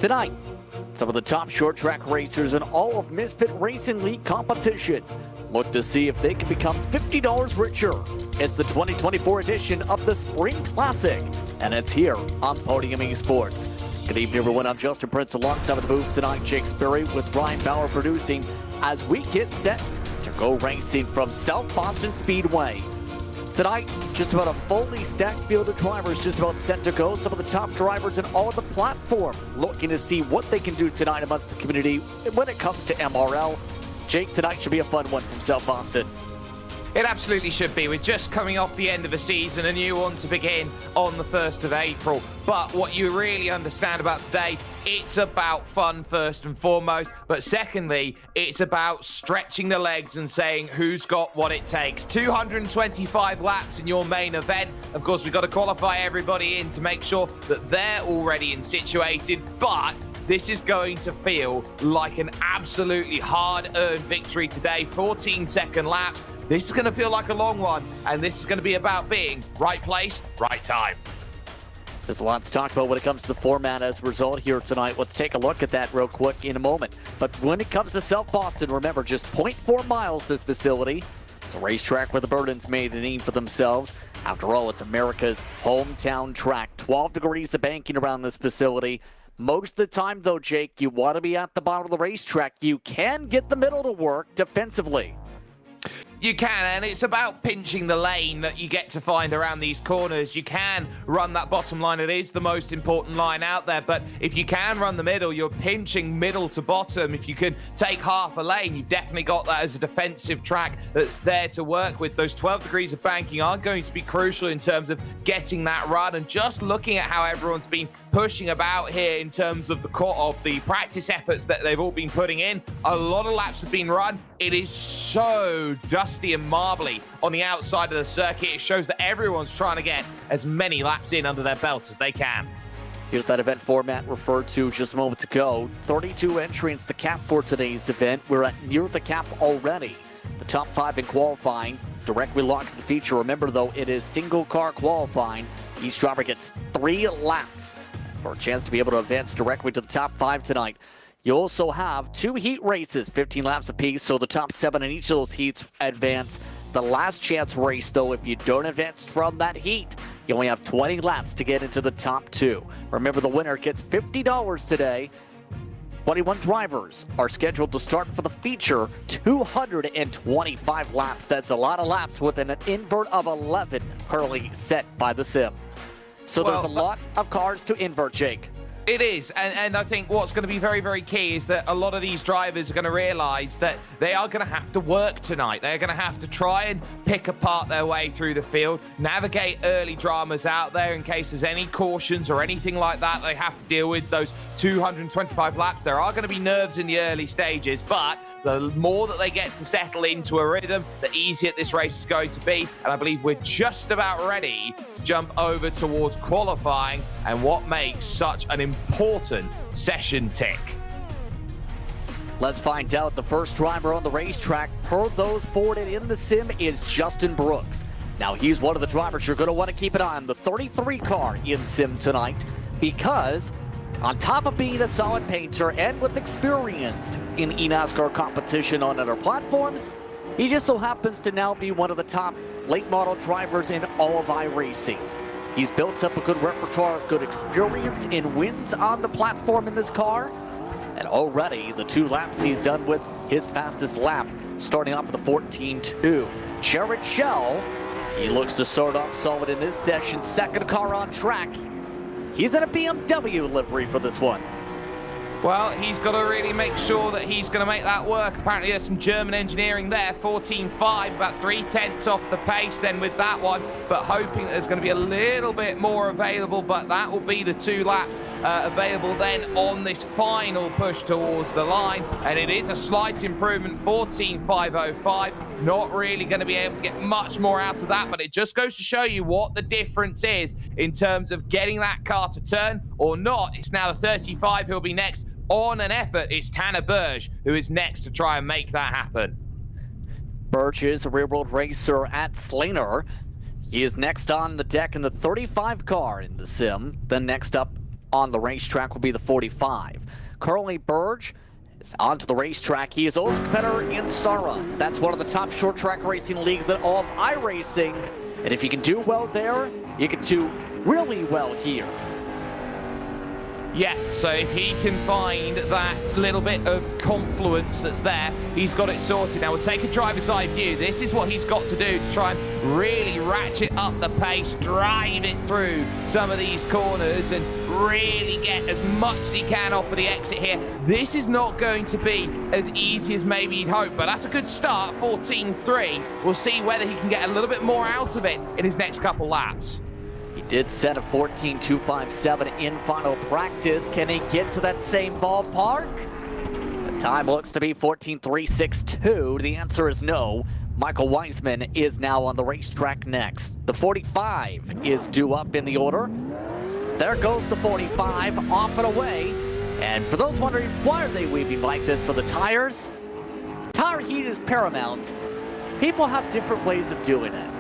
Tonight, some of the top short track racers in all of Misfit Racing League competition look to see if they can become $50 richer. It's the 2024 edition of the Spring Classic, and it's here on Podium Esports. Good evening, everyone. I'm Justin Prince alongside the booth tonight, Jake Sperry with Ryan Bauer producing as we get set to go racing from South Boston Speedway. Tonight, just about a fully stacked field of drivers just about set to go. Some of the top drivers in all of the platform looking to see what they can do tonight amongst the community when it comes to MRL. Jake, tonight should be a fun one from South Boston. It absolutely should be. We're just coming off the end of a season, a new one to begin on the 1st of April. But what you really understand about today, it's about fun first and foremost. But secondly, it's about stretching the legs and saying who's got what it takes. 225 laps in your main event. Of course, we've got to qualify everybody in to make sure that they're all ready and situated. But this is going to feel like an absolutely hard-earned victory today. 14-second laps. This is going to feel like a long one, and this is going to be about being right place, right time. There's a lot to talk about when it comes to the format as a result here tonight. Let's take a look at that real quick in a moment. But when it comes to South Boston, remember, just 0.4 miles this facility. It's a racetrack where the Burdens made a name for themselves. After all, it's America's hometown track. 12 degrees of banking around this facility. Most of the time, though, Jake, you want to be at the bottom of the racetrack. You can get the middle to work defensively. You can, and it's about pinching the lane that you get to find around these corners. You can run that bottom line. It is the most important line out there, but if you can run the middle, you're pinching middle to bottom. If you can take half a lane, you've definitely got that as a defensive track that's there to work with. Those 12 degrees of banking are going to be crucial in terms of getting that run, and just looking at how everyone's been pushing about here in terms of the practice efforts that they've all been putting in. A lot of laps have been run. It is so dusty and marbly on the outside of the circuit. It shows that everyone's trying to get as many laps in under their belt as they can. Here's that event format referred to just a moment ago. 32 entrants, the cap for today's event. We're at near the cap already. The top 5 in qualifying directly locked in the feature. Remember, though, it is single car qualifying. Each driver gets 3 laps for a chance to be able to advance directly to the top 5 tonight. You also have 2 heat races, 15 laps apiece, so the top 7 in each of those heats advance. The last chance race, though, if you don't advance from that heat, you only have 20 laps to get into the top 2. Remember, the winner gets $50 today. 21 drivers are scheduled to start for the feature, 225 laps. That's a lot of laps with an invert of 11 currently set by the sim. So there's a lot of cars to invert, Jake. It is, and I think what's going to be very, very key is that a lot of these drivers are going to realize that they are going to have to work tonight. They're going to have to try and pick apart their way through the field, navigate early dramas out there in case there's any cautions or anything like that they have to deal with. Those 225 laps, there are going to be nerves in the early stages, but the more that they get to settle into a rhythm, the easier this race is going to be. And I believe we're just about ready to jump over towards qualifying and what makes such an important session tick. Let's find out. The first driver on the racetrack, per those forwarded in the sim, is Justin Brooks. Now, he's one of the drivers you're going to want to keep an eye on, the 33 car in sim tonight, because on top of being a solid painter and with experience in eNASCAR competition on other platforms, he just so happens to now be one of the top late model drivers in all of iRacing. He's built up a good repertoire of good experience in wins on the platform in this car. And already the 2 laps he's done with his fastest lap, starting off with a 14.2. Jared Shell, he looks to start off solid in this session. Second car on track. He's in a BMW livery for this one. Well, he's got to really make sure that he's going to make that work. Apparently there's some German engineering there. 14.5, about 3/10 off the pace then with that one, but hoping that there's going to be a little bit more available, but that will be the 2 laps available then on this final push towards the line, and it is a slight improvement. 14.505. Not really going to be able to get much more out of that, but it just goes to show you what the difference is in terms of getting that car to turn or not. It's now the 35 who'll be next on an effort. It's Tanner Burge who is next to try and make that happen. Burge is a rear-world racer at Slainer. He is next on the deck in the 35 car in the sim. Then next up on the racetrack will be the 45. Currently, Burge is onto the racetrack. He is also a competitor in Sara. That's one of the top short track racing leagues in all of iRacing. And if you can do well there, you can do really well here. Yeah, so if he can find that little bit of confluence that's there, he's got it sorted. Now we'll take a driver's eye view. This is what he's got to do to try and really ratchet up the pace, drive it through some of these corners and really get as much as he can off of the exit here. This is not going to be as easy as maybe he'd hope, but that's a good start, 14.3. We'll see whether he can get a little bit more out of it in his next couple laps. He did set a 14.257 in final practice. Can he get to that same ballpark? The time looks to be 14.362. The answer is no. Michael Weisman is now on the racetrack next. The 45 is due up in the order. There goes the 45, off and away. And for those wondering, why are they weaving like this for the tires? Tire heat is paramount. People have different ways of doing it.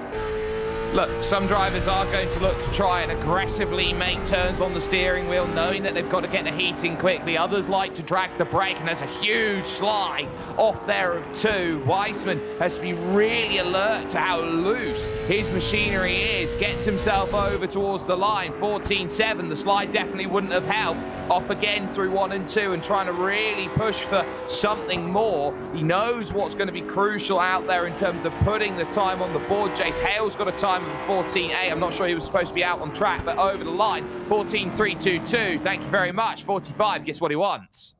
Look, some drivers are going to look to try and aggressively make turns on the steering wheel, knowing that they've got to get the heat in quickly. Others like to drag the brake, and there's a huge slide off there of 2. Weisman has to be really alert to how loose his machinery is. Gets himself over towards the line. 14.7, the slide definitely wouldn't have helped. Off again through 1 and 2 and trying to really push for something more. He knows what's going to be crucial out there in terms of putting the time on the board. Jace Hale's got a time of 14.8. I'm not sure he was supposed to be out on track, but over the line, 14.322. Thank you very much. 45, guess what he wants?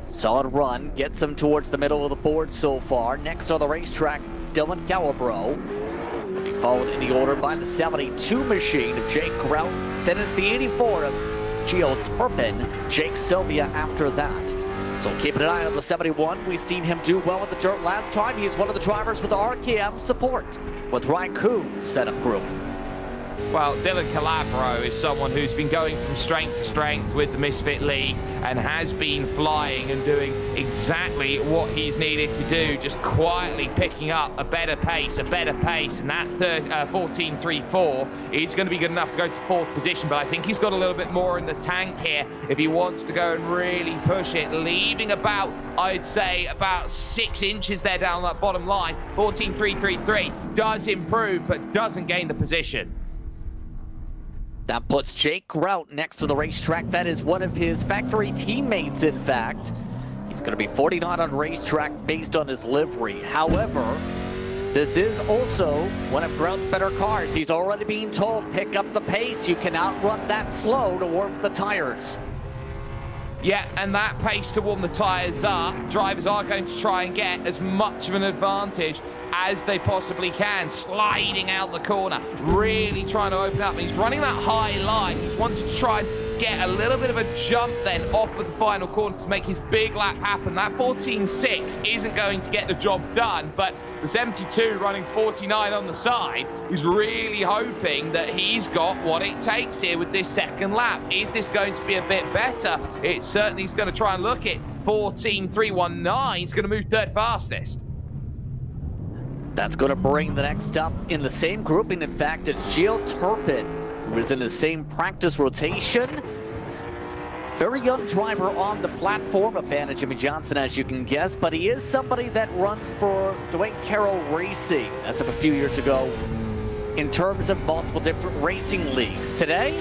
Solid run, gets him towards the middle of the board so far. Next on the racetrack, Dylan Calabro. He followed in the order by the 72 machine of Jake Grout. Then it's the 84 of Gio Turpin, Jake Sylvia after that. So keeping an eye on the 71. We've seen him do well with the dirt last time. He's one of the drivers with the RKM support with Ryan Kuhn's setup group. Well, Dylan Calabro is someone who's been going from strength to strength with the Misfit Leagues and has been flying and doing exactly what he's needed to do, just quietly picking up a better pace, and that's 14.34. He's going to be good enough to go to 4th position, but I think he's got a little bit more in the tank here if he wants to go and really push it, leaving about, I'd say, about 6 inches there down that bottom line. 14.333 does improve, but doesn't gain the position. That puts Jake Grout next to the racetrack. That is one of his factory teammates, in fact. He's going to be 49 on racetrack based on his livery. However, this is also one of Grout's better cars. He's already being told, pick up the pace. You cannot run that slow to warm the tires. Yeah, and that pace to warm the tyres up, drivers are going to try and get as much of an advantage as they possibly can, sliding out the corner, really trying to open up. And he's running that high line. He's wanting to try and get a little bit of a jump then off of the final corner to make his big lap happen. That 14.6 isn't going to get the job done, but the 72 running 49 on the side is really hoping that he's got what it takes here with this second lap. Is this going to be a bit better? It certainly is going to try and look it. 14.319 is going to move 3rd fastest. That's going to bring the next up in the same grouping. In fact, it's Gio Turpin, who is in the same practice rotation. Very young driver on the platform, a fan of Jimmy Johnson, as you can guess, but he is somebody that runs for Dwayne Carroll Racing as of a few years ago in terms of multiple different racing leagues. Today,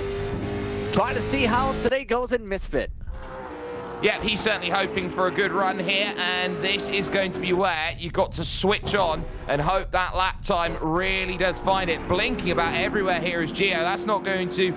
trying to see how today goes in Misfit. Yeah, he's certainly hoping for a good run here, and this is going to be where you've got to switch on and hope that lap time really does find it. Blinking about everywhere here is Gio. That's not going to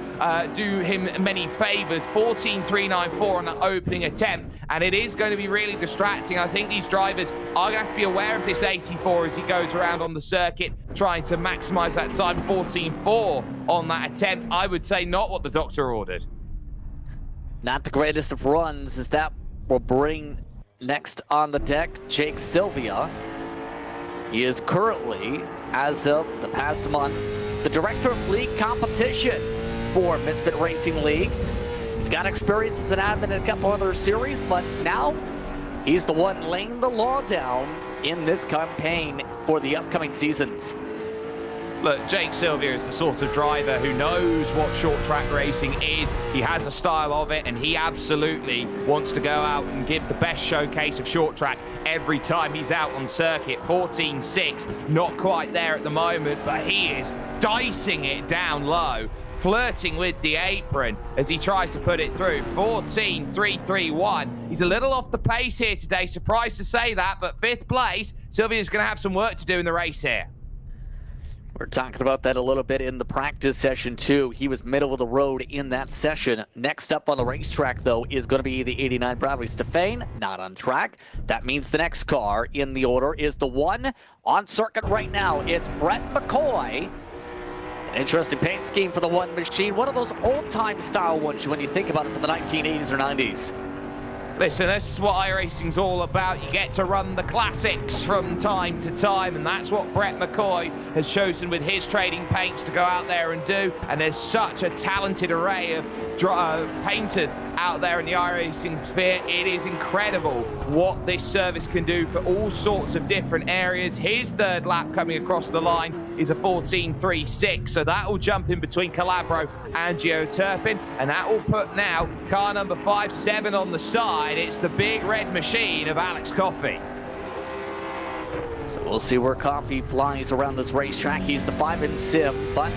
do him many favors. 14.394 on the opening attempt, and it is going to be really distracting. I think these drivers are going to have to be aware of this 84 as he goes around on the circuit, trying to maximize that time. 14.4 on that attempt. I would say not what the doctor ordered. Not the greatest of runs, as that will bring next on the deck Jake Sylvia. He is currently, as of the past month, the director of league competition for Misfit Racing League. He's got experience as an admin in a couple other series, but now he's the one laying the law down in this campaign for the upcoming seasons. Look, Jake Sylvia is the sort of driver who knows what short track racing is. He has a style of it, and he absolutely wants to go out and give the best showcase of short track every time he's out on circuit. 14.6, not quite there at the moment, but he is dicing it down low, flirting with the apron as he tries to put it through. 14.331. He's a little off the pace here today, surprised to say that, but 5th place. Sylvia's going to have some work to do in the race here. We're talking about that a little bit in the practice session too. He was middle of the road in that session. Next up on the racetrack though is going to be the 89 Bradley Stefan, not on track. That means the next car in the order is the one on circuit right now. It's Brett McCoy. An interesting paint scheme for the one machine. One of those old-time style ones when you think about it from the 1980s or 90s. Listen, this is what iRacing's all about. You get to run the classics from time to time, and that's what Brett McCoy has chosen with his trading paints to go out there and do. And there's such a talented array of painters out there in the iRacing sphere. It is incredible what this service can do for all sorts of different areas. His 3rd lap coming across the line is a 14.36, so that will jump in between Calabro and Gio Turpin, and that will put now car number 5-7 on the side. It's the big red machine of Alex Coffey. So we'll see where Coffey flies around this racetrack. He's the 5 in sim, but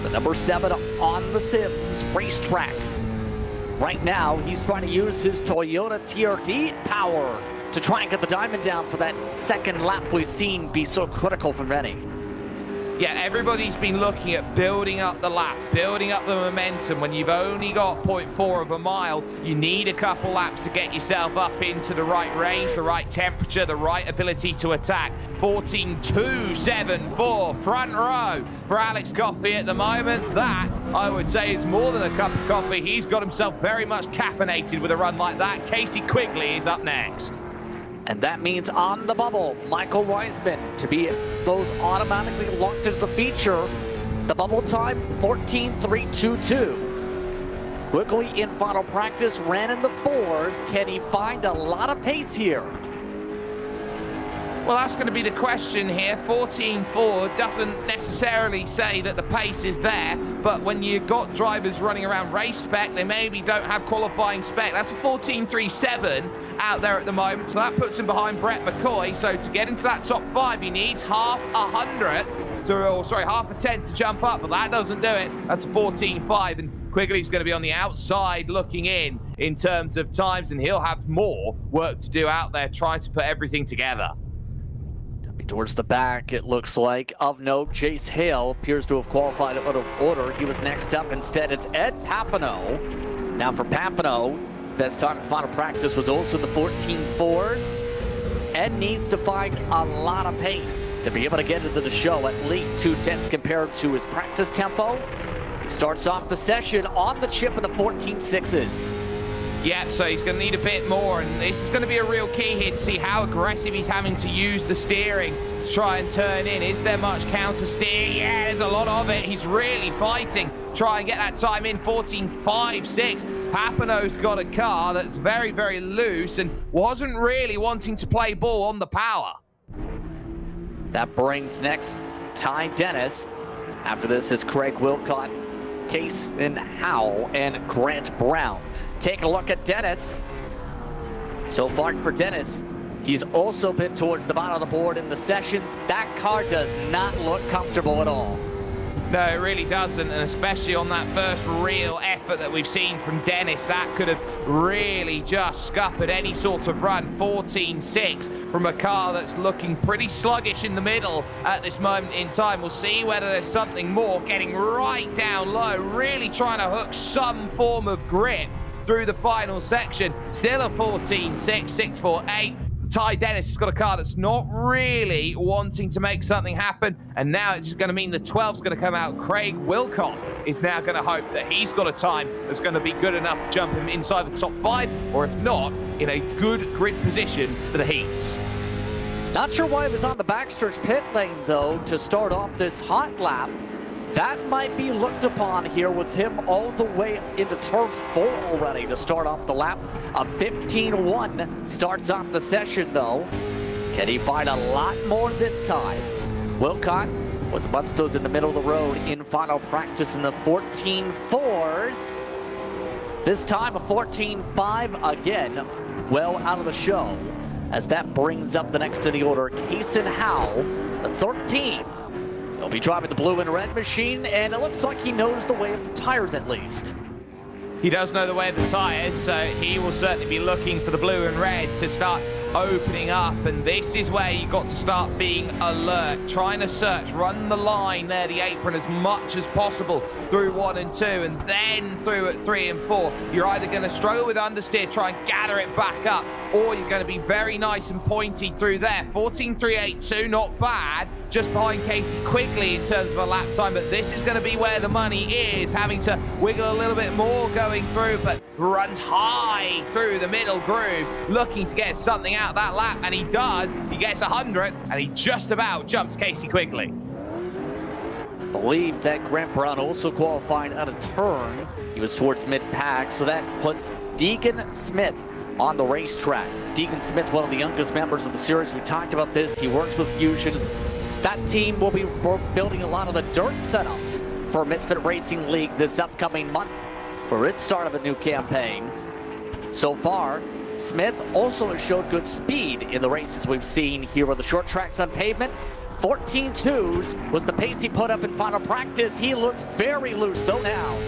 the number 7 on the Sims racetrack. Right now, he's trying to use his Toyota TRD power to try and get the diamond down for that 2nd lap we've seen be so critical for many. Yeah, everybody's been looking at building up the lap, building up the momentum. When you've only got 0.4 of a mile, you need a couple laps to get yourself up into the right range, the right temperature, the right ability to attack. 14.274, front row for Alex Coffey at the moment. That, I would say, is more than a cup of coffee. He's got himself very much caffeinated with a run like that. Casey Quigley is up next. And that means on the bubble, Michael Weisman to be those automatically locked into the feature. The bubble time, 14.322. Quickly in final practice, ran in the 4s. Can he find a lot of pace here? Well, that's going to be the question here. 14.4 doesn't necessarily say that the pace is there, but when you've got drivers running around race spec, they maybe don't have qualifying spec. That's a 14.37 out there at the moment, so that puts him behind Brett McCoy. So to get into that top 5, he needs half a tenth to jump up, but that doesn't do it. That's a 14.5, and Quigley's going to be on the outside looking in terms of times, and he'll have more work to do out there trying to put everything together. Towards the back, it looks like. Of note, Chase Hale appears to have qualified out of order. He was next up. Instead, it's Ed Papineau. Now for Papineau, his best time in final practice was also the 14.4s. Ed needs to find a lot of pace to be able to get into the show, at least 2/10 compared to his practice tempo. He starts off the session on the chip in the 14.6s. Yep, so he's going to need a bit more, and this is going to be a real key here to see how aggressive he's having to use the steering to try and turn in. Is there much counter steer? Yeah, there's a lot of it. He's really fighting. Try and get that time in, 14.56. Papineau's got a car that's very, very loose and wasn't really wanting to play ball on the power. That brings next Ty Dennis. After this, it's Craig Wilcott, Case and Howell, and Grant Brown. Take a look at Dennis. So far for Dennis, he's also been towards the bottom of the board in the sessions. That car does not look comfortable at all. No, it really doesn't, and especially on that first real effort that we've seen from Dennis, that could have really just scuppered any sort of run. 14.6 from a car that's looking pretty sluggish in the middle at this moment in time. We'll see whether there's something more, getting right down low, really trying to hook some form of grip through the final section. Still a 14.6, 6.48. Ty Dennis has got a car that's not really wanting to make something happen, and now it's going to mean the 12's going to come out. Craig Wilcott is now going to hope that he's got a time that's going to be good enough to jump him inside the top 5, or if not, in a good grid position for the heats. Not sure why it was on the backstretch pit lane, though, to start off this hot lap. That might be looked upon here with him all the way into turn 4 already to start off the lap. A 15.1 starts off the session, though. Can he find a lot more this time? Wilcott was amongst those in the middle of the road in final practice in the 14.4s. This time a 14.5 again, well out of the show, as that brings up the next in the order, Kason Howe, the 13. He'll be driving the blue and red machine, and it looks like he knows the way of the tires at least. He does know the way of the tires, so he will certainly be looking for the blue and red to start opening up, and this is where you got to start being alert, trying to search, run the line there, the apron, as much as possible through 1 and 2, and then through at 3 and 4. You're either going to struggle with understeer, try and gather it back up, or you're going to be very nice and pointy through there. 14.382, not bad, just behind Casey Quigley in terms of a lap time, but this is going to be where the money is, having to wiggle a little bit more going through, but runs high through the middle groove, looking to get something out that lap, and he does. He gets 100th, and he just about jumps Casey Quigley. Believe that Grant Brown also qualified out of turn. He was towards mid-pack, so that puts Deegan Smith on the racetrack. Deegan Smith, one of the youngest members of the series. We talked about this. He works with Fusion. That team will be building a lot of the dirt setups for Misfit Racing League this upcoming month for its start of a new campaign. So far, Smith also has showed good speed in the races we've seen here on the short tracks on pavement. 14.2s was the pace he put up in final practice. He looks very loose though now.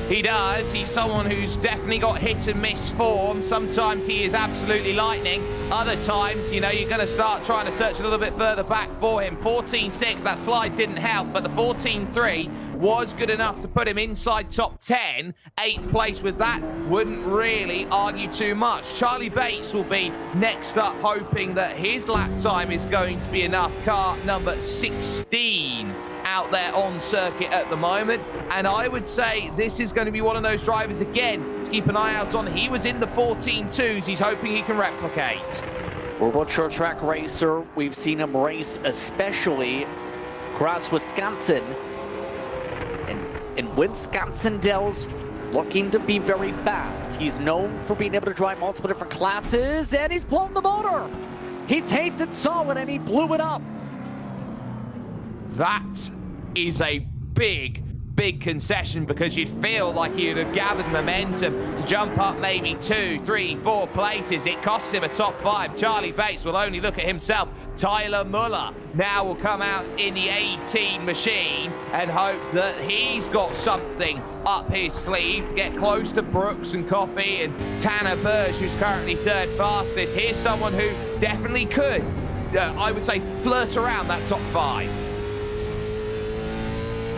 He does. He's someone who's definitely got hit and miss form. Sometimes he is absolutely lightning. Other times, you know, you're going to start trying to search a little bit further back for him. 14.6, that slide didn't help, but the 14.3 was good enough to put him inside top 10. 8th place with that, wouldn't really argue too much. Charlie Bates will be next up, hoping that his lap time is going to be enough. Car number 16 out there on circuit at the moment, and I would say this is going to be one of those drivers again to keep an eye out on. He was in the 14.2s. He's hoping he can replicate. World Short Track racer, we've seen him race especially across Wisconsin, and Wisconsin Dells looking to be very fast. He's known for being able to drive multiple different classes, and he's blown the motor. He taped it solid and he blew it up. That is a big concession, because you'd feel like you'd have gathered momentum to jump up maybe 2, 3, 4 places. It costs him a top 5. Charlie Bates will only look at himself. Tyler Muller now will come out in the 18 machine and hope that he's got something up his sleeve to get close to Brooks and Coffey and Tanner Burge, who's currently 3rd fastest. Here's someone who definitely could, I would say, flirt around that top 5.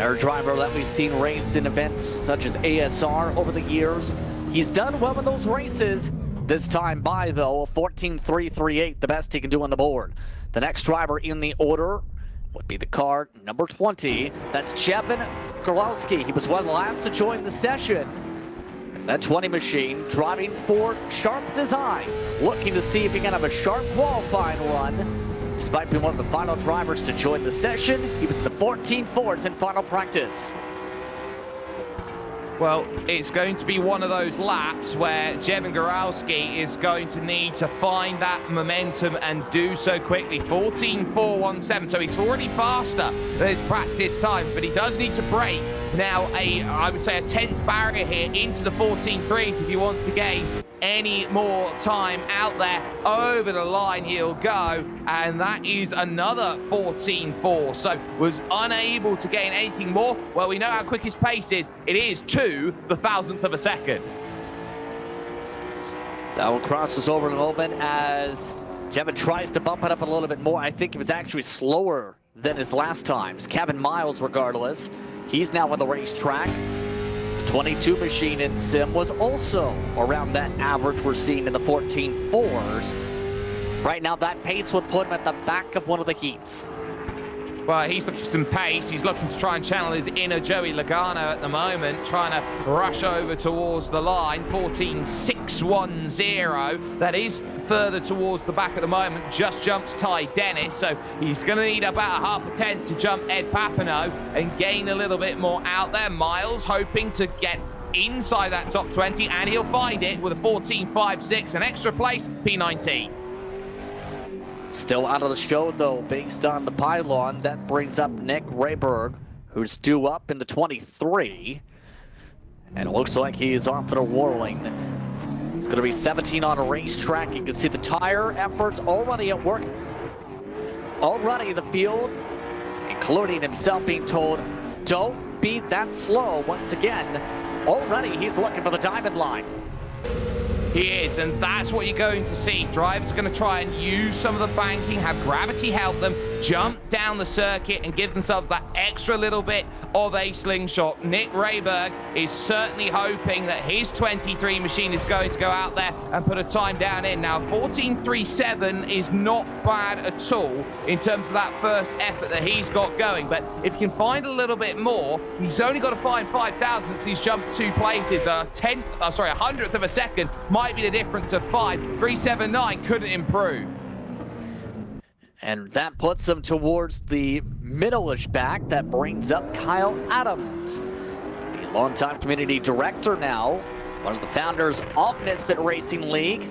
Our driver that we've seen race in events such as ASR over the years. He's done well in those races. This time by, though, a 14.338, the best he can do on the board. The next driver in the order would be the car number 20. That's Jevin Gorlowski. He was one of the last to join the session. That 20 machine driving for Sharp Design, looking to see if he can have a sharp qualifying run. Despite being one of the final drivers to join the session, he was in the 14.4s in final practice. Well, it's going to be one of those laps where Jevin Goralski is going to need to find that momentum and do so quickly. 14.417, so he's already faster than his practice time, but he does need to break now I would say a 10th barrier here into the 14.3s if he wants to gain any more time out there. Over the line he'll go, and that is another 14.4, so was unable to gain anything more. Well, we know how quick his pace is. It is to the 1,000th of a second. That one crosses over in a moment as Jevin tries to bump it up a little bit more. I think it was actually slower than his last times. Kevin Miles, regardless, he's now on the racetrack. 22 machine in sim was also around that average we're seeing in the 14.4s. Right now, that pace would put him at the back of one of the heats. Well, he's looking for some pace. He's looking to try and channel his inner Joey Logano at the moment, trying to rush over towards the line. 14.610. That is further towards the back at the moment. Just jumps Ty Dennis, so he's going to need about a half a tenth to jump Ed Papineau and gain a little bit more out there. Miles hoping to get inside that top 20, and he'll find it with a 14.56, an extra place, P19. Still out of the show, though, based on the pylon. That brings up Nick Rayberg, who's due up in the 23. And it looks like he's off at a whirling. It's going to be 17 on a racetrack. You can see the tire efforts already at work. Already the field, including himself, being told, don't be that slow. Once again, already he's looking for the diamond line. He is, and that's what you're going to see. Drivers are going to try and use some of the banking, have gravity help them, jump down the circuit and give themselves that extra little bit of a slingshot. Nick Rayberg is certainly hoping that his 23 machine is going to go out there and put a time down in. Now, 14.37 is not bad at all in terms of that first effort that he's got going, but if he can find a little bit more, he's only got to find 5 thousandths. He's jumped 2 places, a hundredth of a second might be the difference of 5. 3.79 couldn't improve. And that puts him towards the middle-ish back. That brings up Kyle Adams, the longtime community director now, one of the founders of Misfit Racing League.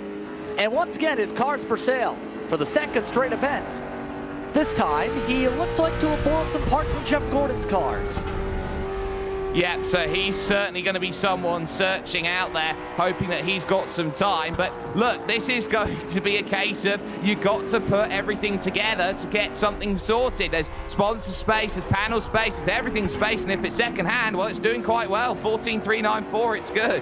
And once again, his car's for sale for the second straight event. This time, he looks like to have borrowed some parts from Jeff Gordon's cars. Yep, so he's certainly going to be someone searching out there, hoping that he's got some time. But look, this is going to be a case of you've got to put everything together to get something sorted. There's sponsor space, there's panel space, there's everything space, and if it's second-hand, well, it's doing quite well. 14.394, it's good.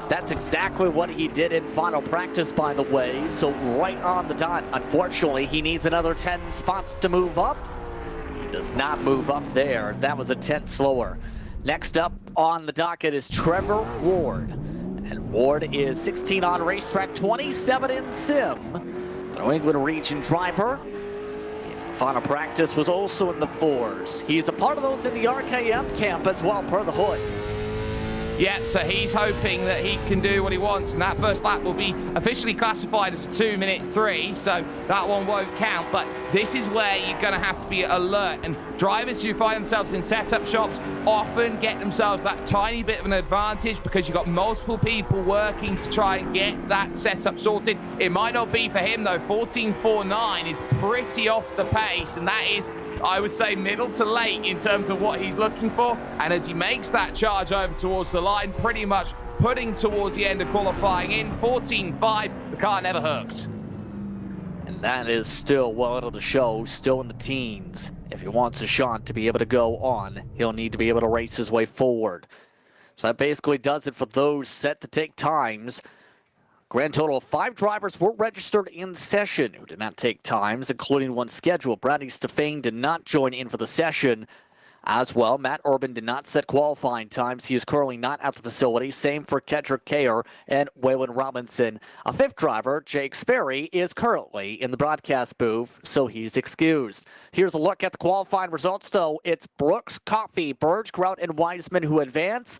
That's exactly what he did in final practice, by the way, so right on the dot. Unfortunately, he needs another 10 spots to move up. Does not move up there. That was a 10th slower. Next up on the docket is Trevor Ward. And Ward is 16 on racetrack, 27 in sim. The New England region driver. Final practice was also in the 4s. He's a part of those in the RKM camp as well, per the hood. Yeah, so he's hoping that he can do what he wants, and that first lap will be officially classified as a 2-minute 3, so that one won't count. But this is where you're going to have to be alert, and drivers who find themselves in setup shops often get themselves that tiny bit of an advantage because you've got multiple people working to try and get that setup sorted. It might not be for him, though. 14.49 is pretty off the pace, and that is, I would say, middle to late in terms of what he's looking for. And as he makes that charge over towards the line, pretty much putting towards the end of qualifying in 14.5, the car never hooked. And that is still well into the show, still in the teens. If he wants a shot to be able to go on, he'll need to be able to race his way forward. So that basically does it for those set to take times. Grand total of 5 drivers were registered in session who did not take times, including one scheduled. Brady Stefane did not join in for the session as well. Matt Urban did not set qualifying times. He is currently not at the facility. Same for Kedrick Kayer and Waylon Robinson. A 5th driver, Jake Sperry, is currently in the broadcast booth, so he's excused. Here's a look at the qualifying results, though. It's Brooks, Coffey, Burge, Grout, and Wiseman who advance.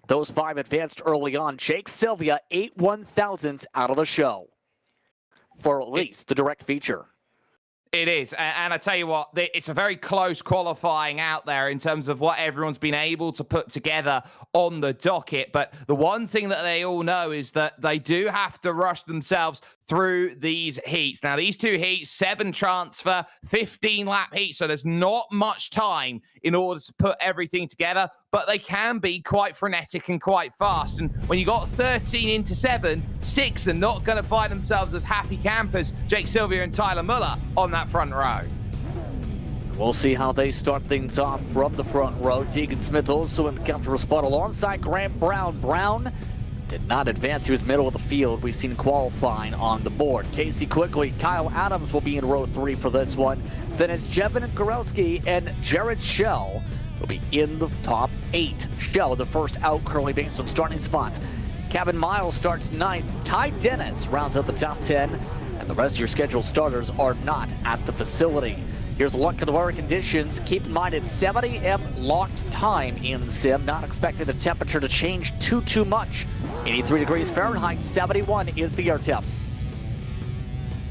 Those 5 advanced early on. Jake Sylvia, 8 1/1000ths out of the show for at least the direct feature. It is, and I tell you what, it's a very close qualifying out there in terms of what everyone's been able to put together on the docket. But the one thing that they all know is that they do have to rush themselves through these heats. Now, these 2 heats, 7 transfer, 15-lap heats, so there's not much time in order to put everything together, but they can be quite frenetic and quite fast. And when you got 13 into 7, 6 are not going to find themselves as happy campers. Jake Sylvia and Tyler Muller on that front row. We'll see how they start things off from the front row. Deegan Smith also in the comfortable spot alongside Grant Brown. Brown did not advance. He was middle of the field. We've seen qualifying on the board. Casey Quigley, Kyle Adams will be in row 3 for this one. Then it's Jevin Gorelski and Jared Schell will be in the top 8. Schell, the first out, currently based on starting spots. Kevin Miles starts 9th. Ty Dennis rounds out the top 10. And the rest of your scheduled starters are not at the facility. Here's a look at the weather conditions. Keep in mind it's 70 AM locked time in sim. Not expecting the temperature to change too much. 83 degrees Fahrenheit, 71 is the air temp.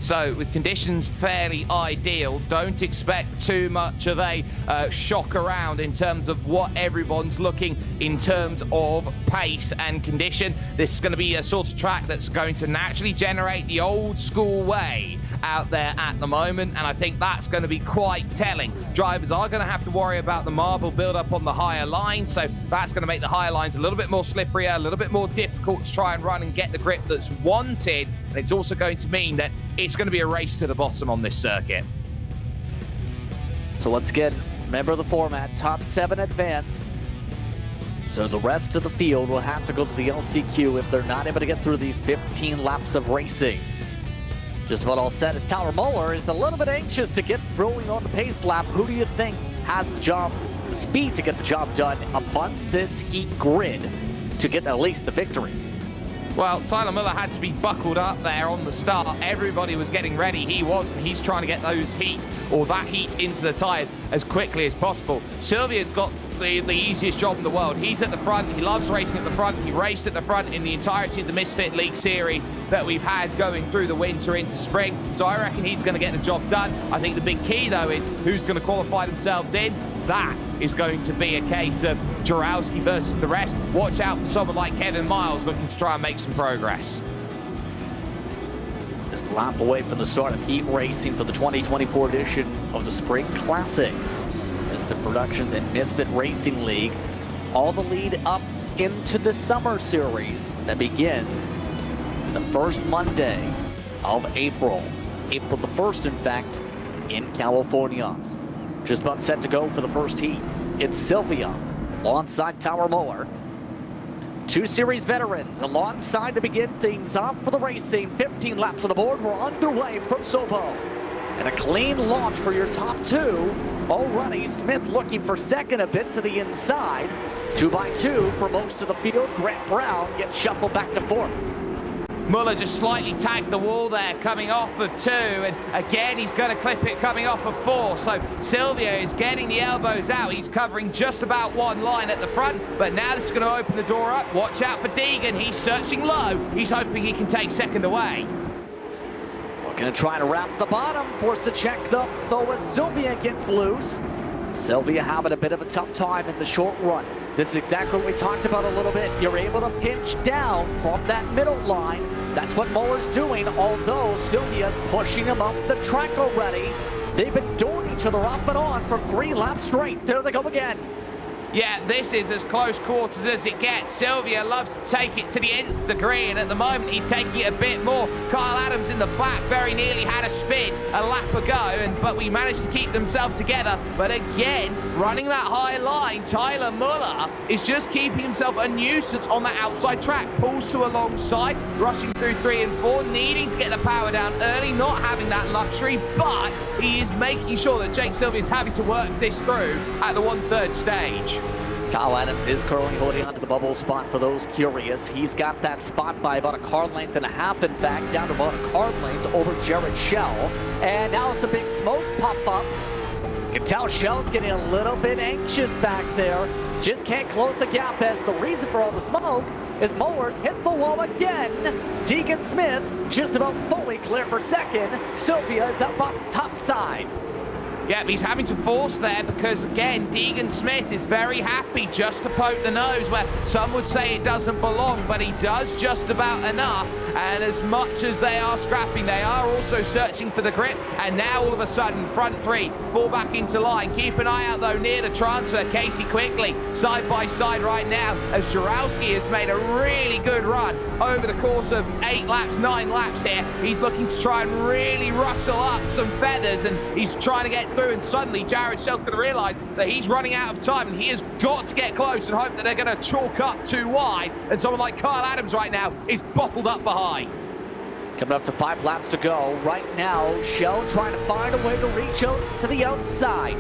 So with conditions fairly ideal, don't expect too much of a shock around in terms of what everyone's looking in terms of pace and condition. This is going to be a sort of track that's going to naturally generate the old school way out there at the moment, and I think that's going to be quite telling. Drivers are going to have to worry about the marble build-up on the higher lines, so that's going to make the higher lines a little bit more slipperier, a little bit more difficult to try and run and get the grip that's wanted, and it's also going to mean that it's going to be a race to the bottom on this circuit. So once again, remember the format, top 7 advance. So the rest of the field will have to go to the LCQ if they're not able to get through these 15 laps of racing. Just about all set as Tyler Muller is a little bit anxious to get rolling on the pace lap. Who do you think has the speed to get the job done amongst this heat grid to get at least the victory? Well, Tyler Muller had to be buckled up there on the start. Everybody was getting ready. He wasn't. He's trying to get those heat, or that heat, into the tyres as quickly as possible. Sylvia's got the easiest job in the world. He's at the front. He loves racing at the front. He raced at the front in the entirety of the Misfit League series that we've had going through the winter into spring. So I reckon he's going to get the job done. I think the big key, though, is who's going to qualify themselves in. That is going to be a case of Jarowski versus the rest. Watch out for someone like Kevin Miles looking to try and make some progress. Just a lap away from the start of heat racing for the 2024 edition of the Spring Classic. Misfit Productions and Misfit Racing League. All the lead up into the summer series that begins the first Monday of April. April the 1st, in fact, in California. Just about set to go for the first heat. It's Sylvia alongside Tyler Muller. 2 series veterans alongside to begin things off for the racing. 15 laps on the board. We're underway from Sopo. And a clean launch for your top 2. Already, Smith looking for second, a bit to the inside. 2 by 2 for most of the field. Grant Brown gets shuffled back to 4th. Muller just slightly tagged the wall there, coming off of 2, and again he's going to clip it coming off of 4. So Sylvia is getting the elbows out. He's covering just about 1 line at the front, but now this is going to open the door up. Watch out for Deegan. He's searching low. He's hoping he can take second away. Looking to try to wrap the bottom. Forced to check though as Sylvia gets loose. Sylvia having a bit of a tough time in the short run. This is exactly what we talked about a little bit. You're able to pinch down from that middle line. That's what Muller's doing, although Sylvia's pushing him up the track already. They've been doing each other off and on for 3 laps straight. There they go again. Yeah, this is as close quarters as it gets. Sylvia loves to take it to the nth degree, and at the moment he's taking it a bit more. Kyle Adams in the back very nearly had a spin a lap ago, but we managed to keep themselves together. But again, running that high line, Tyler Muller is just keeping himself a nuisance on that outside track. Pulls to alongside, rushing through 3 and 4, needing to get the power down early, not having that luxury, but he is making sure that Jake Sylvia is having to work this through at the 1/3 stage. Kyle Adams is currently holding onto the bubble spot for those curious. He's got that spot by about a car length and a half, in fact, down to about a car length over Jared Shell. And now some big smoke pop-ups. You can tell Shell's getting a little bit anxious back there. Just can't close the gap, as the reason for all the smoke is Muller's hit the wall again. Deegan Smith just about fully clear for second. Sylvia is up on top side. Yep, he's having to force there because, again, Deegan Smith is very happy just to poke the nose where some would say it doesn't belong, but he does just about enough. And as much as they are scrapping, they are also searching for the grip. And now, all of a sudden, front 3 fall back into line. Keep an eye out, though, near the transfer. Casey quickly side by side right now as Jarowski has made a really good run over the course of 8 laps, 9 laps here. He's looking to try and really rustle up some feathers, and he's trying to get through, and suddenly Jared Shell's going to realise that he's running out of time, and he has got to get close and hope that they're going to chalk up too wide, and someone like Kyle Adams right now is bottled up behind. Coming up to 5 laps to go. Right now, Shell trying to find a way to reach out to the outside.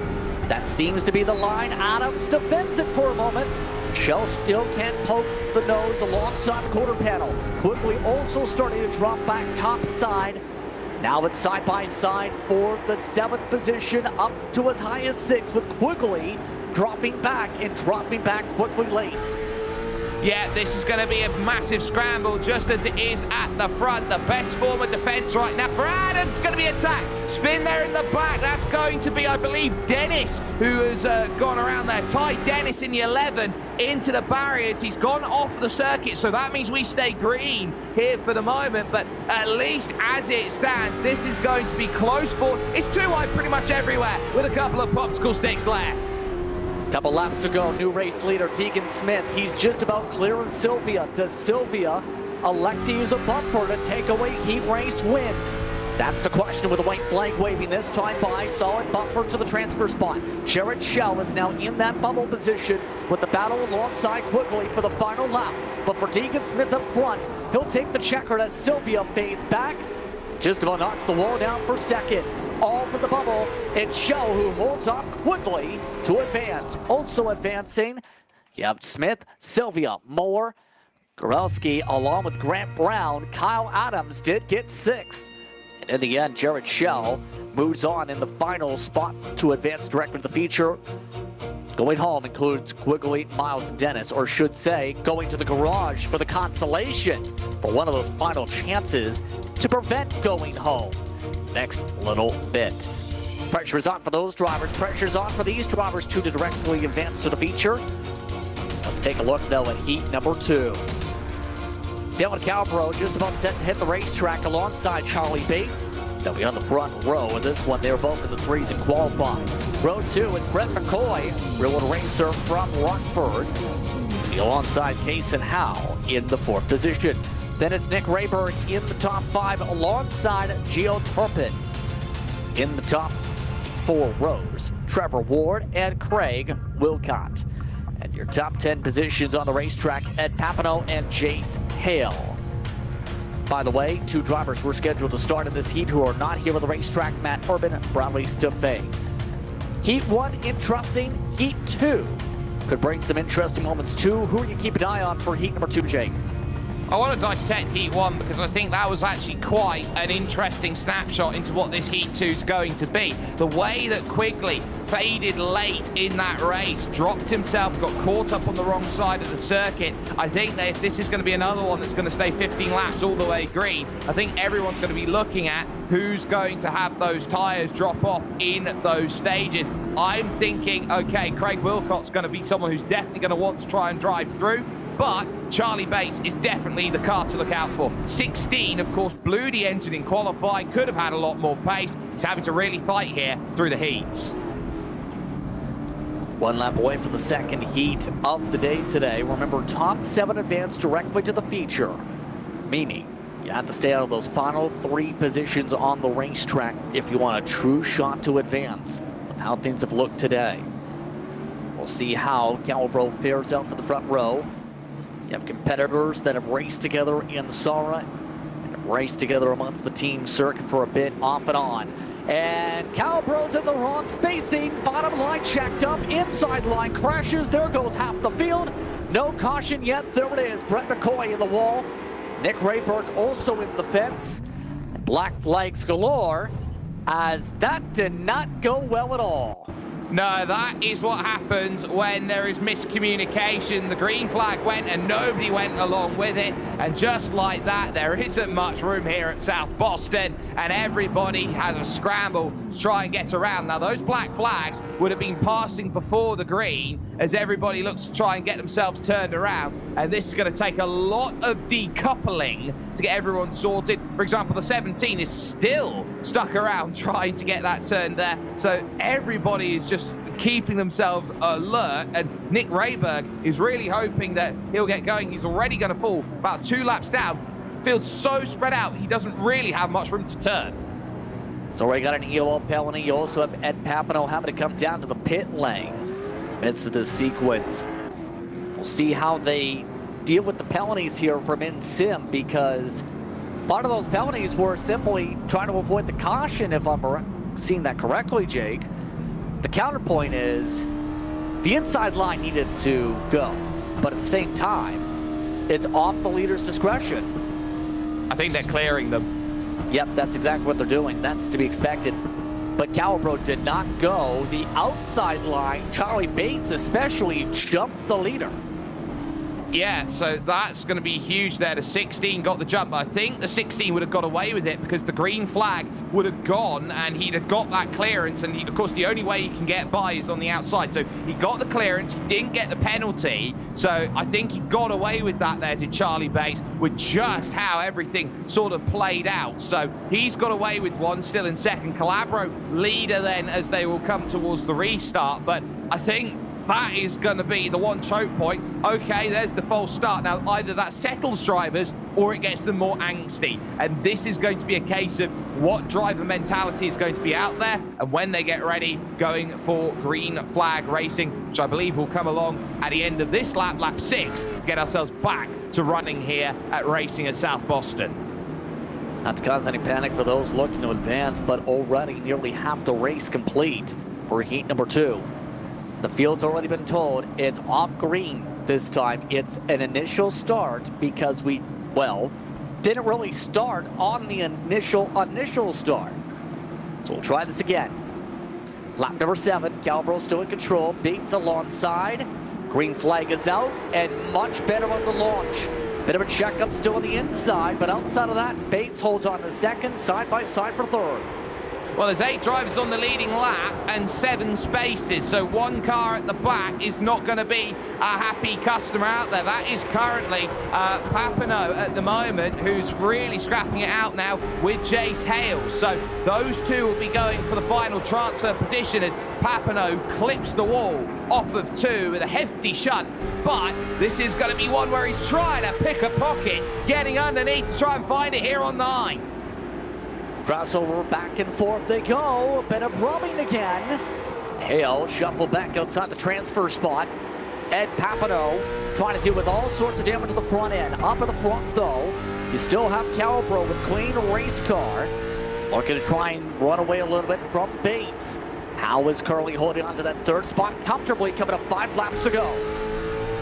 That seems to be the line. Adams defends it for a moment. Shell still can't poke the nose alongside the quarter panel. Quickly also starting to drop back top side. Now it's side by side for the 7th position, up to as high as 6, with Quigley dropping back and dropping back quickly late. Yeah, this is going to be a massive scramble, just as it is at the front. The best form of defense right now for Adams. Going to be attacked. Spin there in the back. That's going to be, I believe, Dennis, who has gone around there. Ty Dennis in the 11 into the barriers. He's gone off the circuit, so that means we stay green here for the moment. But at least as it stands, this is going to be close for. It's too wide pretty much everywhere with a couple of popsicle sticks left. Couple laps to go. New race leader Tegan Smith. He's just about clear of Sylvia. Does Sylvia elect to use a bumper to take away heat race win? That's the question, with the white flag waving this time by. Solid bumper to the transfer spot. Jared Shell is now in that bubble position with the battle alongside Quigley for the final lap. But for Tegan Smith up front, he'll take the checker as Sylvia fades back. Just about knocks the wall down for second. All for the bubble. It's Shell who holds off Quigley to advance. Also advancing, Smith, Sylvia, Moore, Gorelski, along with Grant Brown. Kyle Adams did get sixth. And in the end, Jared Shell moves on in the final spot to advance directly to the feature. Going home includes Quigley, Miles, and Dennis, or should say, going to the garage for the Consolation for one of those final chances to prevent going home next little bit. Pressure is on for those drivers. Pressure's on for these drivers to directly advance to the feature. Let's take a look now at heat number 2. Dylan Calbro just about set to hit the racetrack alongside Charlie Bates. They'll be on the front row of this one. They're both in the 3s in qualifying. Row 2 is Brett McCoy, real-world racer from Rockford. Alongside Case and Howe in the 4th position. Then it's Nick Rayberg in the top 5 alongside Gio Turpin. In the top 4 rows, Trevor Ward and Craig Wilcott. And your top 10 positions on the racetrack, Ed Papineau and Jace Hale. By the way, 2 drivers were scheduled to start in this heat who are not here on the racetrack, Matt Urban, Bradley Steffay. Heat 1, interesting. Heat 2 could bring some interesting moments too. Who are you keeping an eye on for heat number 2, Jake? I want to dissect Heat 1 because I think that was actually quite an interesting snapshot into what this Heat 2 is going to be. The way that Quigley faded late in that race, dropped himself, got caught up on the wrong side of the circuit. I think that if this is going to be another one that's going to stay 15 laps all the way green, I think everyone's going to be looking at who's going to have those tyres drop off in those stages. I'm thinking, okay, Craig Wilcott's going to be someone who's definitely going to want to try and drive through. But Charlie Bates is definitely the car to look out for. 16, of course, blew the engine in qualifying, could have had a lot more pace. He's having to really fight here through the heats. 1 lap away from the second heat of the day today. Remember, top 7 advance directly to the feature, meaning you have to stay out of those final 3 positions on the racetrack if you want a true shot to advance. With how things have looked today, we'll see how Calbro fares out for the front row. You have competitors that have raced together in Sara and have raced together amongst the team circuit for a bit off and on. And Calbro's in the wrong spacing. Bottom line checked up. Inside line crashes. There goes half the field. No caution yet. There it is. Brett McCoy in the wall. Nick Rayberg also in the fence. Black flags galore, as that did not go well at all. No, that is what happens when there is miscommunication. The green flag went and nobody went along with it. And just like that, there isn't much room here at South Boston. And everybody has a scramble to try and get around. Now, those black flags would have been passing before the green as everybody looks to try and get themselves turned around. And this is going to take a lot of decoupling to get everyone sorted. For example, the 17 is still stuck around trying to get that turn there. So everybody is just keeping themselves alert, and Nick Rayberg is really hoping that he'll get going. He's already going to fall about 2 laps down. Field's so spread out, he doesn't really have much room to turn. So already got an EOL penalty. You also have Ed Papineau having to come down to the pit lane amidst this sequence. We'll see how they deal with the penalties here from in-sim, because part of those penalties were simply trying to avoid the caution, if I'm seeing that correctly, Jake. The counterpoint is the inside line needed to go, but at the same time, it's off the leader's discretion. I think they're clearing them. Yep, that's exactly what they're doing. That's to be expected. But Calbro did not go the outside line. Charlie Bates especially jumped the leader. Yeah, so that's going to be huge there. The 16 got the jump. I think the 16 would have got away with it because the green flag would have gone and he'd have got that clearance. And of course, the only way he can get by is on the outside. So he got the clearance. He didn't get the penalty. So I think he got away with that there to Charlie Bates with just how everything sort of played out. So he's got away with one, still in second. Calabro leader then as they will come towards the restart. But I think that is going to be the one choke point. Okay, there's the false start. Now, either that settles drivers or it gets them more angsty. And this is going to be a case of what driver mentality is going to be out there and when they get ready going for green flag racing, which I believe will come along at the end of this lap, lap 6, to get ourselves back to running here at Racing at South Boston. Not to cause any panic for those looking to advance, but already nearly half the race complete for heat number 2. The field's already been told it's off green this time. It's an initial start because we, well, didn't really start on the initial start. So we'll try this again. Lap number 7, Calabro still in control. Bates alongside. Green flag is out and much better on the launch. Bit of a checkup still on the inside, but outside of that, Bates holds on to second, side by side for third. Well, there's 8 drivers on the leading lap and 7 spaces, so one car at the back is not going to be a happy customer out there. That is currently Papineau at the moment, who's really scrapping it out now with Jace Hale. So those two will be going for the final transfer position as Papineau clips the wall off of 2 with a hefty shunt. But this is going to be one where he's trying to pick a pocket, getting underneath to try and find it here on 9. Crossover, back and forth they go. A bit of rubbing again. Hale shuffle back outside the transfer spot. Ed Papineau trying to do with all sorts of damage to the front end. Up at the front though, you still have Calabro with clean race car. Looking to try and run away a little bit from Bates. How is Curley holding on to that third spot comfortably, coming up 5 laps to go.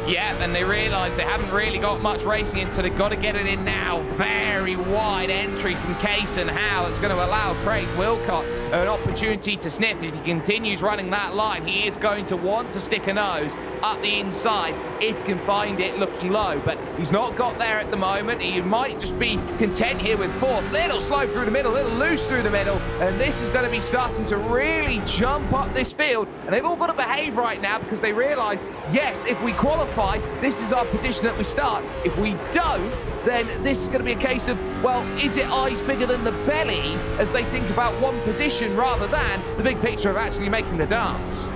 Yeah, and they realise they haven't really got much racing in, so they've got to get it in now. Very wide entry from Case and Howe. It's going to allow Craig Wilcott an opportunity to sniff. If he continues running that line, he is going to want to stick a nose up the inside if he can find it looking low. But he's not got there at the moment. He might just be content here with 4th. Little slow through the middle, little loose through the middle. And this is going to be starting to really jump up this field. And they've all got to behave right now because they realise, yes, if we qualify, this is our position that we start. If we don't, then this is going to be a case of, well, is it eyes bigger than the belly as they think about one position rather than the big picture of actually making the dance?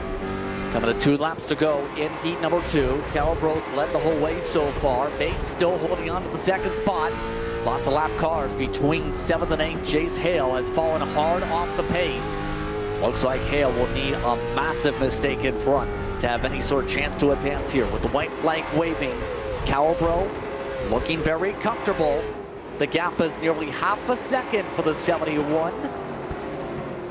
Coming to 2 laps to go in heat number 2. Calabro's led the whole way so far. Bates still holding on to the second spot. Lots of lap cars between 7th and 8th. Jace Hale has fallen hard off the pace. Looks like Hale will need a massive mistake in front to have any sort of chance to advance here. With the white flag waving, Calabro looking very comfortable. The gap is nearly half a second for the 71.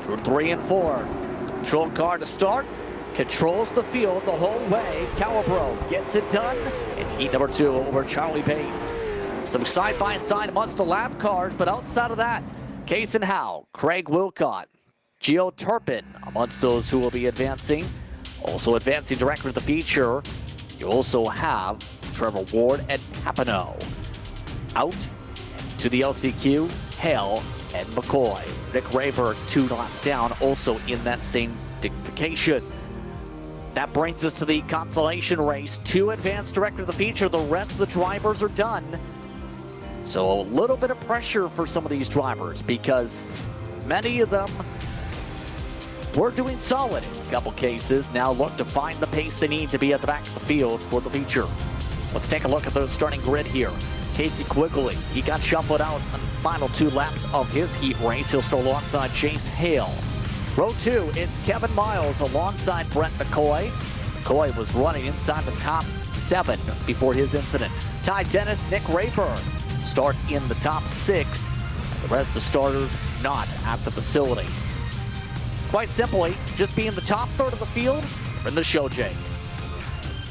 Through 3 and 4. Control car to start. Controls the field the whole way. Calabro gets it done in heat number 2 over Charlie Bates. Some side-by-side amongst the lap cars, but outside of that, Case and Howe, Craig Wilcott, Gio Turpin amongst those who will be advancing. Also advancing director of the feature, you also have Trevor Ward and Papineau. Out to the LCQ, Hale and McCoy. Nick Rayburn 2 laps down, also in that same dignification. That brings us to the Consolation race. 2 advanced director of the feature. The rest of the drivers are done. So a little bit of pressure for some of these drivers because many of them were doing solid in a couple cases. Now look to find the pace they need to be at the back of the field for the feature. Let's take a look at the starting grid here. Casey Quigley, he got shuffled out on the final 2 laps of his heat race. He'll start alongside Jace Hale. Row 2, it's Kevin Miles alongside Brent McCoy. McCoy was running inside the top 7 before his incident. Ty Dennis, Nick Rayburn start in the top 6. The rest of the starters not at the facility. Quite simply, just be in the top third of the field in the show, Jake.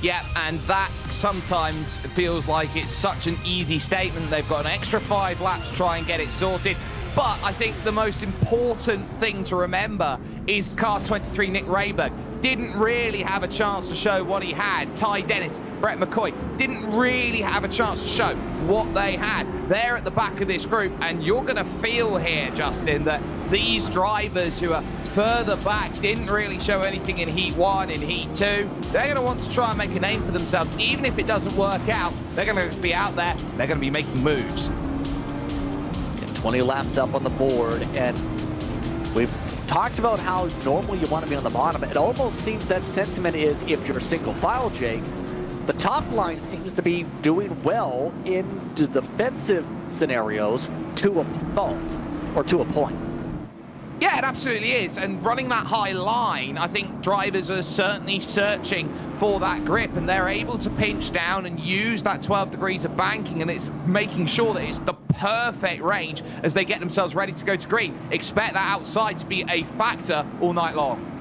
Yeah, and that sometimes feels like it's such an easy statement. They've got an extra 5 laps to try and get it sorted. But I think the most important thing to remember is car 23, Nick Rayburn. didn't really have a chance to show what he had. Ty Dennis, Brett McCoy didn't really have a chance to show what they had. They're at the back of this group, and you're going to feel here, Justin, that these drivers who are further back didn't really show anything in Heat 1, in Heat 2. They're going to want to try and make a name for themselves. Even if it doesn't work out, they're going to be out there, they're going to be making moves. 20 laps up on the board, and we've talked about how normally you want to be on the bottom. It almost seems that sentiment is if you're single file, Jake. The top line seems to be doing well in defensive scenarios to a fault, or to a point. Yeah, it absolutely is. And running that high line, I think drivers are certainly searching for that grip, and they're able to pinch down and use that 12 degrees of banking, and it's making sure that it's the perfect range as they get themselves ready to go to green. Expect that outside to be a factor all night long.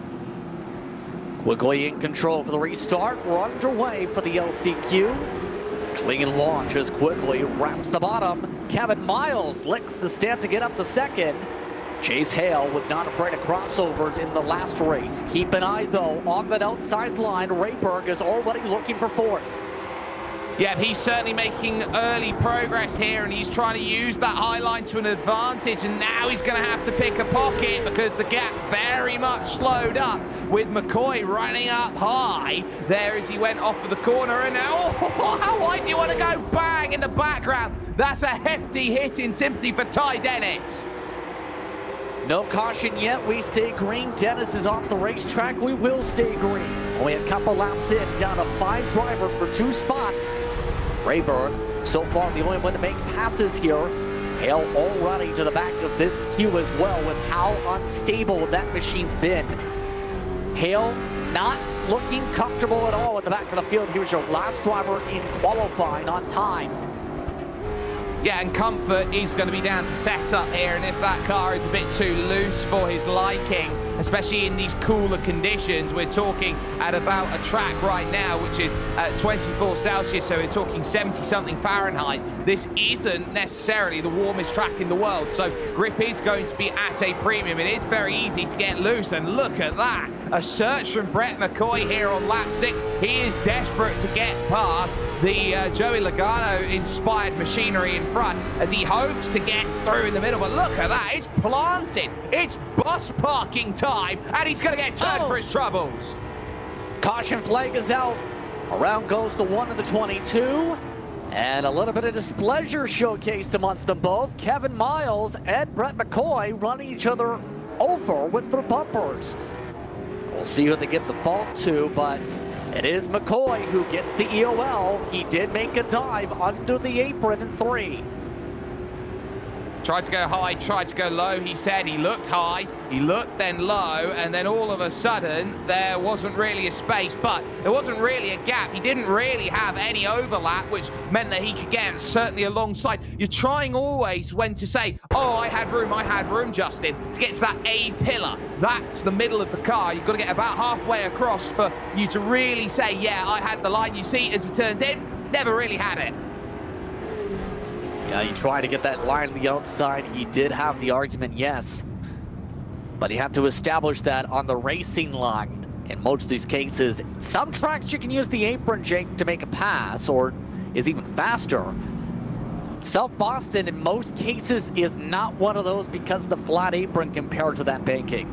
Quickly in control for the restart. We're underway for the LCQ. Clean launches quickly, wraps the bottom. Kevin Miles licks the stamp to get up to second. Chase Hale was not afraid of crossovers in the last race. Keep an eye, though, on that outside line. Rayberg is already looking for fourth. Yeah, he's certainly making early progress here, and he's trying to use that high line to an advantage, and now he's going to have to pick a pocket because the gap very much slowed up with McCoy running up high there as he went off of the corner, and now, oh, how wide do you want to go? Bang in the background. That's a hefty hit in sympathy for Ty Dennis. No caution yet. We stay green. Dennis is off the racetrack. We will stay green. Only a couple laps in, down to 5 drivers for 2 spots. Rayberg, so far the only one to make passes here. Hale already to the back of this queue as well with how unstable that machine's been. Hale not looking comfortable at all at the back of the field. Here's your last driver in qualifying on time. Yeah, and comfort is going to be down to setup here, and if that car is a bit too loose for his liking, especially in these cooler conditions, we're talking at about a track right now, which is 24 Celsius, so we're talking 70-something Fahrenheit. This isn't necessarily the warmest track in the world, so grip is going to be at a premium. It is very easy to get loose, and look at that. A search from Brett McCoy here on lap 6. He is desperate to get past the Joey Logano-inspired machinery in front as he hopes to get through in the middle. But look at that, it's planted. It's bus parking time, and he's going to get turned for his troubles. Caution flag is out. Around goes the 1 and the 22. And a little bit of displeasure showcased amongst them both. Kevin Miles and Brett McCoy running each other over with their bumpers. We'll see who they give the fault to, but it is McCoy who gets the EOL. He did make a dive under the apron in 3. Tried to go high, tried to go low, he said. He looked high, he looked then low, and then all of a sudden, there wasn't really a space, but there wasn't really a gap. He didn't really have any overlap, which meant that he could get certainly alongside. You're trying always when to say, oh, I had room, Justin, to get to that A pillar. That's the middle of the car. You've got to get about halfway across for you to really say, yeah, I had the line. You see, as he turns in, never really had it. Yeah, he tried to get that line on the outside. He did have the argument, yes. But you have to establish that on the racing line. In most of these cases, some tracks you can use the apron, Jake, to make a pass, or is even faster. South Boston, in most cases, is not one of those because the flat apron compared to that banking.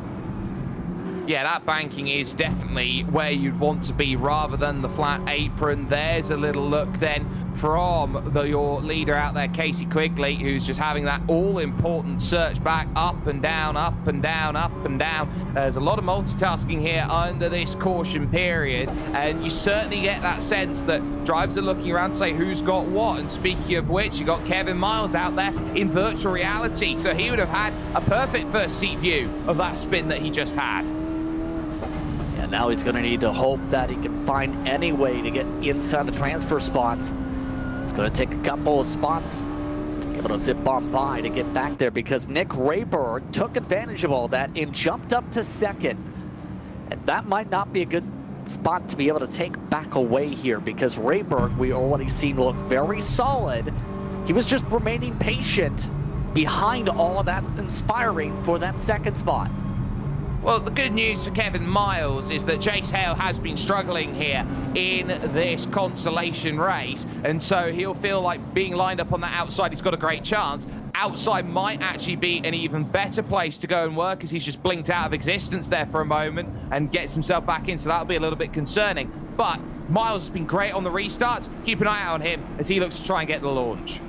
Yeah, that banking is definitely where you'd want to be rather than the flat apron. There's a little look then from your leader out there, Casey Quigley, who's just having that all-important search back, up and down, up and down, up and down. There's a lot of multitasking here under this caution period, and you certainly get that sense that drivers are looking around to say who's got what. And speaking of which, you got Kevin Miles out there in virtual reality, so he would have had a perfect first seat view of that spin that he just had. And now he's going to need to hope that he can find any way to get inside the transfer spots. It's going to take a couple of spots to be able to zip on by to get back there, because Nick Rayberg took advantage of all that and jumped up to second. And that might not be a good spot to be able to take back away here, because Rayberg, we already seen, look very solid. He was just remaining patient behind all that, inspiring for that second spot. Well, the good news for Kevin Miles is that Jace Hale has been struggling here in this Consolation race, and so he'll feel like being lined up on the outside, he's got a great chance. Outside might actually be an even better place to go and work, as he's just blinked out of existence there for a moment and gets himself back in, so that'll be a little bit concerning. But Miles has been great on the restarts. Keep an eye out on him as he looks to try and get the launch.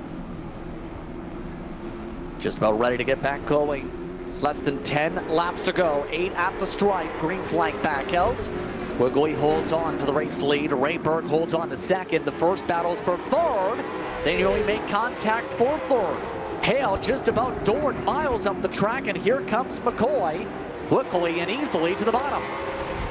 Just about ready to get back going. Less than 10 laps to go. 8 at the stripe. Green flag back out. Quigley holds on to the race lead. Rayberg holds on to second. The first battle's for third. They nearly make contact for third. Hale just about doored Miles up the track, and here comes McCoy quickly and easily to the bottom.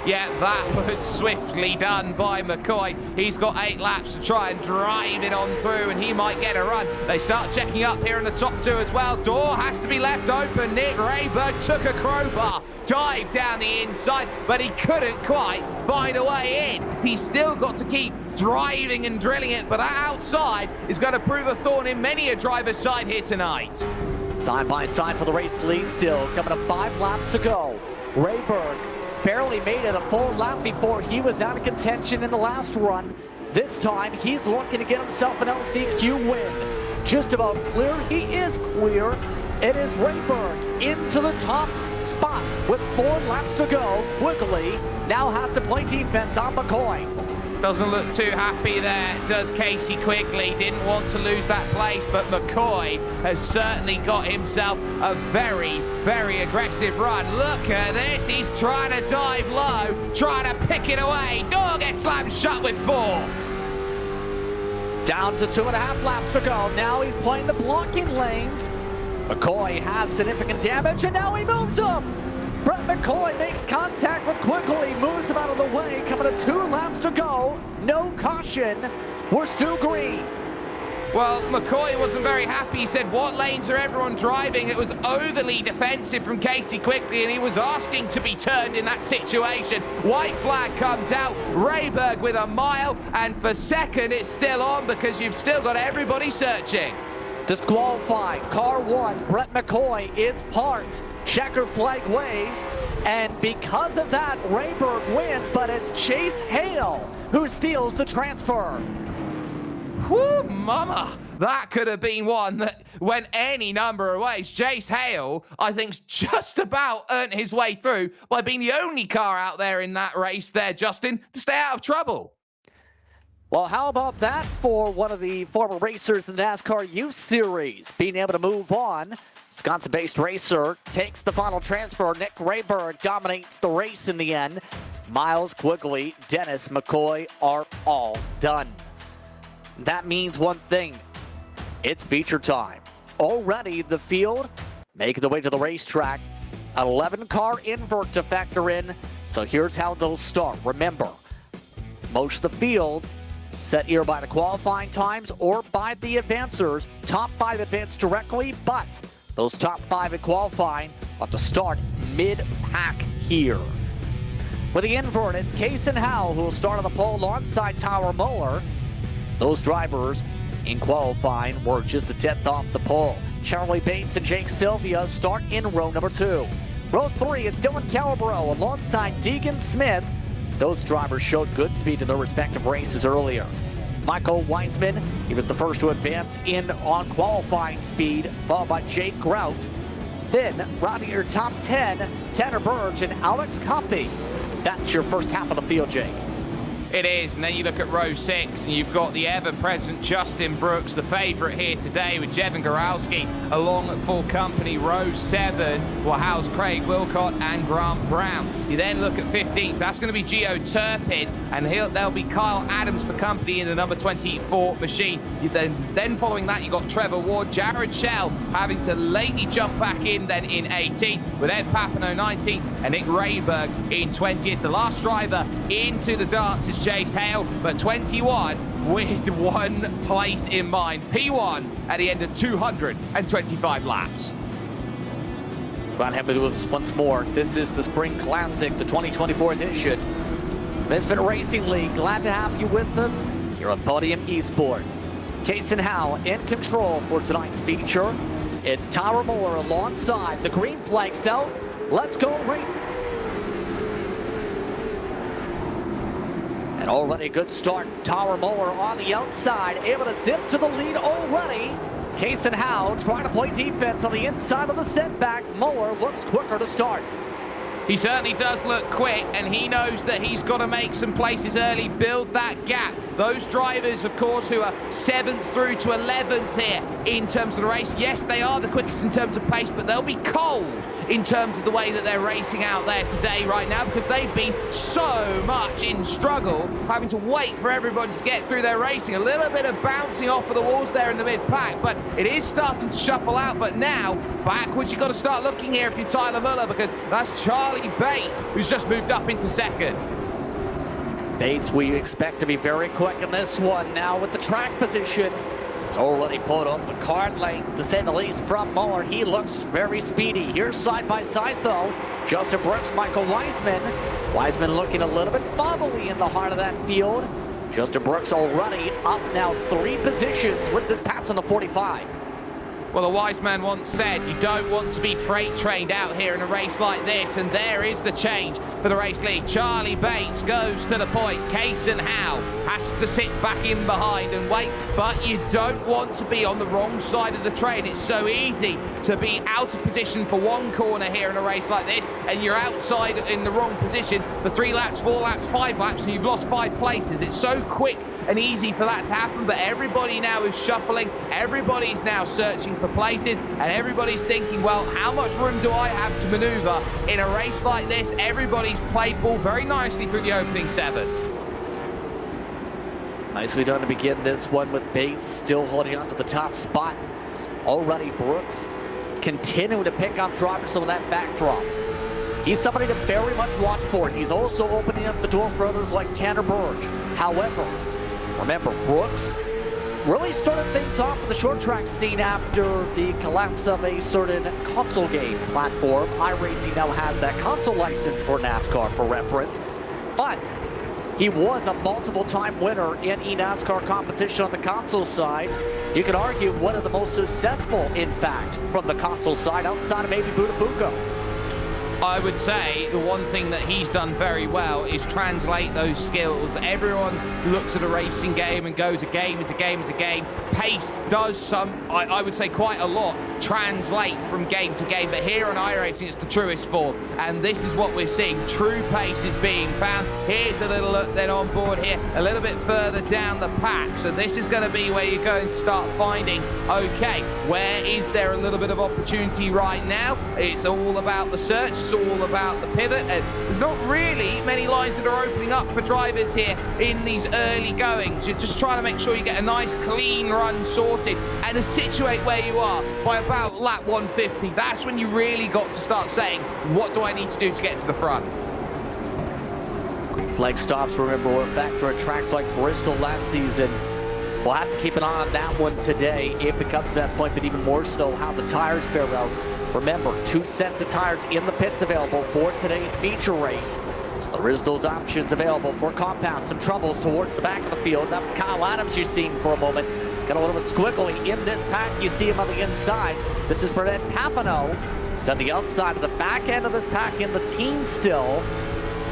Yeah, that was swiftly done by McCoy. He's got 8 laps to try and drive it on through, and he might get a run. They start checking up here in the top 2 as well. Door has to be left open. Nick Rayberg took a crowbar, dived down the inside, but he couldn't quite find a way in. He's still got to keep driving and drilling it, but outside is going to prove a thorn in many a driver's side here tonight. Side by side for the race lead still, coming to 5 laps to go. Rayberg barely made it a full lap before he was out of contention in the last run. This time, he's looking to get himself an LCQ win. Just about clear. He is clear. It is Rayberg into the top spot with 4 laps to go. Quigley now has to play defense on McCoy. Doesn't look too happy there, does Casey Quigley. Didn't want to lose that place, but McCoy has certainly got himself a very, very aggressive run. Look at this, he's trying to dive low, trying to pick it away. Door gets slammed shut with 4. Down to 2.5 laps to go. Now he's playing the blocking lanes. McCoy has significant damage, and now he moves up. Brett McCoy makes contact with Quigley, moves him out of the way, coming to 2 laps to go. No caution. We're still green. Well, McCoy wasn't very happy. He said, what lanes are everyone driving? It was overly defensive from Casey Quigley, and he was asking to be turned in that situation. White flag comes out. Rayberg with a mile, and for second, it's still on because you've still got everybody searching. Disqualified. Car 1, Brett McCoy is parked. Checker flag waves, and because of that, Rayberg wins, but it's Chase Hale who steals the transfer. Whoo, mama! That could have been one that went any number of ways. Chase Hale, I think, just about earned his way through by being the only car out there in that race there, Justin, to stay out of trouble. Well, how about that for one of the former racers in the NASCAR Youth Series, being able to move on. Wisconsin-based racer takes the final transfer. Nick Rayberg dominates the race in the end. Miles, Quigley, Dennis, McCoy are all done. That means one thing. It's feature time. Already the field making the way to the racetrack. An 11-car invert to factor in. So here's how they'll start. Remember, most of the field set either by the qualifying times or by the advancers. Top 5 advance directly, but those top 5 at qualifying have to start mid-pack here. With the invert, it's Case and Howell who will start on the pole alongside Tyler Muller. Those drivers in qualifying were just a 10th off the pole. Charlie Bates and Jake Sylvia start in row number 2. Row 3, it's Dylan Calabro alongside Deegan Smith. Those drivers showed good speed in their respective races earlier. Michael Weisman, he was the first to advance in on qualifying speed, followed by Jake Grout. Then, rounding your top 10, Tanner Burge and Alex Coffey. That's your first half of the field, Jake. It is, and then you look at row 6, and you've got the ever-present Justin Brooks, the favourite here today, with Jevon Goralski along at full company. Row 7 will house Craig Wilcott and Grant Brown. You then look at 15th, that's going to be Gio Turpin, and there'll be Kyle Adams for company in the number 24 machine. Then following that, you've got Trevor Ward, Jared Shell having to lately jump back in then in 18th, with Ed Papineau 19th, and Nick Rayberg in 20th. The last driver into the darts is Chase Hale, but 21 with one place in mind. P1 at the end of 225 laps. Glad to have you with us once more. This is the Spring Classic, the 2024 edition. Misfit Racing League, glad to have you with us here on Podium Esports. Case and Howell in control for tonight's feature. It's Tyler Muller alongside the green flags out. Let's go race. already a good start. Tower Muller on the outside, able to zip to the lead already. Case and Howe trying to play defense on the inside of the setback. Muller looks quicker to start. He certainly does look quick, and he knows that he's got to make some places early, build that gap. Those drivers, of course, who are 7th through to 11th here in terms of the race, yes, they are the quickest in terms of pace, but they'll be cold in terms of the way that they're racing out there today right now, because they've been so much in struggle, having to wait for everybody to get through their racing. A little bit of bouncing off of the walls there in the mid-pack, but it is starting to shuffle out. But now, backwards, you've got to start looking here if you're Tyler Muller, because that's Charlie Bates, who's just moved up into 2nd. Bates, we expect to be very quick in this one. Now with the track position, it's already put up a card length, to say the least, from Muller. He looks very speedy. Here's side by side, though. Justin Brooks, Michael Wiseman. Wiseman looking a little bit bubbly in the heart of that field. Justin Brooks already up now 3 positions with this pass on the 45. Well, a wise man once said, you don't want to be freight trained out here in a race like this, and there is the change for the race lead. Charlie Bates goes to the point. Case and Howe has to sit back in behind and wait, but you don't want to be on the wrong side of the train. It's so easy to be out of position for one corner here in a race like this, and you're outside in the wrong position for 3 laps, 4 laps, 5 laps, and you've lost 5 places. It's so quick and easy for that to happen, but everybody now is shuffling, everybody's now searching for places, and everybody's thinking, well, how much room do I have to maneuver in a race like this? Everybody's played ball very nicely through the opening 7. Nicely done to begin this one, with Bates still holding on to the top spot. Already Brooks continuing to pick up drivers on that backdrop. He's somebody to very much watch for. He's also opening up the door for others like Tanner Burge. However, remember, Brooks really started things off in the short track scene after the collapse of a certain console game platform. iRacing now has that console license for NASCAR, for reference. But he was a multiple-time winner in eNASCAR competition on the console side. You could argue one of the most successful, in fact, from the console side, outside of maybe Budafuco. I would say the one thing that he's done very well is translate those skills. Everyone looks at a racing game and goes, a game is a game is a game. Pace does I would say quite a lot, translate from game to game. But here on iRacing, it's the truest form. And this is what we're seeing. True pace is being found. Here's a little look then on board here, a little bit further down the pack. So this is going to be where you're going to start finding, okay, where is there a little bit of opportunity right now? It's all about the search. It's all about the pivot, and there's not really many lines that are opening up for drivers here in these early goings. You're just trying to make sure you get a nice clean run sorted and to situate where you are by about lap 150. That's when you really got to start saying, what do I need to do to get to the front? Green flag stops, remember, were a factor at tracks like Bristol last season. We'll have to keep an eye on that one today if it comes to that point, but even more so how the tires fare out. Remember, 2 sets of tires in the pits available for today's feature race. So there is those options available for compound. Some troubles towards the back of the field. That was Kyle Adams you're seeing for a moment. Got a little bit squiggly in this pack. You see him on the inside. This is Fernand Papineau. He's on the outside of the back end of this pack in the teens still.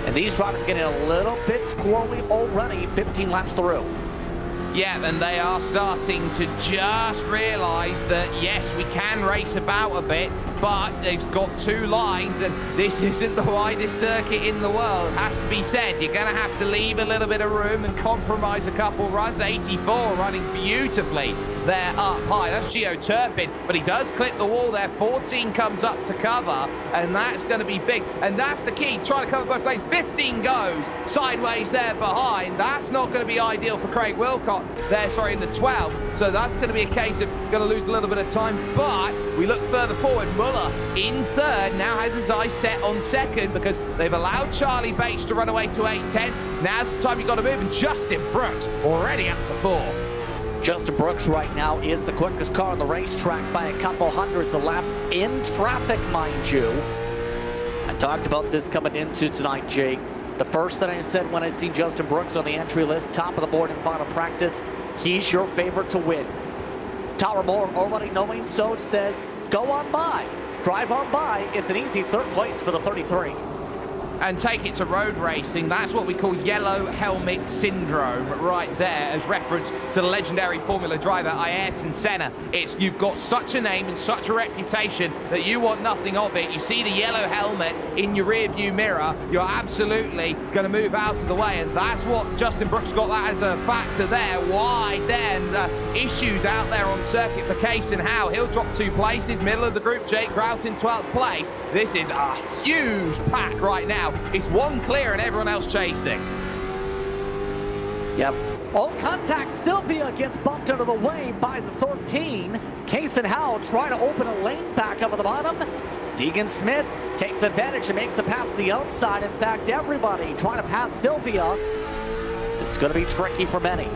And these drivers getting a little bit squirrely already, 15 laps through. Yeah, and they are starting to just realise that, yes, we can race about a bit, but they've got 2 lines, and this isn't the widest circuit in the world, has to be said. You're going to have to leave a little bit of room and compromise a couple runs. 84 running beautifully there up high. That's Gio Turpin, but he does clip the wall there. 14 comes up to cover, and that's going to be big. And that's the key, trying to cover both lanes. 15 goes sideways there behind. That's not going to be ideal for Craig Wilcott there, sorry, in the 12. So that's going to be a case of going to lose a little bit of time. But we look further forward. Muller in 3rd, now has his eyes set on 2nd because they've allowed Charlie Bates to run away to 8/10. Now's the time you've got to move, and Justin Brooks already up to 4th. Justin Brooks right now is the quickest car on the racetrack by a couple hundreds a lap in traffic, mind you. I talked about this coming into tonight, Jake. The first thing I said when I seen Justin Brooks on the entry list, top of the board in final practice, he's your favorite to win. Tower Muller, already knowing so, says, go on by. Drive on by. It's an easy 3rd place for the 33. and take it to road racing, that's what we call yellow helmet syndrome right there, as reference to the legendary Formula driver Ayrton Senna. You've got such a name and such a reputation that you want nothing of it. You see the yellow helmet in your rear view mirror, you're absolutely going to move out of the way, and that's what Justin Brooks got that as a factor there. Why then the issues out there on circuit for Case and Howe? He'll drop 2 places, middle of the group, Jake Grout in 12th place. This is a huge pack right now. It's 1 clear and everyone else chasing. Yep. On contact, Sylvia gets bumped out of the way by the 13. Case and Howe try to open a lane back up at the bottom. Deegan Smith takes advantage and makes a pass to the outside. In fact, everybody trying to pass Sylvia. It's going to be tricky for many.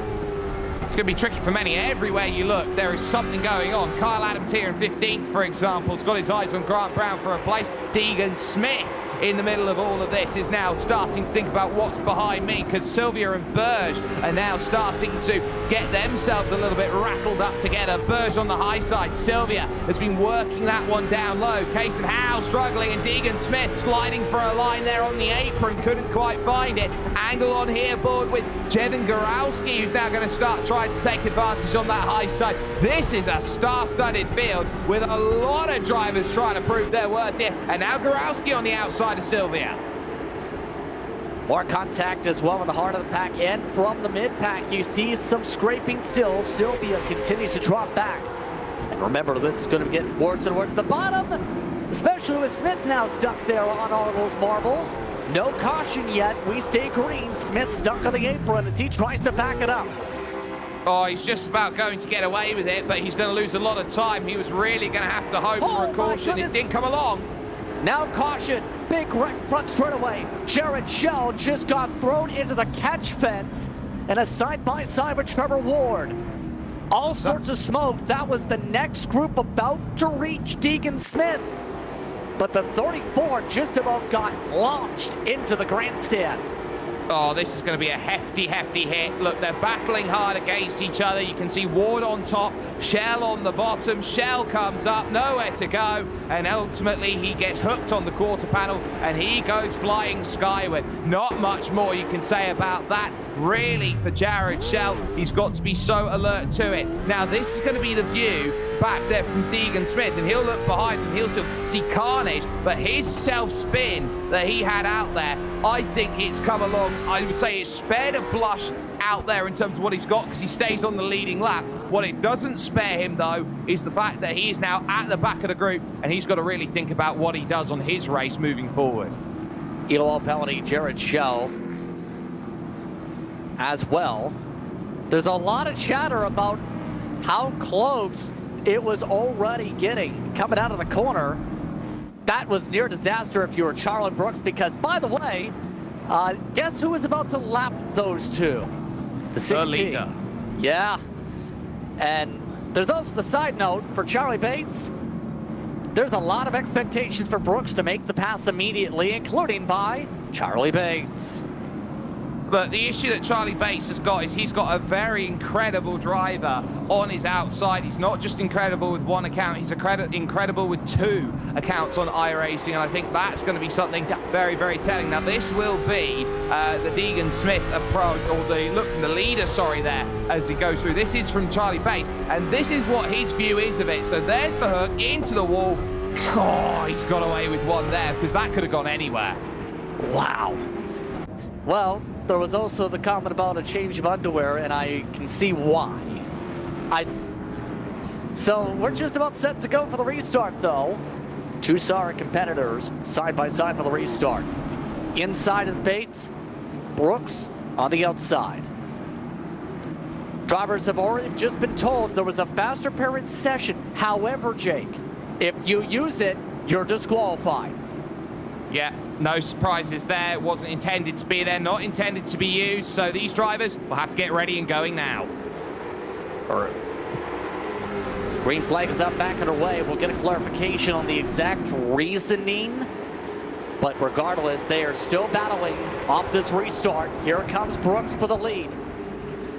It's going to be tricky for many. Everywhere you look, there is something going on. Kyle Adams here in 15th, for example, has got his eyes on Grant Brown for a place. Deegan Smith, in the middle of all of this, is now starting to think about what's behind me, because Sylvia and Burge are now starting to get themselves a little bit rattled up together. Burge on the high side. Sylvia has been working that one down low. Case and Howe struggling, and Deegan Smith sliding for a line there on the apron. Couldn't quite find it. Angle on here, board with Jevin Gorowski, who's now going to start trying to take advantage on that high side. This is a star-studded field with a lot of drivers trying to prove their worth here. And now Gorowski on the outside of Sylvia. More contact as well in the heart of the pack, and from the mid-pack you see some scraping still. Sylvia continues to drop back. And remember, this is going to get worse and worse at the bottom, especially with Smith now stuck there on all of those marbles. No caution yet. We stay green. Smith stuck on the apron as he tries to back it up. Oh, he's just about going to get away with it, but he's going to lose a lot of time. He was really going to have to hope for a caution. It didn't come along. Now caution. Big wreck front straightaway. Jared Shell just got thrown into the catch fence and a side-by-side with Trevor Ward. All sorts of smoke. That was the next group about to reach Deegan Smith. But the 34 just about got launched into the grandstand. Oh, this is going to be a hefty, hefty hit. Look, they're battling hard against each other. You can see Ward on top, Shell on the bottom. Shell comes up, nowhere to go, and ultimately he gets hooked on the quarter panel and he goes flying skyward. Not much more you can say about that, really, for Jared Shell. He's got to be so alert to it. Now, this is going to be the view back there from Deegan Smith, and he'll look behind and he'll still see carnage, but his self-spin that he had out there, I think it's come along. I would say it's spared a blush out there in terms of what he's got, because he stays on the leading lap. What it doesn't spare him, though, is the fact that he is now at the back of the group, and he's got to really think about what he does on his race moving forward. Elo Alpelity, Jared Shell as well. There's a lot of chatter about how close it was already getting coming out of the corner. That was near disaster if you were Charlie Brooks, because, by the way, guess who was about to lap those two? The 16. The leader. Yeah. And there's also the side note for Charlie Bates. There's a lot of expectations for Brooks to make the pass immediately, including by Charlie Bates. But the issue that Charlie Bates has got is he's got a very incredible driver on his outside. He's not just incredible with one account, he's incredible with 2 accounts on iRacing, and I think that's going to be something very, very telling. Now, this will be the Deegan Smith approach, or the look from the leader, sorry, there, as he goes through. This is from Charlie Bates, and this is what his view is of it. So there's the hook into the wall. Oh, he's got away with one there, because that could have gone anywhere. Wow. Well, there was also the comment about a change of underwear, and I can see why. So we're just about set to go for the restart, though. 2 sorry competitors side by side for the restart. Inside is Bates, Brooks on the outside. Drivers have already just been told there was a faster parent session. However, Jake, if you use it, you're disqualified. Yeah, no surprises there. It wasn't intended to be there, not intended to be used. So these drivers will have to get ready and going now. Green flag is up back underway. We'll get a clarification on the exact reasoning. But regardless, they are still battling off this restart. Here comes Brooks for the lead.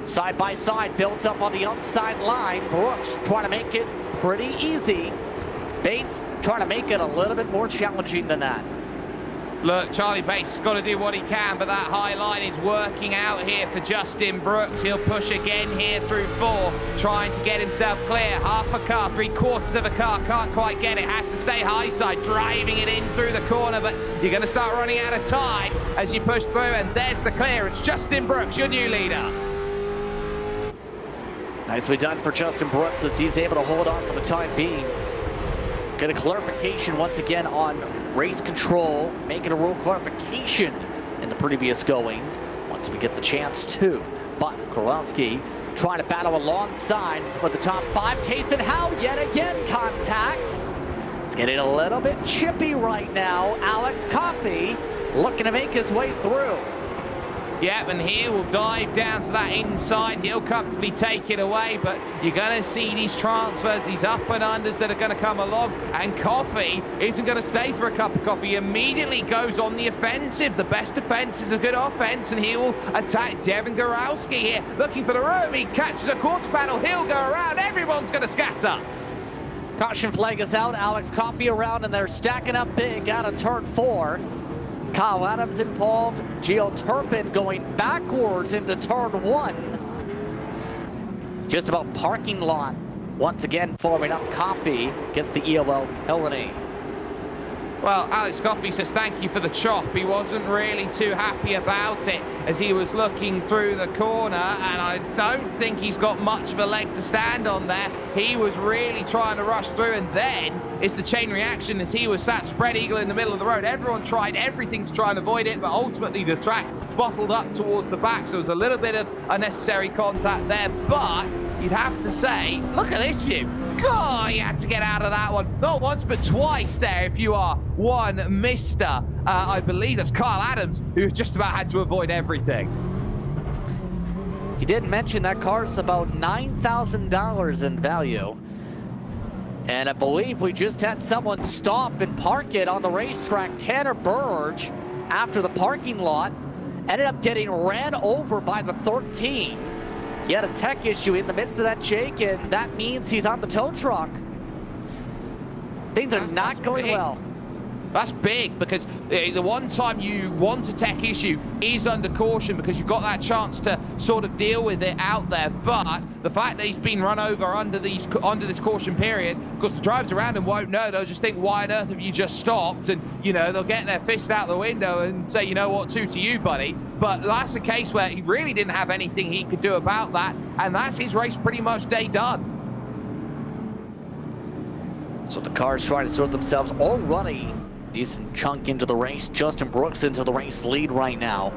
Side by side, built up on the outside line. Brooks trying to make it pretty easy. Bates trying to make it a little bit more challenging than that. Look, Charlie Bates has got to do what he can, but that high line is working out here for Justin Brooks. He'll push again here through 4, trying to get himself clear. Half a car, 3/4 of a car, can't quite get it. Has to stay high side, driving it in through the corner, but you're going to start running out of time as you push through, and there's the clearance. Justin Brooks, your new leader. Nicely done for Justin Brooks as he's able to hold on for the time being. Get a clarification once again on race control, making a rule clarification in the previous goings once we get the chance to. But Kowalski trying to battle alongside for the top 5. Kaysen Howe yet again contact. It's getting a little bit chippy right now. Alex Coffey looking to make his way through. Yep, and he will dive down to that inside. He'll comfortably take it away, but you're going to see these transfers, these up and unders that are going to come along, and Coffey isn't going to stay for a cup of coffee. He immediately goes on the offensive. The best defense is a good offense, and he will attack Devin Gorowski here, looking for the room. He catches a quarter panel. He'll go around. Everyone's going to scatter. Caution flag is out. Alex Coffey around, and they're stacking up big out of turn 4. Kyle Adams involved. Gio Turpin going backwards into turn 1. Just about parking lot. Once again forming up. Coffey gets the EOL penalty. Well, Alex Coffey says thank you for the chop. He wasn't really too happy about it as he was looking through the corner, and I don't think he's got much of a leg to stand on there. He was really trying to rush through, and then it's the chain reaction as he was sat spread eagle in the middle of the road. Everyone tried everything to try and avoid it, but ultimately the track bottled up towards the back, so there was a little bit of unnecessary contact there, but you'd have to say, look at this view. God, you had to get out of that one. Not once, but twice there if you are one Mr. I believe that's Kyle Adams, who just about had to avoid everything. He did mention that car's about $9,000 in value. And I believe we just had someone stop and park it on the racetrack. Tanner Burge, after the parking lot, ended up getting ran over by the 13. He had a tech issue in the midst of that, Jake, and that means he's on the tow truck. Things are not going well. That's big, because the one time you want a tech issue is under caution, because you've got that chance to sort of deal with it out there. But the fact that he's been run over under this caution period, because the drivers around him won't know. They'll just think, why on earth have you just stopped? And, you know, they'll get their fist out the window and say, you know what, to you, buddy. But that's a case where he really didn't have anything he could do about that, and that's his race pretty much day done. So the cars trying to sort themselves already. Decent chunk into the race. Justin Brooks into the race lead right now.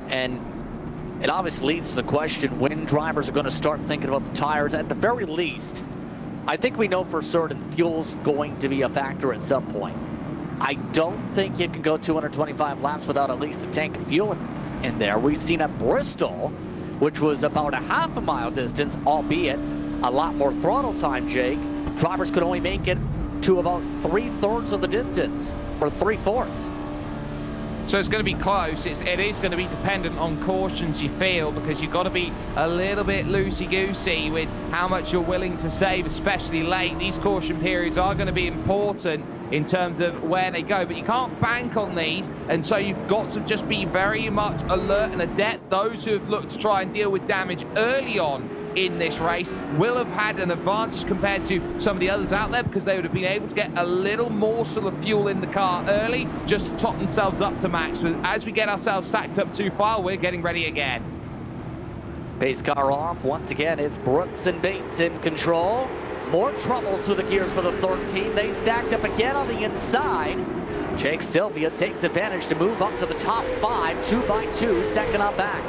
And it obviously leads to the question when drivers are going to start thinking about the tires. At the very least, I think we know for certain fuel's going to be a factor at some point. I don't think you can go 225 laps without at least a tank of fuel in there. We've seen at Bristol, which was about a half a mile distance, albeit a lot more throttle time, Jake. Drivers could only make it to about 3/3 of the distance, or 3/4. So it's going to be close. It is going to be dependent on cautions, you feel, because you've got to be a little bit loosey-goosey with how much you're willing to save, especially late. These caution periods are going to be important in terms of where they go, but you can't bank on these, and so you've got to just be very much alert and adept. Those who have looked to try and deal with damage early on in this race will have had an advantage compared to some of the others out there, because they would have been able to get a little morsel of fuel in the car early just to top themselves up to max. But as we get ourselves stacked up too far, we're getting ready again. Pace car off. Once again, it's Brooks and Bates in control. More troubles through the gears for the 13. They stacked up again on the inside. Jake Sylvia takes advantage to move up to the top 5, 2x2, second up back.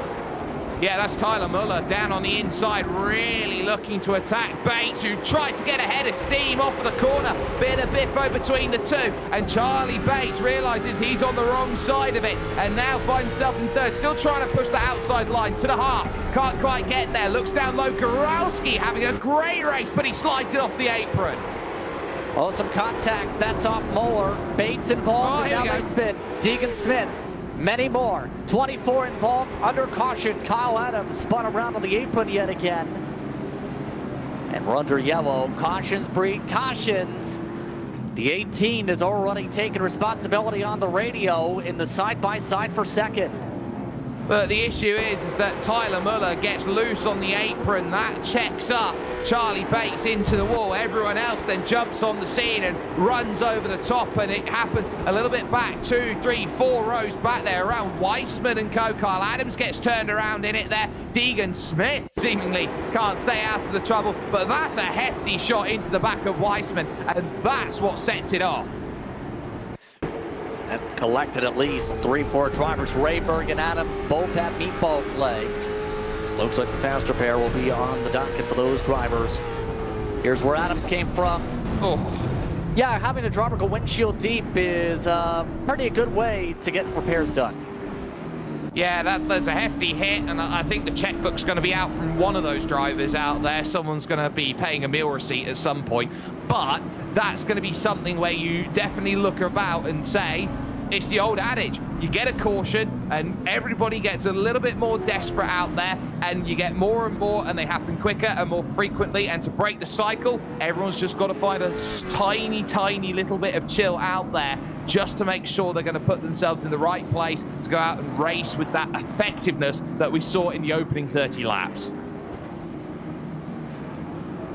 Yeah, that's Tyler Muller down on the inside, really looking to attack Bates, who tried to get ahead of steam off of the corner. Bit of biffo between the two, and Charlie Bates realizes he's on the wrong side of it, and now finds himself in third, still trying to push the outside line to the half. Can't quite get there, looks down low. Gorowski having a great race, but he slides it off the apron. Oh, some contact. That's off Muller. Bates involved, and now they spin. Deegan Smith. Many more. 24 involved, under caution. Kyle Adams spun around on the apron yet again. And we're under yellow. Cautions breed cautions. The 18 is already taking responsibility on the radio in the side-by-side for second. But the issue is that Tyler Muller gets loose on the apron. That checks up Charlie Bates into the wall. Everyone else then jumps on the scene and runs over the top, and it happens a little bit back, 2, 3, 4 rows back there around Weissman and co. Kyle Adams gets turned around in it there. Deegan Smith seemingly can't stay out of the trouble, but that's a hefty shot into the back of Weissman, and that's what sets it off. And collected at least 3-4 drivers. Rayberg and Adams both have meatball legs. So looks like the faster pair will be on the docket for those drivers. Here's where Adams came from. Oh. Yeah, having a driver go windshield deep is pretty a good way to get repairs done. Yeah, there's a hefty hit, and I think the checkbook's going to be out from one of those drivers out there. Someone's going to be paying a meal receipt at some point. But that's going to be something where you definitely look about and say, it's the old adage. You get a caution, and everybody gets a little bit more desperate out there, and you get more and more, and they happen quicker and more frequently. And to break the cycle, everyone's just got to find a tiny, tiny little bit of chill out there just to make sure they're going to put themselves in the right place to go out and race with that effectiveness that we saw in the opening 30 laps.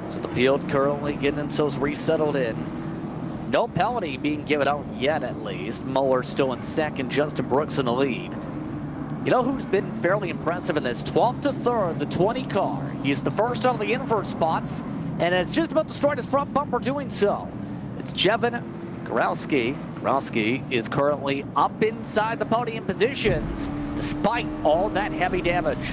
So the field currently getting themselves resettled in. No penalty being given out yet, at least. Muller still in second, Justin Brooks in the lead. You know who's been fairly impressive in this? 12th to 3rd, the 20 car. He's the first out of the invert spots and is just about to start his front bumper doing so. It's Jevin Growski. Growski is currently up inside the podium positions despite all that heavy damage.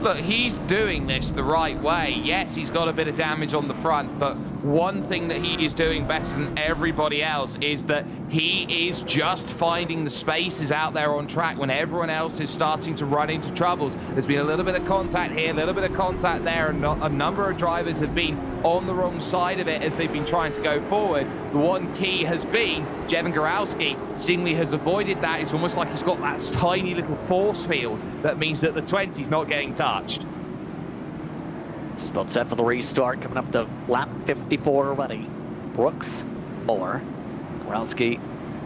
Look, he's doing this the right way. Yes, he's got a bit of damage on the front, but one thing that he is doing better than everybody else is that he is just finding the spaces out there on track when everyone else is starting to run into troubles. There's been a little bit of contact here, a little bit of contact there, and a number of drivers have been on the wrong side of it as they've been trying to go forward. The one key has been Jevin Gorowski seemingly has avoided that. It's almost like he's got that tiny little force field that means that the 20's not getting touched. Just about set for the restart, coming up to lap 54 already. Brooks, Muller, Gorowski,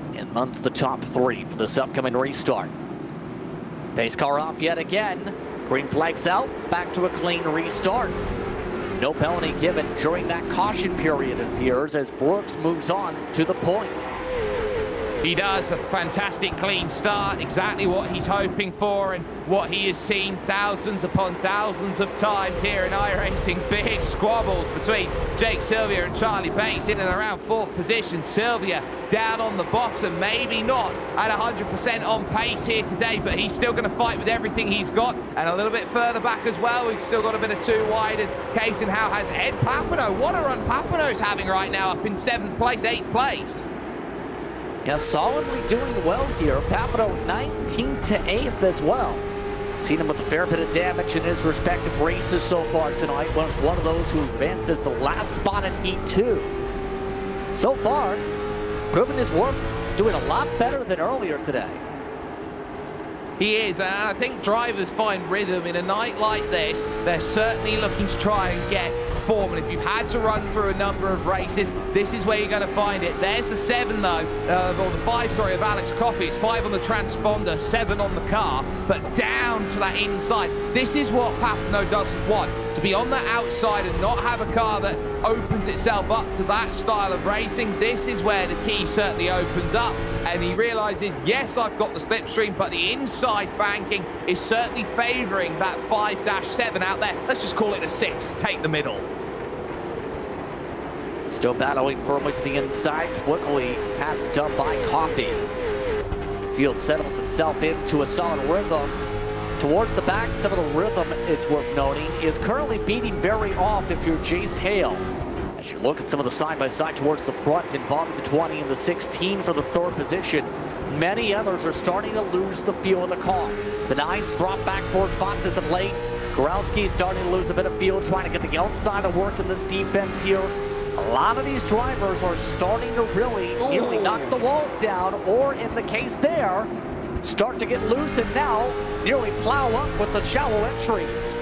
and amongst the top 3 for this upcoming restart. Pace car off yet again. Green flags out, back to a clean restart. No penalty given during that caution period, it appears, as Brooks moves on to the point. He does a fantastic clean start, exactly what he's hoping for and what he has seen thousands upon thousands of times here in iRacing. Big squabbles between Jake Sylvia and Charlie Bates in and around 4th position. Sylvia down on the bottom, maybe not at 100% on pace here today, but he's still going to fight with everything he's got. And a little bit further back as well, we've still got a bit of 2 wide as Case and How has Ed Papano. What a run Papano's having right now, up in 7th place, 8th place. Yeah, solidly doing well here. Papano 19th to 8th as well. Seen him with a fair bit of damage in his respective races so far tonight. Was one of those who advances the last spot in Heat 2. So far, proven his worth, doing a lot better than earlier today. He is, and I think drivers find rhythm in a night like this. They're certainly looking to try and get form, and if you've had to run through a number of races, this is where you're going to find it. There's the 7 though, or the 5, sorry, of Alex Coffey. It's 5 on the transponder, 7 on the car, but down to that inside. This is what Papano doesn't want, to be on the outside and not have a car that opens itself up to that style of racing. This is where the key certainly opens up, and he realizes, yes, I've got the slipstream, but the inside banking is certainly favoring that 5-7 out there. Let's just call it a 6, take the middle. Still battling firmly to the inside, quickly passed up by Coffey. As the field settles itself into a solid rhythm. Towards the back, some of the rhythm, it's worth noting, is currently beating very off if you're Jace Hale. As you look at some of the side-by-side towards the front, involving the 20 and the 16 for the 3rd position, many others are starting to lose the feel of the car. The 9s drop back 4 spots as of late. Gorowski's starting to lose a bit of field, trying to get the outside of work in this defense here. A lot of these drivers are starting to really nearly knock the walls down, or in the case there, start to get loose and now nearly plow up with the shallow entries.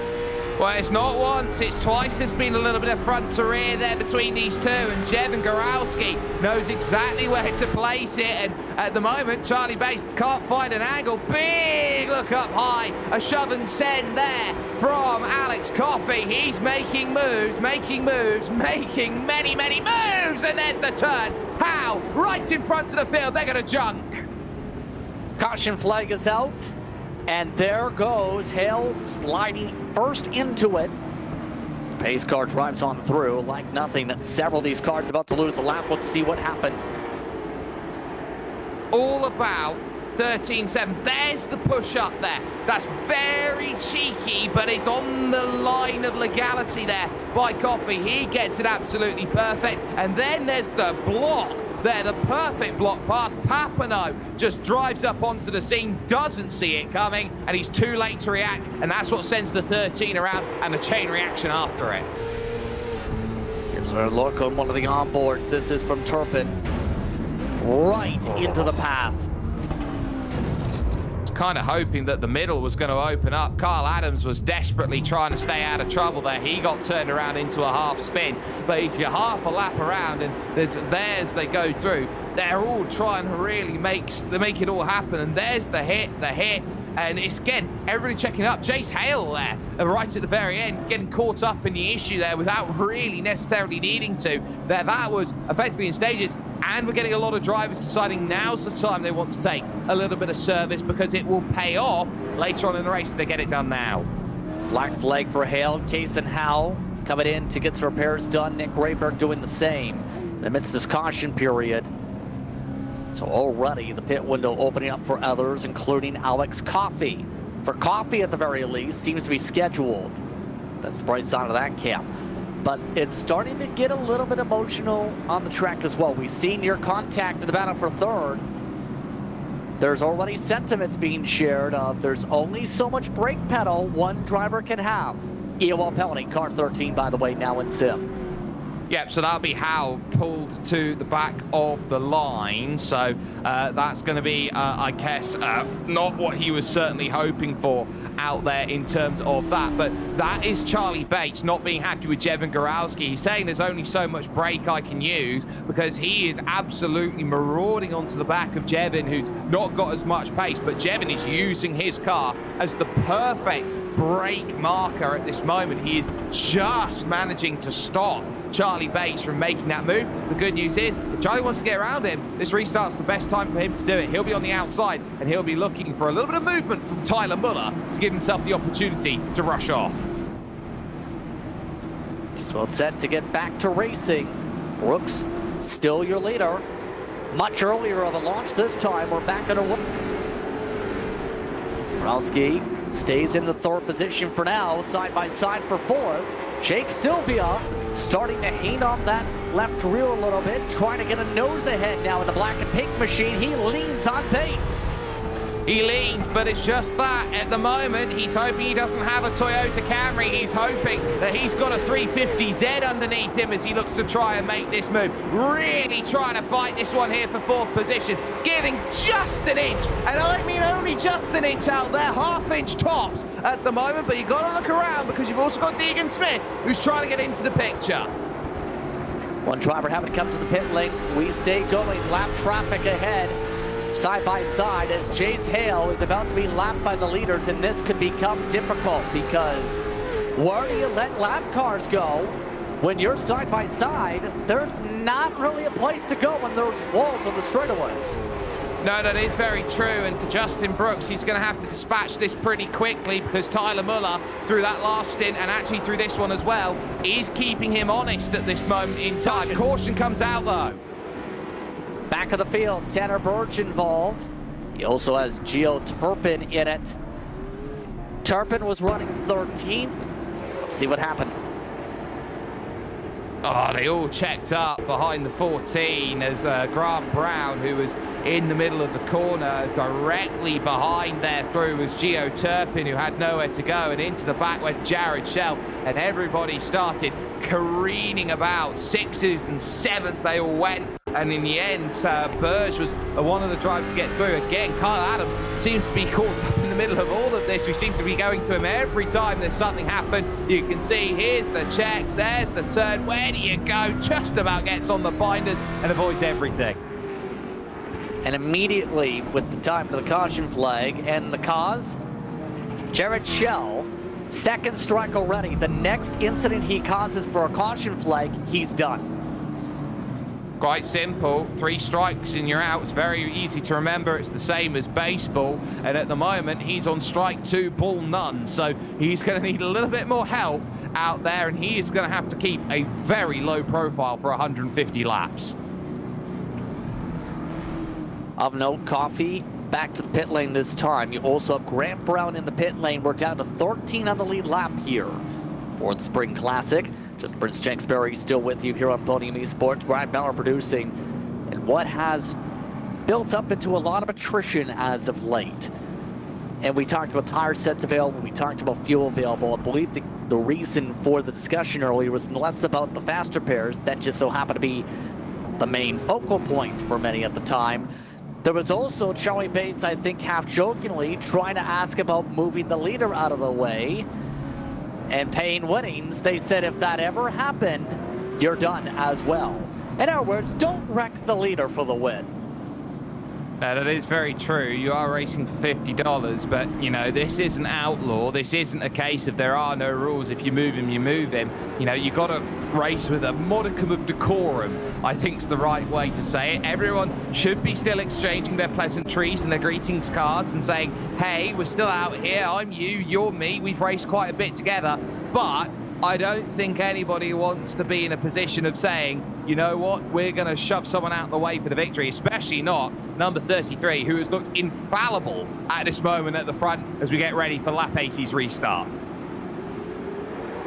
Well, it's not once, it's twice. There's been a little bit of front to rear there between these two, and Jevin Goralski knows exactly where to place it, and at the moment, Charlie Bates can't find an angle. Big look up high, a shove and send there from Alex Coffey. He's making moves, making many, many moves, and there's the turn. How? Right in front of the field, they're gonna junk. Caution flag is out. And there goes Hale sliding first into it. Pace car drives on through like nothing. Several of these cars about to lose a lap. Let's see what happened. All about 13.7. There's the push up there. That's very cheeky, but it's on the line of legality there by Coffey. He gets it absolutely perfect. And then there's the block. There, the perfect block pass. Papano just drives up onto the scene, doesn't see it coming, and he's too late to react, and that's what sends the 13 around and the chain reaction after it. Here's a look on one of the onboards. This is from Turpin. Right into the path. Kind of hoping that the middle was going to open up. Kyle Adams was desperately trying to stay out of trouble there. He got turned around into a half spin. But if you're half a lap around and there's they go through, they're all trying to really make it all happen. And there's the hit. And it's, again, everybody checking up. Jace Hale there, right at the very end, getting caught up in the issue there without really necessarily needing to. That was effectively in stages. And we're getting a lot of drivers deciding now's the time they want to take a little bit of service because it will pay off later on in the race if they get it done now. Black flag for Hale. Kaysen Howe coming in to get some repairs done. Nick Rayberg doing the same amidst this caution period. So already the pit window opening up for others, including Alex Coffey. For Coffey, at the very least, seems to be scheduled. That's the bright side of that camp. But it's starting to get a little bit emotional on the track as well. We've seen near contact in the battle for third. There's already sentiments being shared of there's only so much brake pedal one driver can have. EOL penalty, car 13, by the way, now in sim. Yep, so that'll be Howe pulled to the back of the line. So that's going to be, I guess, not what he was certainly hoping for out there in terms of that. But that is Charlie Bates not being happy with Jevin Goralski. He's saying there's only so much brake I can use because he is absolutely marauding onto the back of Jevin, who's not got as much pace. But Jevin is using his car as the perfect brake marker at this moment. He is just managing to stop Charlie Bates from making that move. The good news is, if Charlie wants to get around him, this restart's the best time for him to do it. He'll be on the outside, and he'll be looking for a little bit of movement from Tyler Muller to give himself the opportunity to rush off. Just well set to get back to racing. Brooks, still your leader. Much earlier of a launch this time. We're back in a... Rowski stays in the third position for now, side by side for fourth. Jake Sylvia starting to hang on that left rear a little bit, trying to get a nose ahead now with the black and pink machine. He leans on Bates. He leans, but it's just that at the moment. He's hoping he doesn't have a Toyota Camry. He's hoping that he's got a 350Z underneath him as he looks to try and make this move. Really trying to fight this one here for fourth position, giving just an inch, and I mean only just an inch out there, half-inch tops at the moment, but you've got to look around because you've also got Deegan Smith, who's trying to get into the picture. One driver having to come to the pit lane. We stay going, lap traffic ahead. Side by side as Jace Hale is about to be lapped by the leaders, and this could become difficult because where do you let lap cars go when you're side by side? There's not really a place to go when there's walls on the straightaways. No, that is very true, and for Justin Brooks, he's going to have to dispatch this pretty quickly because Tyler Muller, through that last stint, and actually through this one as well, is keeping him honest at this moment in time. Caution comes out, though. Back of the field, Tanner Birch involved. He also has Gio Turpin in it. Turpin was running 13th. Let's see what happened. Oh, they all checked up behind the 14 as Grant Brown, who was in the middle of the corner, directly behind there through was Gio Turpin, who had nowhere to go, and into the back went Jared Shell, and everybody started careening about. Sixes and sevenths they all went, and in the end, Burge was one of the drivers to get through. Again, Kyle Adams seems to be caught up in the middle of all of this. We seem to be going to him every time there's something happen. You can see, here's the check, there's the turn. Where do you go? Just about gets on the binders and avoids everything. And immediately, with the time to the caution flag and the cause, Jared Shell, second strike already. The next incident he causes for a caution flag, he's done. Quite simple, 3 strikes and you're out. It's very easy to remember. It's the same as baseball. And at the moment, he's on strike 2, ball none. So he's going to need a little bit more help out there, and he is going to have to keep a very low profile for 150 laps. Of note, Coffee back to the pit lane this time. You also have Grant Brown in the pit lane. We're down to 13 on the lead lap here for the Spring Classic. Just Prince Jenksbury still with you here on Podium Esports. Brian Bauer producing, and what has built up into a lot of attrition as of late. And we talked about tire sets available. We talked about fuel available. I believe the reason for the discussion earlier was less about the faster pairs that just so happened to be the main focal point for many at the time. There was also Charlie Bates, I think half-jokingly, trying to ask about moving the leader out of the way and paying winnings. They said if that ever happened, you're done as well. In other words, don't wreck the leader for the win. That is very true. You are racing for $50, but, you know, this isn't outlaw. This isn't a case of there are no rules. If you move him, you move him. You know, you got to race with a modicum of decorum, I think's the right way to say it. Everyone should be still exchanging their pleasantries and their greetings cards and saying, hey, we're still out here. I'm you, you're me. We've raced quite a bit together, but I don't think anybody wants to be in a position of saying, you know what, we're going to shove someone out the way for the victory, especially not number 33, who has looked infallible at this moment at the front as we get ready for lap 80's restart.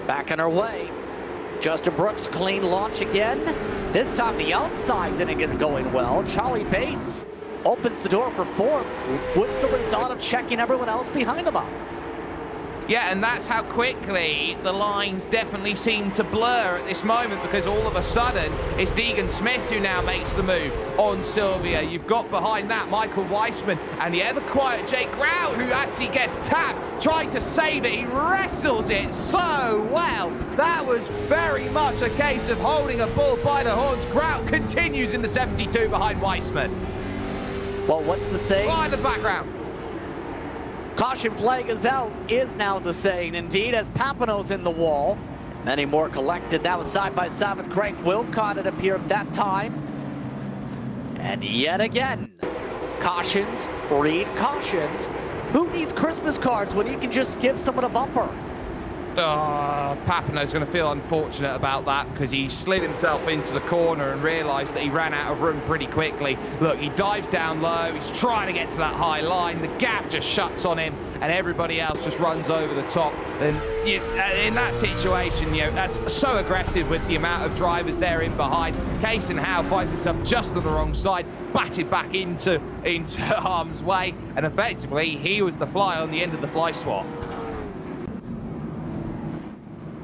Back on our way. Justin Brooks, clean launch again. This time the outside didn't get it going well. Charlie Bates opens the door for 4th with the result of checking everyone else behind him up. Yeah, and that's how quickly the lines definitely seem to blur at this moment, because all of a sudden it's Deegan Smith who now makes the move on Sylvia. You've got behind that Michael Weissman and the ever quiet Jake Grout, who actually gets tapped, trying to save it. He wrestles it so well. That was very much a case of holding a bull by the horns. Grout continues in the 72 behind Weissman. Well, what's the saying? Right in the background. Caution flag is out, is now the saying. Indeed, as Papineau's in the wall. Many more collected. That was side by side with Craig Wilcott, it appeared that time. And yet again, cautions breed cautions. Who needs Christmas cards when you can just give someone a bumper? Papineau's going to feel unfortunate about that, because he slid himself into the corner and realised that he ran out of room pretty quickly. Look, he dives down low, he's trying to get to that high line, the gap just shuts on him, and everybody else just runs over the top. And in that situation, you know, that's so aggressive with the amount of drivers there in behind. Case and Howe finds himself just on the wrong side, batted back into harm's way, and effectively he was the fly on the end of the fly swap.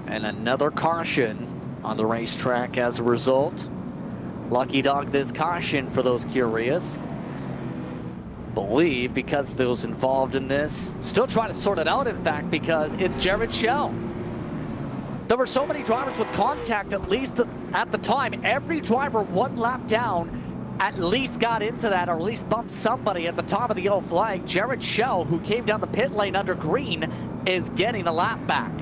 And another caution on the racetrack as a result. Lucky dog this caution for those curious. Believe because those involved in this still trying to sort it out, in fact, because it's Jared Shell. There were so many drivers with contact, at least at the time. Every driver 1 lap down at least got into that, or at least bumped somebody at the top of the yellow flag. Jared Shell, who came down the pit lane under green, is getting a lap back.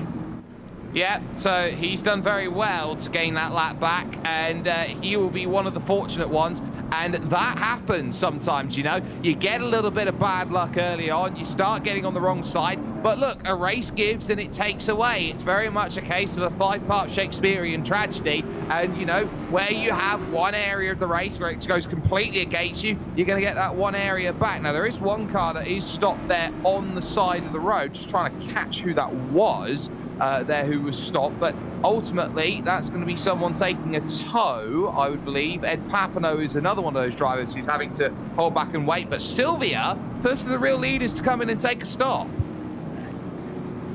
Yeah, so he's done very well to gain that lap back, and he will be one of the fortunate ones. And that happens sometimes, you know. You get a little bit of bad luck early on, you start getting on the wrong side, but look, a race gives and it takes away. It's very much a case of a 5-part Shakespearean tragedy, and you know, where you have one area of the race where it goes completely against you, you're going to get that one area back. Now, there is one car that is stopped there on the side of the road, just trying to catch who that was there who was stopped, but ultimately that's going to be someone taking a tow, I would believe. Ed Papineau is another one of those drivers who's having to hold back and wait, but Sylvia, first of the real leaders to come in and take a stop.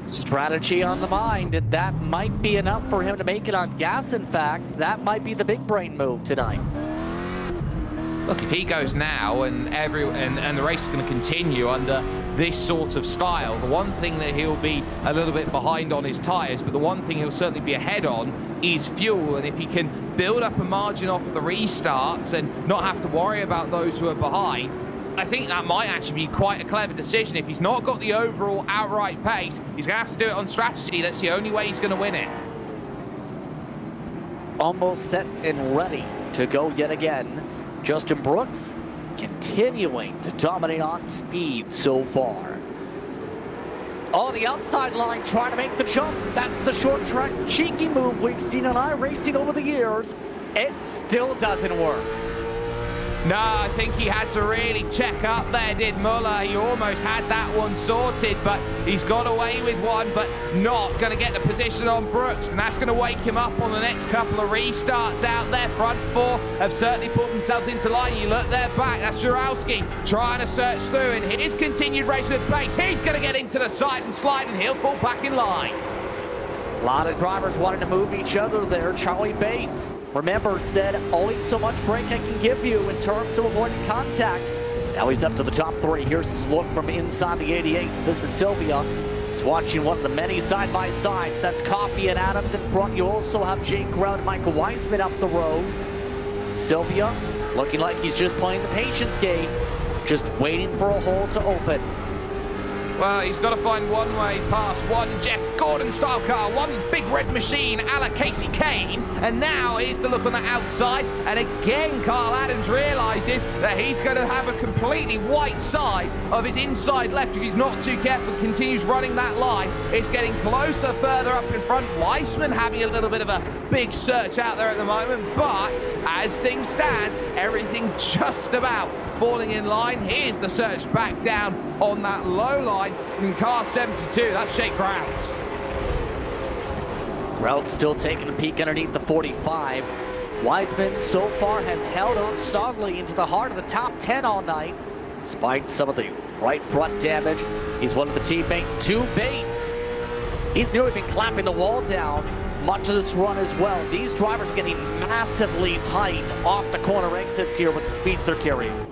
Strategy on the mind, and that might be enough for him to make it on gas. In fact, that might be the big brain move tonight. Look, if he goes now and the race is going to continue under this sort of style. The one thing that he'll be a little bit behind on is tyres, but the one thing he'll certainly be ahead on is fuel. And if he can build up a margin off the restarts and not have to worry about those who are behind, I think that might actually be quite a clever decision. If he's not got the overall outright pace, he's going to have to do it on strategy. That's the only way he's going to win it. Almost set and ready to go yet again. Justin Brooks continuing to dominate on speed so far. Oh, the outside line trying to make the jump. That's the short track cheeky move we've seen on iRacing over the years. It still doesn't work. No, I think he had to really check up there, did Muller. He almost had that one sorted, but he's got away with one, but not going to get the position on Brooks, and that's going to wake him up on the next couple of restarts out there. Front four have certainly put themselves into line. You look there back, that's Jurowski trying to search through, and his continued race with pace. He's going to get into the side and slide, and he'll fall back in line. A lot of drivers wanting to move each other there. Charlie Bates, remember, said only so much brake I can give you in terms of avoiding contact. Now he's up to the top three. Here's this look from inside the 88. This is Sylvia. He's watching one of the many side-by-sides. That's Coffey and Adams in front. You also have Jake Grout and Michael Weisman up the road. Sylvia looking like he's just playing the patience game, just waiting for a hole to open. Well, he's got to find one way past one Jeff Gordon-style car, one big red machine a la Casey Kane, and now here's the look on the outside, and again Carl Adams realises that he's going to have a completely white side of his inside left if he's not too careful and continues running that line. It's getting closer further up in front. Weissman having a little bit of a big search out there at the moment, but as things stand, everything just about falling in line. Here's the search back down on that low line in car 72. That's Jake Grout. Grout still taking a peek underneath the 45. Weisman so far has held on solidly into the heart of the top 10 all night, despite some of the right front damage. He's one of the teammates to Bates. He's nearly been clamping the wall down much of this run as well. These drivers getting massively tight off the corner exits here with the speed they're carrying.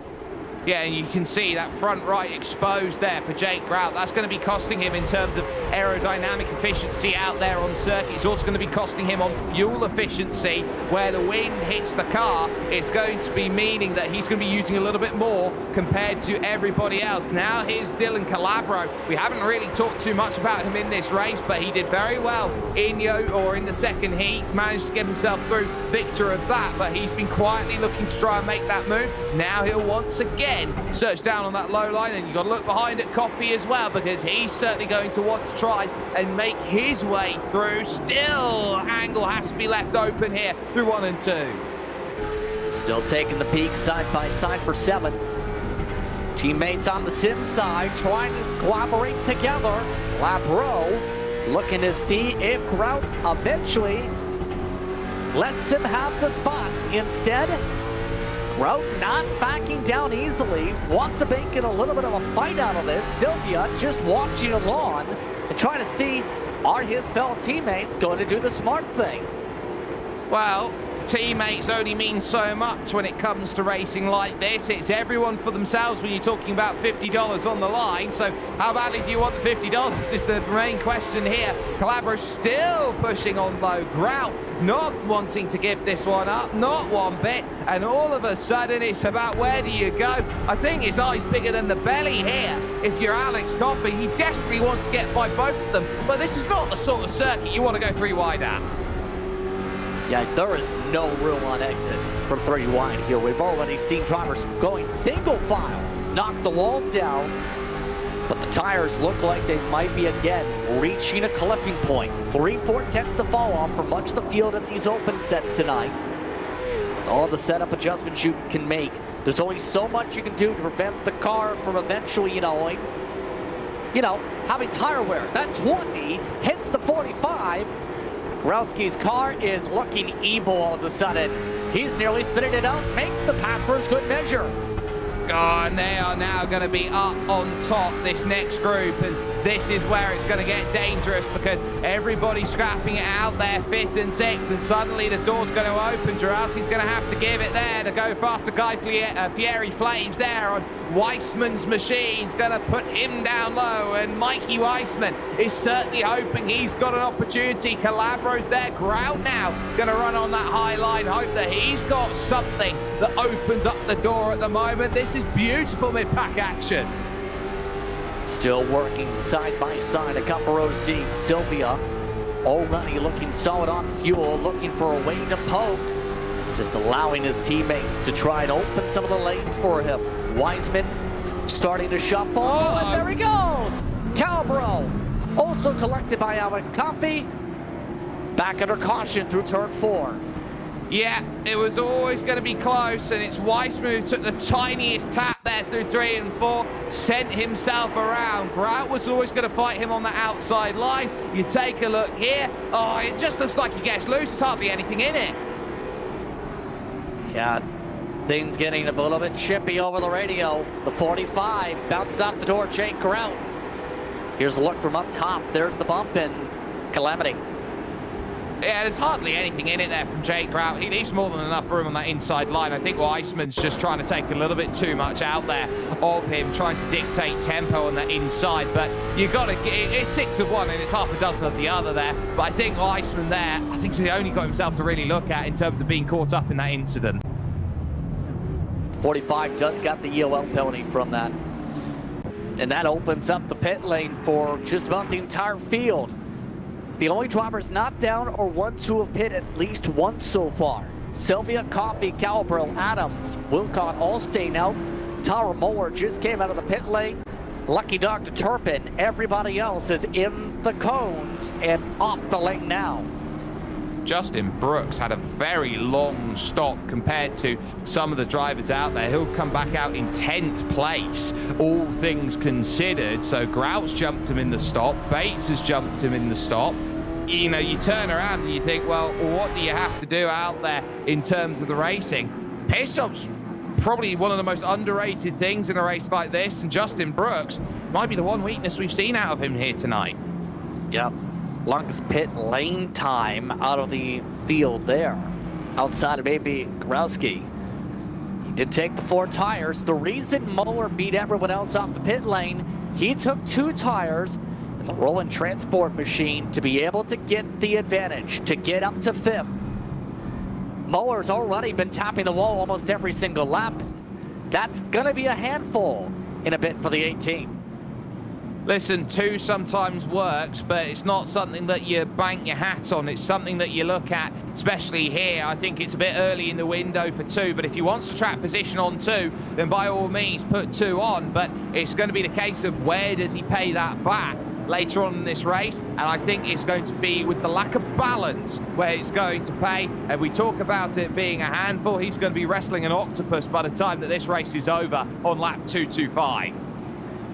Yeah, and you can see that front right exposed there for Jake Grout. That's going to be costing him in terms of aerodynamic efficiency out there on circuit. It's also going to be costing him on fuel efficiency. Where the wind hits the car, it's going to be meaning that he's going to be using a little bit more compared to everybody else. Now here's Dylan Calabro. We haven't really talked too much about him in this race, but he did very well in the second heat. Managed to get himself through, victor of that, but he's been quietly looking to try and make that move. Now he'll once again search down on that low line, and you've got to look behind at Coffey as well, because he's certainly going to want to try and make his way through. Still, angle has to be left open here through 1 and 2. Still taking the peak side by side for 7. Teammates on the sim side trying to collaborate together. Labro looking to see if Grout eventually lets him have the spot. Instead, Grout not backing down easily, wants to make it a little bit of a fight out of this. Sylvia just watching along and trying to see, are his fellow teammates going to do the smart thing? Well, teammates only mean so much when it comes to racing like this. It's everyone for themselves when you're talking about $50 on the line. So how badly do you want the $50 is the main question here. Calabro still pushing on though. Grout not wanting to give this one up, not one bit. And all of a sudden it's about where do you go? I think his eye's bigger than the belly here. If you're Alex Coffey, he desperately wants to get by both of them. But this is not the sort of circuit you want to go 3 wide at. Yeah, there is no room on exit for 3 wide here. We've already seen drivers going single file, knock the walls down, but the tires look like they might be again reaching a clipping point. 3/4 to fall off for much of the field in these open sets tonight. With all the setup adjustments you can make, there's only so much you can do to prevent the car from eventually, having tire wear. That 20 hits the 45. Growski's car is looking evil all of a sudden. He's nearly spitting it out, makes the pass for his good measure. Oh, and they are now going to be up on top, this next group. And this is where it's going to get dangerous because everybody's scrapping it out there, 5th and 6th, and suddenly the door's going to open. Jurowski's going to have to give it there to go faster. Guy Fieri Flames there on Weissman's machine's going to put him down low, and Mikey Weissman is certainly hoping he's got an opportunity. Calabro's there. Grout now going to run on that high line, hope that he's got something that opens up the door at the moment. This is beautiful mid-pack action. Still working side by side, a couple rows deep. Sylvia already looking solid on fuel, looking for a way to poke, just allowing his teammates to try and open some of the lanes for him. Weissman starting to shuffle, and there he goes! Calabro, also collected by Alex Coffey, back under caution through turn 4. Yeah, it was always going to be close, and it's Weissman who took the tiniest tap there through 3 and 4, sent himself around. Grout was always going to fight him on the outside line. You take a look here. Oh, it just looks like he gets loose. There's hardly anything in it. Yeah, things getting a little bit chippy over the radio. The 45 bounces off the door, Jake Grout. Here's a look from up top. There's the bump in Calamity. Yeah, there's hardly anything in it there from Jake Grout. He leaves more than enough room on that inside line. I think Weissman's just trying to take a little bit too much out there of him, trying to dictate tempo on the inside. But you got to get it's 6 of one and it's half a dozen of the other there. But I think Weissman there, I think he only got himself to really look at in terms of being caught up in that incident. 45 does got the EOL penalty from that. And that opens up the pit lane for just about the entire field. The only drivers not down or one to have pit at least once so far. Sylvia, Coffey, Calabro, Adams, Wilcott all staying out. Tyler Moore just came out of the pit lane. Lucky Dr. Turpin, everybody else is in the cones and off the lane now. Justin Brooks had a very long stop compared to some of the drivers out there. He'll come back out in 10th place, all things considered. So Grout's jumped him in the stop. Bates has jumped him in the stop. You know, you turn around and you think, well, what do you have to do out there in terms of the racing? Pit stop's probably one of the most underrated things in a race like this, and Justin Brooks might be the one weakness we've seen out of him here tonight. Yep. Longest pit lane time out of the field there, outside of maybe Growski. He did take the 4 tires. The reason Muller beat everyone else off the pit lane, he took 2 tires with a rolling transport machine to be able to get the advantage, to get up to 5th. Muller's already been tapping the wall almost every single lap. That's gonna be a handful in a bit for the 18. Listen, 2 sometimes works, but it's not something that you bank your hat on. It's something that you look at, especially here. I think it's a bit early in the window for 2, but if he wants to track position on 2, then by all means put 2 on. But it's going to be the case of where does he pay that back later on in this race, and I think it's going to be with the lack of balance where it's going to pay. And we talk about it being a handful, he's going to be wrestling an octopus by the time that this race is over on lap 225.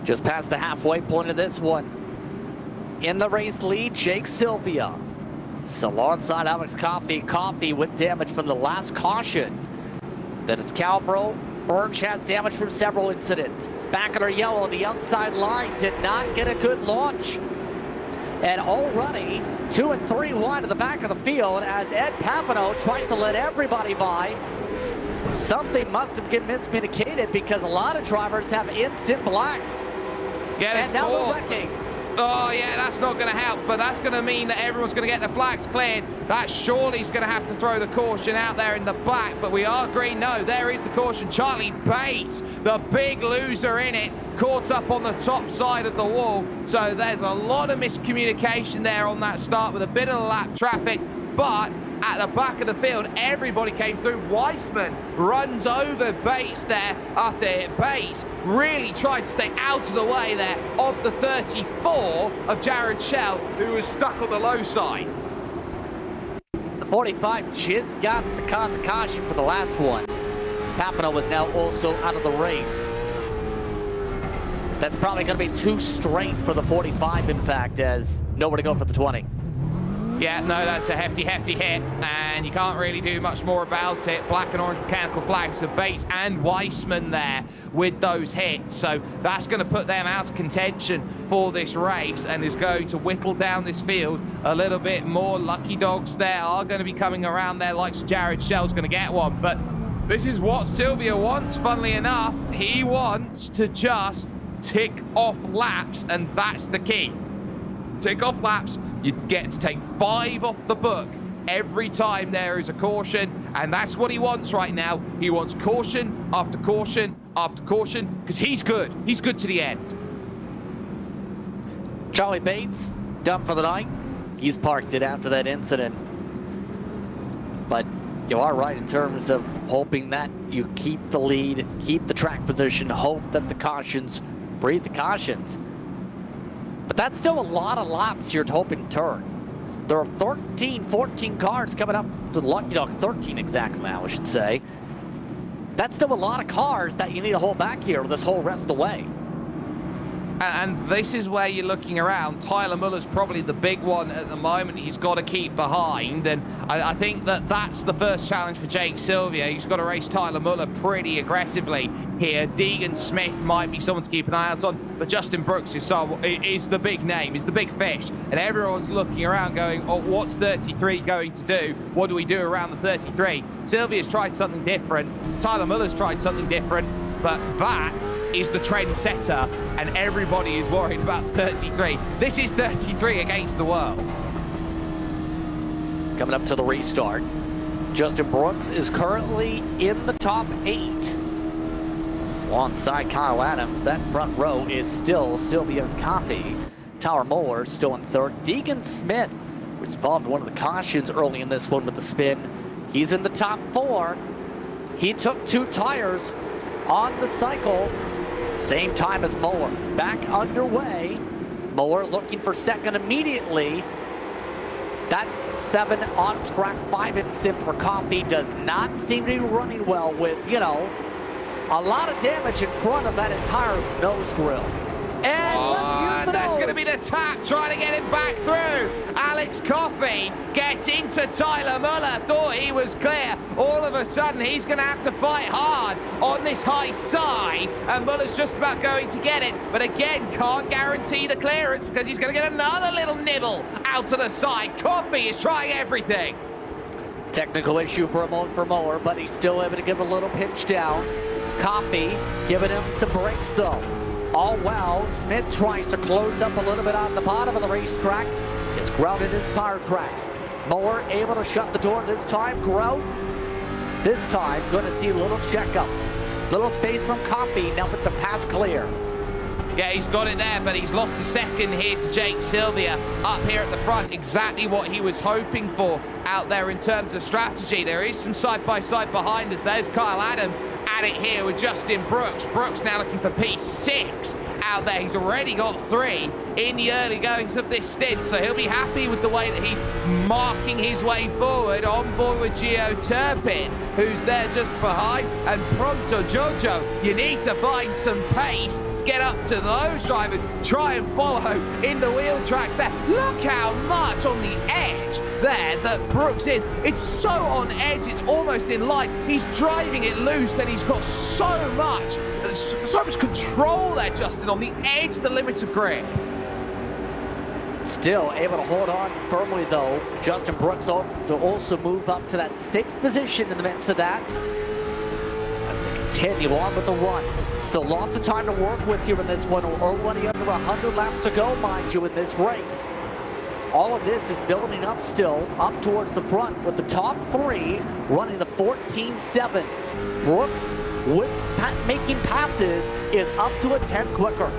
Just past the halfway point of this one. In the race lead, Jake Sylvia. So alongside Alex Coffey. Coffey with damage from the last caution. Then it's Calabro. Birch has damage from several incidents. Back under yellow, the outside line did not get a good launch. And already 2 and 3 wide at the back of the field as Ed Papano tries to let everybody by. Something must have been miscommunicated because a lot of drivers have instant blacks. Yeah, and now they're wrecking. Oh, yeah, that's not going to help, but that's going to mean that everyone's going to get the flags cleared. That surely's going to have to throw the caution out there in the back, but we are green. No, there is the caution. Charlie Bates, the big loser in it, caught up on the top side of the wall. So there's a lot of miscommunication there on that start with a bit of lap traffic, but at the back of the field, everybody came through. Weissman runs over Bates there after Bates really tried to stay out of the way there of the 34 of Jared Shell, who was stuck on the low side. The 45 just got the cause of caution for the last one. Papano was now also out of the race. That's probably going to be too straight for the 45, in fact, as nowhere to go for the 20. Yeah, no, that's a hefty hit, and you can't really do much more about it. Black and orange mechanical flags for Bates and Weissman there with those hits, so that's going to put them out of contention for this race and is going to whittle down this field a little bit more. Lucky dogs there are going to be coming around there, like Jared Shell's going to get one, but this is what Sylvia wants, funnily enough. He wants to just tick off laps, and that's the key. Tick off laps, you get to take 5 off the book every time there is a caution, and that's what he wants right now. He wants caution after caution after caution, because he's good. He's good to the end. Charlie Bates, done for the night. He's parked it after that incident. But you are right in terms of hoping that you keep the lead, keep the track position, hope that the cautions, breathe the cautions. But that's still a lot of laps you're hoping to turn. There are 13, 14 cars coming up to the Lucky Dog, 13 exactly now, I should say. That's still a lot of cars that you need to hold back here this whole rest of the way. And this is where you're looking around. Tyler Muller's probably the big one at the moment. He's got to keep behind, and I think that's the first challenge for Jake Sylvia. He's got to race Tyler Muller pretty aggressively here. Deegan Smith might be someone to keep an eye out on, but Justin Brooks is the big name, is the big fish, and everyone's looking around going, oh, what's 33 going to do? What do we do around the 33? Sylvia's tried something different. Tyler Muller's tried something different, but that is the trend setter, and everybody is worried about 33. This is 33 against the world. Coming up to the restart, Justin Brooks is currently in the top 8. Just alongside Kyle Adams. That front row is still Sylvia and Coffey. Tyler Muller still in 3rd. Deegan Smith was involved in one of the cautions early in this one with the spin. He's in the top 4. He took 2 tires on the cycle. Same time as Muller. Back underway. Muller looking for 2nd immediately. That 7 on track 5 in sim for Coffey does not seem to be running well with, you know, a lot of damage in front of that entire nose grill. And let's use the that's nose. going to be the tap, trying to get him back through. Alex Coffey gets into Tyler Muller, thought he was clear. All of a sudden, he's going to have to fight hard on this high side, and Muller's just about going to get it, but again, can't guarantee the clearance because he's going to get another little nibble out to the side. Coffey is trying everything. Technical issue for a moment for Muller, but he's still able to give a little pinch down. Coffey giving him some brakes, though. All well, Smith tries to close up a little bit on the bottom of the racetrack. Gets grounded his tire tracks. Muller able to shut the door this time. Grout. This time, going to see a little checkup. Little space from Coffey, now with the pass clear. Yeah, he's got it there, but he's lost a 2nd here to Jake Sylvia up here at the front. Exactly what he was hoping for out there in terms of strategy. There is some side-by-side behind us. There's Kyle Adams at it here with Justin Brooks. Brooks now looking for P6 out there. He's already got 3 in the early goings of this stint, so he'll be happy with the way that he's marking his way forward on board with Gio Turpin, who's there just behind, and Pronto Jojo. You need to find some pace to get up to those drivers. Try and follow in the wheel tracks there. Look how much on the edge there that Brooks is. It's so on edge, it's almost in line. He's driving it loose, and he's got so much control there, Justin, on the edge, the limits of grip. Still able to hold on firmly, though. Justin Brooks to also move up to that 6th position in the midst of that, as they continue on with the run. Still lots of time to work with here in this one. We're already under 100 laps to go, mind you, in this race. All of this is building up still, up towards the front, with the top 3 running the 14.7s. Brooks, with making passes, is up to a 10th quicker.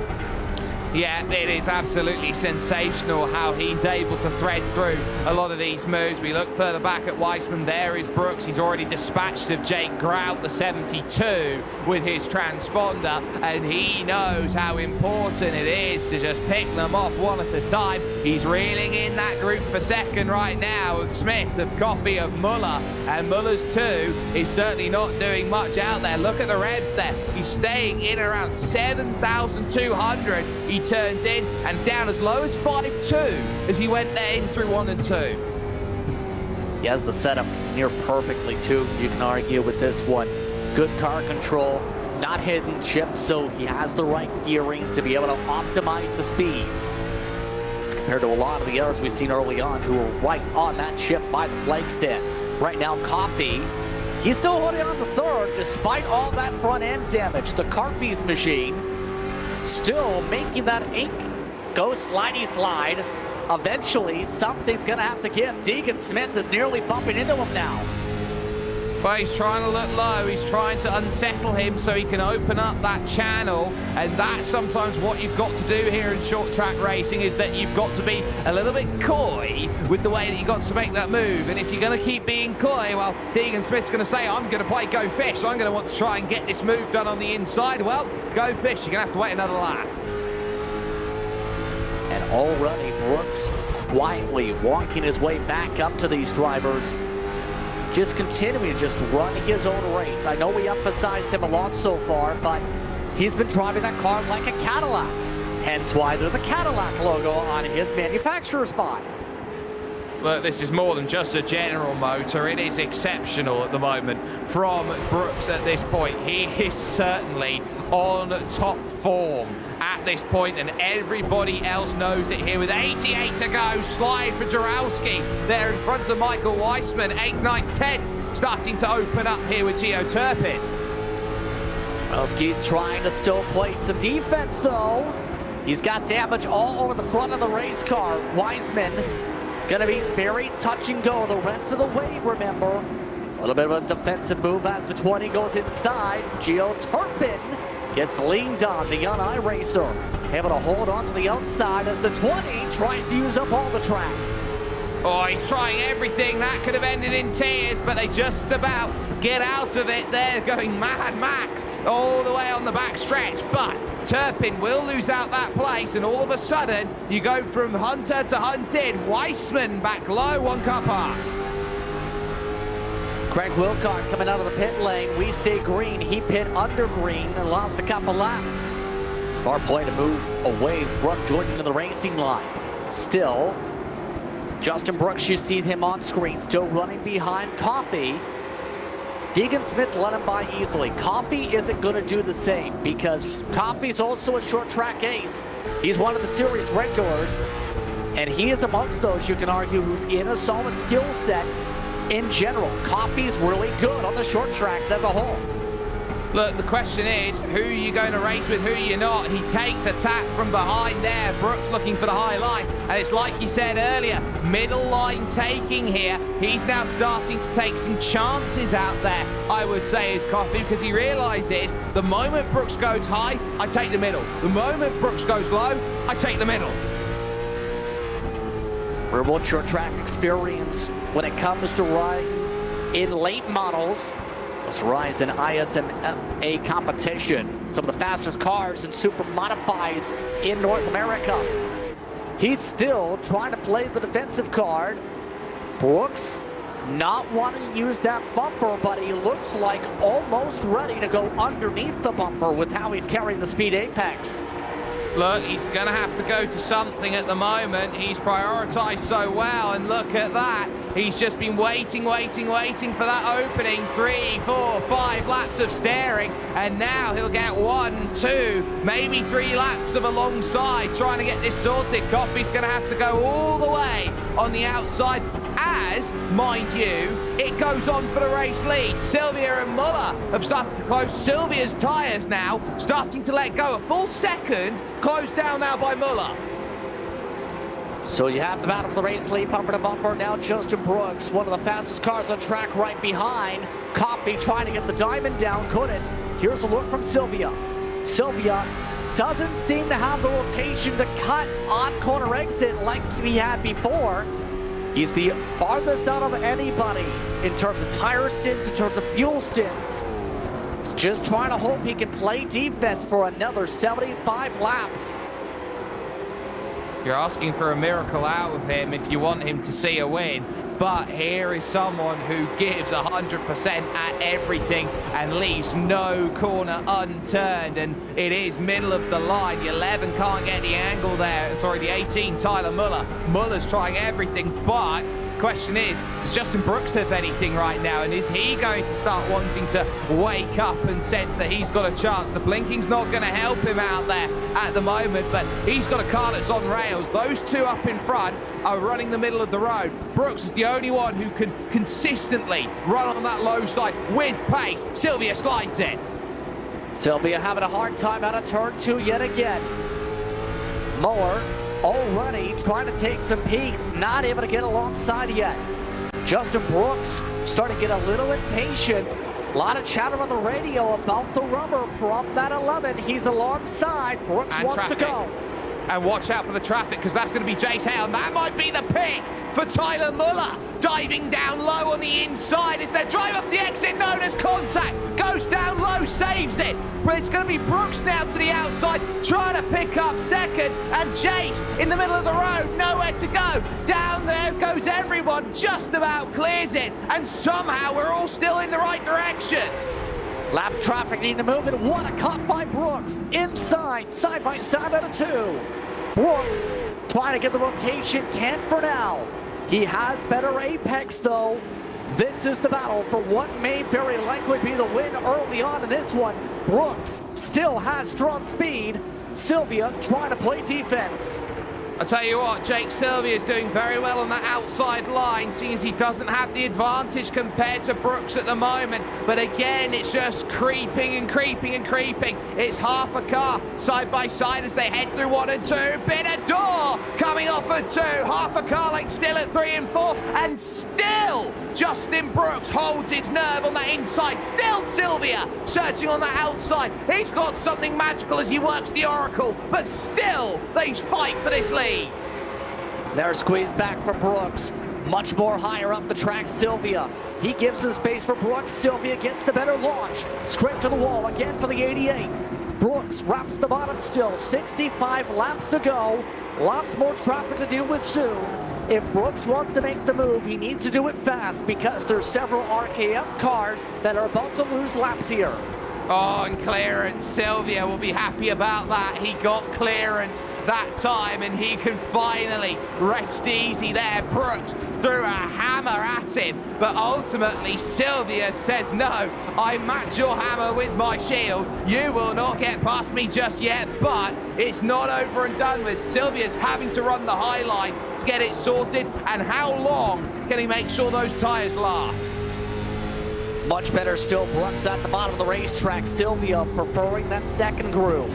Yeah, it is absolutely sensational how he's able to thread through a lot of these moves. We look further back at Weissman. There is Brooks. He's already dispatched of Jake Grout, the 72, with his transponder, and he knows how important it is to just pick them off one at a time. He's reeling in that group for 2nd right now of Smith, of Coffey, of Muller, and Muller's 2 is certainly not doing much out there. Look at the revs there. He's staying in around 7,200. He He turns in and down as low as 5-2 as he went there in through 1 and 2. He has the setup near perfectly too, you can argue with this one. Good car control, not hitting chips, so he has the right gearing to be able to optimize the speeds. As compared to a lot of the others we've seen early on who were right on that chip by the flag stand. Right now, Coffee, he's still holding on the third despite all that front end damage. The Carpies machine still making that ink go slidey slide. Eventually, something's gonna have to give. Deegan Smith is nearly bumping into him now. But he's trying to look low, he's trying to unsettle him so he can open up that channel, and that's sometimes what you've got to do here in short track racing, is that you've got to be a little bit coy with the way that you've got to make that move. And if you're going to keep being coy, well, Deegan Smith's going to say, I'm going to play Go Fish, I'm going to want to try and get this move done on the inside. Well, Go Fish, you're going to have to wait another lap. And already Brooks quietly walking his way back up to these drivers. Just continuing to just run his own race. I know we emphasized him a lot so far, but he's been driving that car like a Cadillac. Hence why there's a Cadillac logo on his manufacturer spot. Look, this is more than just a General motor. It is exceptional at the moment from Brooks at this point. He is certainly on top form at this point, and everybody else knows it here. With 88 to go, slide for Jarowski there in front of Michael Weissman. 8, 9, 10 starting to open up here with Gio Turpin. Welski's trying to still play some defense though. He's got damage all over the front of the race car. Weissman gonna be very touch and go the rest of the way, remember. A little bit of a defensive move as the 20 goes inside. Gio Turpin gets leaned on, the young iRacer. Able to hold on to the outside as the 20 tries to use up all the track. Oh, he's trying everything. That could have ended in tears, but they just about get out of it. They're going Mad Max all the way on the back stretch, but Turpin will lose out that place, and all of a sudden, you go from Hunter to Hunted. Weissman back low, 1 car apart. Craig Wilcock coming out of the pit lane. We stay green. He pit under green and lost a couple laps. Smart play to move away from joining to the racing line. Still, Justin Brooks, you see him on screen, still running behind Coffee. Deegan Smith let him by easily. Coffee isn't going to do the same because Coffee's also a short track ace. He's one of the series regulars, and he is amongst those, you can argue, who's in a solid skill set. In general, Coffee's really good on the short tracks as a whole. Look, the question is, who are you going to race with, who are you not? He takes a tap from behind there. Brooks looking for the high line. And it's like you said earlier, middle line taking here. He's now starting to take some chances out there, I would say, is Coffee, because he realizes the moment Brooks goes high, I take the middle. The moment Brooks goes low, I take the middle. Real short track experience when it comes to riding in late models. Let's rise in ISMA competition. Some of the fastest cars and super modifies in North America. He's still trying to play the defensive card. Brooks not wanting to use that bumper, but he looks like almost ready to go underneath the bumper with how he's carrying the speed apex. Look, he's going to have to go to something at the moment. He's prioritized so well, and look at that. He's just been waiting for that opening. 3, 4, 5 laps of staring, and now he'll get 1, 2, maybe 3 laps of alongside trying to get this sorted. Coffee's going to have to go all the way on the outside as, mind you, it goes on for the race lead. Sylvia and Muller have started to close. Sylvia's tyres now starting to let go. A full second closed down now by Muller. So you have the battle for the race lead, bumper to bumper. Now Justin Brooks, one of the fastest cars on track, right behind. Coffee trying to get the diamond down, couldn't. Here's a look from Sylvia. Sylvia doesn't seem to have the rotation to cut on corner exit like he had before. He's the farthest out of anybody in terms of tire stints, in terms of fuel stints. He's just trying to hope he can play defense for another 75 laps. You're asking for a miracle out of him if you want him to see a win. but here is someone who gives 100% at everything and leaves no corner unturned, and it is middle of the line. The 11 can't get the angle there. Sorry, the 18, Tyler Muller. Muller's trying everything, but question is, does Justin Brooks have anything right now, and is he going to start wanting to wake up and sense that he's got a chance? The blinking's not going to help him out there at the moment, but he's got a car that's on rails. Those two up in front are running the middle of the road. Brooks is the only one who can consistently run on that low side with pace. Sylvia slides in. Sylvia having a hard time out of turn 2 yet again. Muller already trying to take some peeks, not able to get alongside yet. Justin Brooks starting to get a little impatient. A lot of chatter on the radio about the rubber from that 11. He's alongside. Brooks and wants traffic to go. And watch out for the traffic, because that's going to be Jace Hale. And that might be the pick for Tyler Muller. Diving down low on the inside as they drive off the exit known as contact. Goes down low, saves it. But it's going to be Brooks now to the outside, trying to pick up second. And Jace in the middle of the road, nowhere to go. Down there goes everyone, just about clears it. And somehow we're all still in the right direction. Lap traffic needing to move, and what a cut by Brooks. Inside, side by side out of 2. Brooks trying to get the rotation, can't for now. He has better apex though. This is the battle for what may very likely be the win early on in this one. Brooks still has strong speed. Sylvia trying to play defense. I'll tell you what, Jake Sylvia is doing very well on that outside line, seeing as he doesn't have the advantage compared to Brooks at the moment. But again, it's just creeping and creeping and creeping. It's half a car side by side as they head through 1 and 2. Bit of door coming off at 2. Half a car length still at 3 and 4. And still Justin Brooks holds his nerve on that inside. Still Sylvia searching on that outside. He's got something magical as he works the Oracle. But still, they fight for this lead. There's squeeze back for Brooks. Much more higher up the track, Sylvia. He gives some space for Brooks. Sylvia gets the better launch. Straight to the wall again for the 88. Brooks wraps the bottom still. 65 laps to go. Lots more traffic to deal with soon. If Brooks wants to make the move, he needs to do it fast because there's several RKM cars that are about to lose laps here. Oh, and clearance. Sylvia will be happy about that. He got clearance that time, and he can finally rest easy there. Brooks threw a hammer at him, but ultimately Sylvia says, no, I match your hammer with my shield. You will not get past me just yet, but it's not over and done with. Sylvia's having to run the high line to get it sorted, and how long can he make sure those tires last? Much better still, Brooks at the bottom of the racetrack. Sylvia preferring that second groove.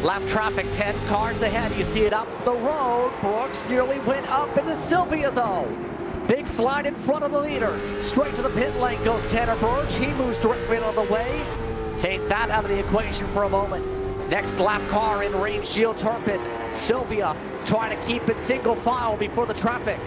Lap traffic, 10 cars ahead. You see it up the road. Brooks nearly went up into Sylvia though. Big slide in front of the leaders. Straight to the pit lane goes Tanner Burge. He moves directly out of the way. Take that out of the equation for a moment. Next lap car in rain shield Turpin. Sylvia trying to keep it single file before the traffic.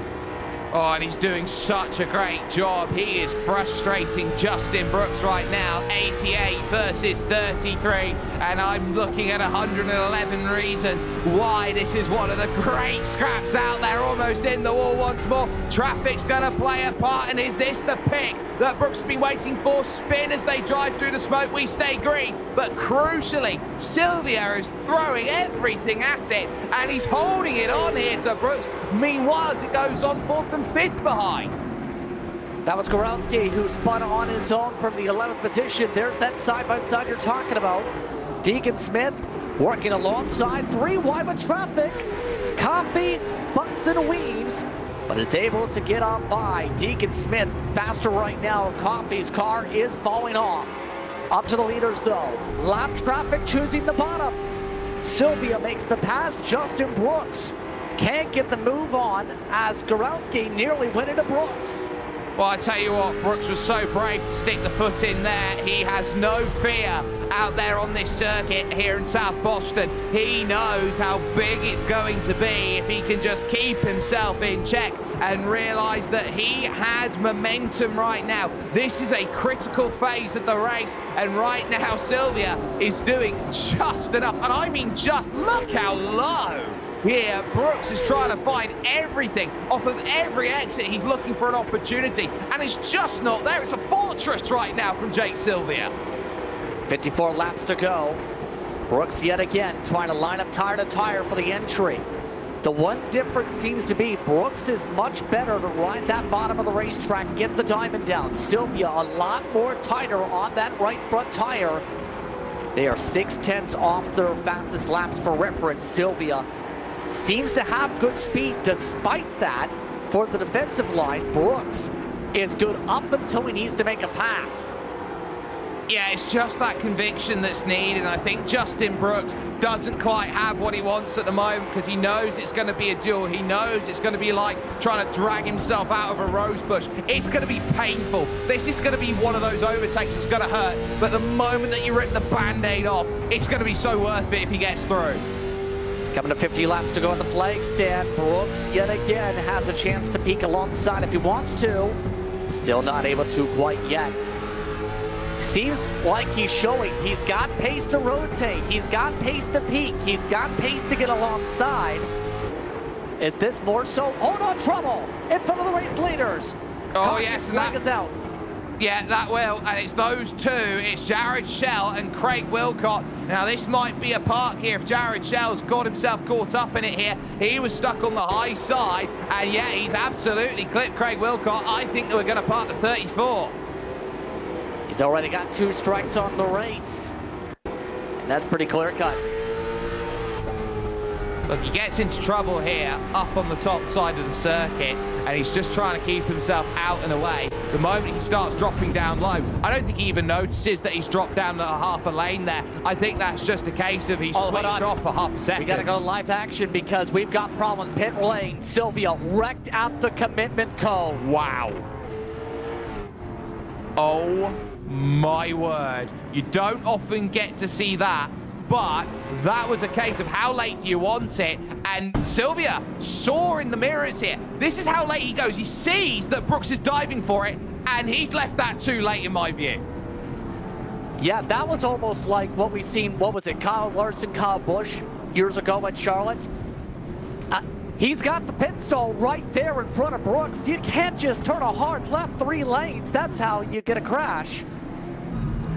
Oh, and he's doing such a great job. He is frustrating Justin Brooks right now. 88 versus 33. And I'm looking at 111 reasons why this is one of the great scraps out there. Almost in the wall once more. Traffic's going to play a part. And is this the pick that Brooks has been waiting for? Spin as they drive through the smoke. We stay green. But crucially, Sylvia is throwing everything at it. And he's holding it on here to Brooks. Meanwhile, as it goes on, 4th and 5th behind. That was Gorelski who spun on his own from the 11th position. There's that side-by-side you're talking about. Deacon Smith working alongside, 3 wide with traffic. Coffee bucks and weaves, but is able to get on by Deacon Smith faster right now. Coffee's car is falling off. Up to the leaders though. Lap traffic choosing the bottom. Sylvia makes the pass. Justin Brooks can't get the move on as Gorelski nearly went into Brooks. Well, I tell you what, Brooks was so brave to stick the foot in there. He has no fear out there on this circuit here in South Boston. He knows how big it's going to be if he can just keep himself in check and realize that he has momentum right now. This is a critical phase of the race, and right now Sylvia is doing just enough, and I mean just, look how low here, Brooks is trying to find everything off of every exit. He's looking for an opportunity, and it's just not there. It's a fortress right now from Jake Sylvia. 54 laps to go. Brooks yet again trying to line up tire to tire for the entry. The one difference seems to be Brooks is much better to ride that bottom of the racetrack, get the diamond down. Sylvia a lot more tighter on that right front tire. They are 6/10 off their fastest laps for reference. Sylvia seems to have good speed. Despite that, for the defensive line, Brooks is good up until he needs to make a pass. Yeah, it's just that conviction that's needed, and I think Justin Brooks doesn't quite have what he wants at the moment because he knows it's going to be a duel. He knows it's going to be like trying to drag himself out of a rose bush. It's going to be painful. This is going to be one of those overtakes that's going to hurt, but the moment that you rip the Band-Aid off, it's going to be so worth it if he gets through. Coming to 50 laps to go on the flag stand. Brooks yet again has a chance to peek alongside if he wants to. Still not able to quite yet. Seems like he's showing he's got pace to rotate, he's got pace to peak, he's got pace to get alongside. Is this more so? Oh no, trouble in front of the race leaders. Oh yes, and that is out. Yeah, that will, and it's those two. It's Jared Shell and Craig Wilcott. Now this might be a park here if Jared Shell's got himself caught up in it here. He was stuck on the high side, and yeah, he's absolutely clipped Craig Wilcott. I think they were going to park the 34. He's already got 2 strikes on the race. And that's pretty clear cut. Look, he gets into trouble here up on the top side of the circuit, and he's just trying to keep himself out and away. The moment he starts dropping down low, I don't think he even notices that he's dropped down a half a lane there. I think that's just a case of he's switched off for half a second. We got to go live action because we've got problems. Pit lane, Sylvia wrecked at the commitment cone. Wow. Oh my word. You don't often get to see that, but that was a case of how late do you want it, and Sylvia saw in the mirrors here. This is how late he goes. He sees that Brooks is diving for it, and he's left that too late in my view. Yeah, that was almost like what we seen, what was it, Kyle Larson, Kyle Busch years ago at Charlotte. He's got the pit stall right there in front of Brooks. You can't just turn a hard left 3 lanes. That's how you get a crash.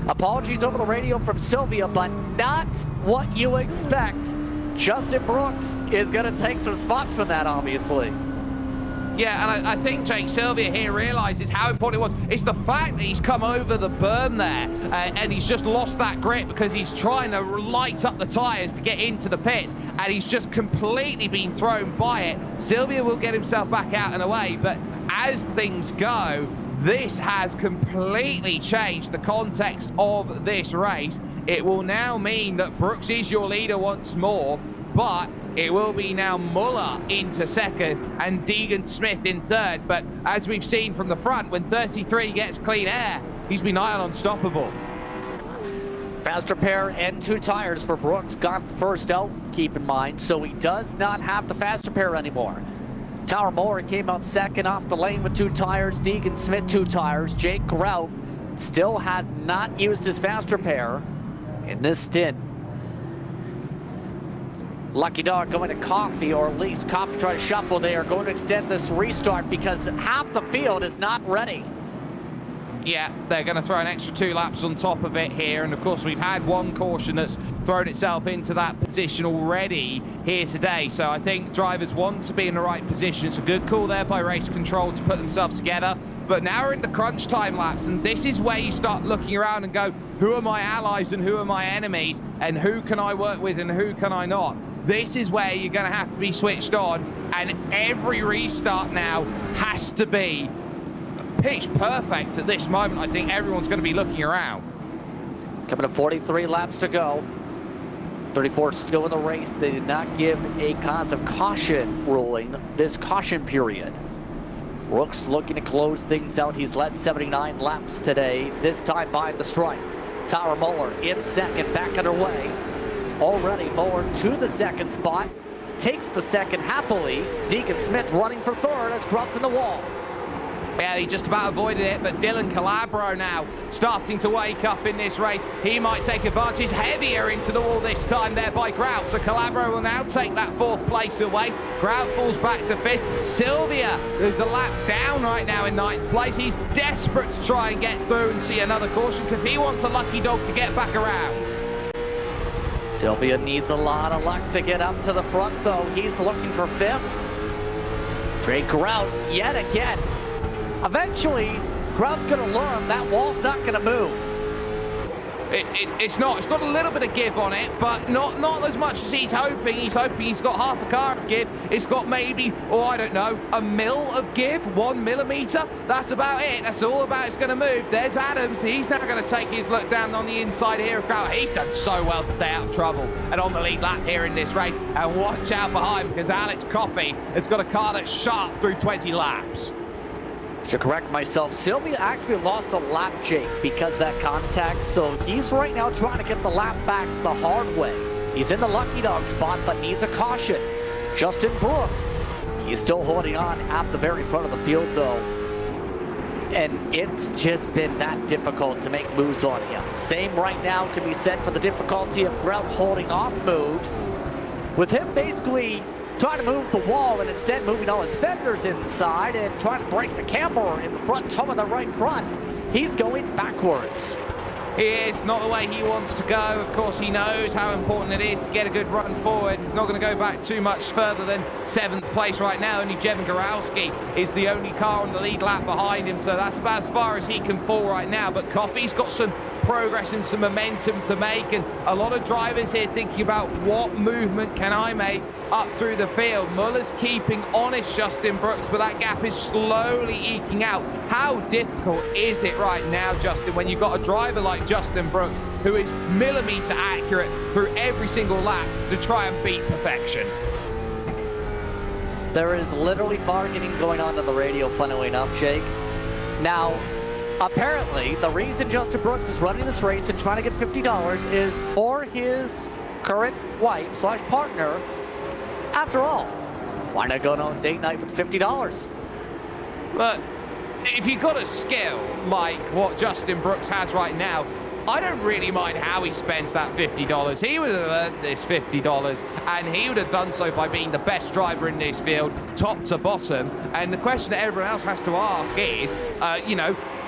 Apologies over the radio from Sylvia, but not what you expect. Justin Brooks is going to take some spots from that, obviously. Yeah, and I think Jake Sylvia here realizes how important it was. It's the fact that he's come over the berm there and he's just lost that grip because he's trying to light up the tires to get into the pits, and he's just completely been thrown by it. Sylvia will get himself back out and away, but as things go, this has completely changed the context of this race. It will now mean that Brooks is your leader once more, but it will be now Muller into second and Deegan Smith in third. But as we've seen from the front, when 33 gets clean air, he's been nigh on unstoppable. Faster pair and 2 tires for Brooks. Got first out, keep in mind, so he does not have the faster pair anymore. Tyler Muller came out second off the lane with 2 tires. Deegan Smith 2 tires. Jake Grout still has not used his faster pair in this stint. Lucky Dog going to Coffee, or at least Coffee try to shuffle. They are going to extend this restart because half the field is not ready. Yeah, they're going to throw an extra 2 laps on top of it here. And of course, we've had 1 caution that's thrown itself into that position already here today. So I think drivers want to be in the right position. It's a good call there by race control to put themselves together. But now we're in the crunch time laps, and this is where you start looking around and go, who are my allies and who are my enemies, and who can I work with and who can I not? This is where you're going to have to be switched on, and every restart now has to be pitch perfect at this moment. I think everyone's going to be looking around. Coming to 43 laps to go. 34 still in the race. They did not give a cause of caution ruling this caution period. Brooks looking to close things out. He's led 79 laps today, this time by the stripe. Tyler Muller in second, back underway. Already Muller to the second spot. Takes the second happily. Deegan Smith running for third as Grout's in the wall. Yeah, he just about avoided it, but Dylan Calabro now starting to wake up in this race. He might take advantage, heavier into the wall this time there by Grout. So Calabro will now take that 4th place away. Grout falls back to 5th. Sylvia, who's a lap down right now in 9th place. He's desperate to try and get through and see another caution because he wants a lucky dog to get back around. Sylvia needs a lot of luck to get up to the front, though. He's looking for 5th. Drake Grout yet again. Eventually, Grout's going to learn that wall's not going to move. It's not. It's got a little bit of give on it, but not as much as he's hoping. He's hoping he's got half a car of give. It's got maybe, I don't know, a mil of give, 1 millimeter. That's about it. That's all about it's going to move. There's Adams. He's now going to take his look down on the inside here of Grout. He's done so well to stay out of trouble and on the lead lap here in this race. And watch out behind because Alex Coffey has got a car that's sharp through 20 laps. Should correct myself. Sylvia actually lost a lap, Jake, because that contact. So he's right now trying to get the lap back the hard way. He's in the lucky dog spot, but needs a caution. Justin Brooks, he's still holding on at the very front of the field, though. And it's just been that difficult to make moves on him. Same right now can be said for the difficulty of Grout holding off moves. With him basically trying to move the wall and instead moving all his fenders inside and trying to break the camber in the front toe of the right front. He's going backwards. He is not the way he wants to go. Of course, he knows how important it is to get a good run forward. He's not going to go back too much further than 7th place right now. Only Jevin Gorowski is the only car on the lead lap behind him, so that's about as far as he can fall right now. But Coffey's got some progress and some momentum to make, and a lot of drivers here thinking about what movement can I make up through the field. Muller's keeping honest Justin Brooks, but that gap is slowly eking out. How difficult is it right now, Justin, when you've got a driver like Justin Brooks who is millimeter accurate through every single lap to try and beat perfection? There is literally bargaining going on the radio, funnily enough, Jake. Now, apparently, the reason Justin Brooks is running this race and trying to get $50 is for his current wife/partner. After all, why not go on date night with $50? But if you've got a skill like what Justin Brooks has right now, I don't really mind how he spends that $50. He would have earned this $50, and he would have done so by being the best driver in this field, top to bottom. And the question that everyone else has to ask is,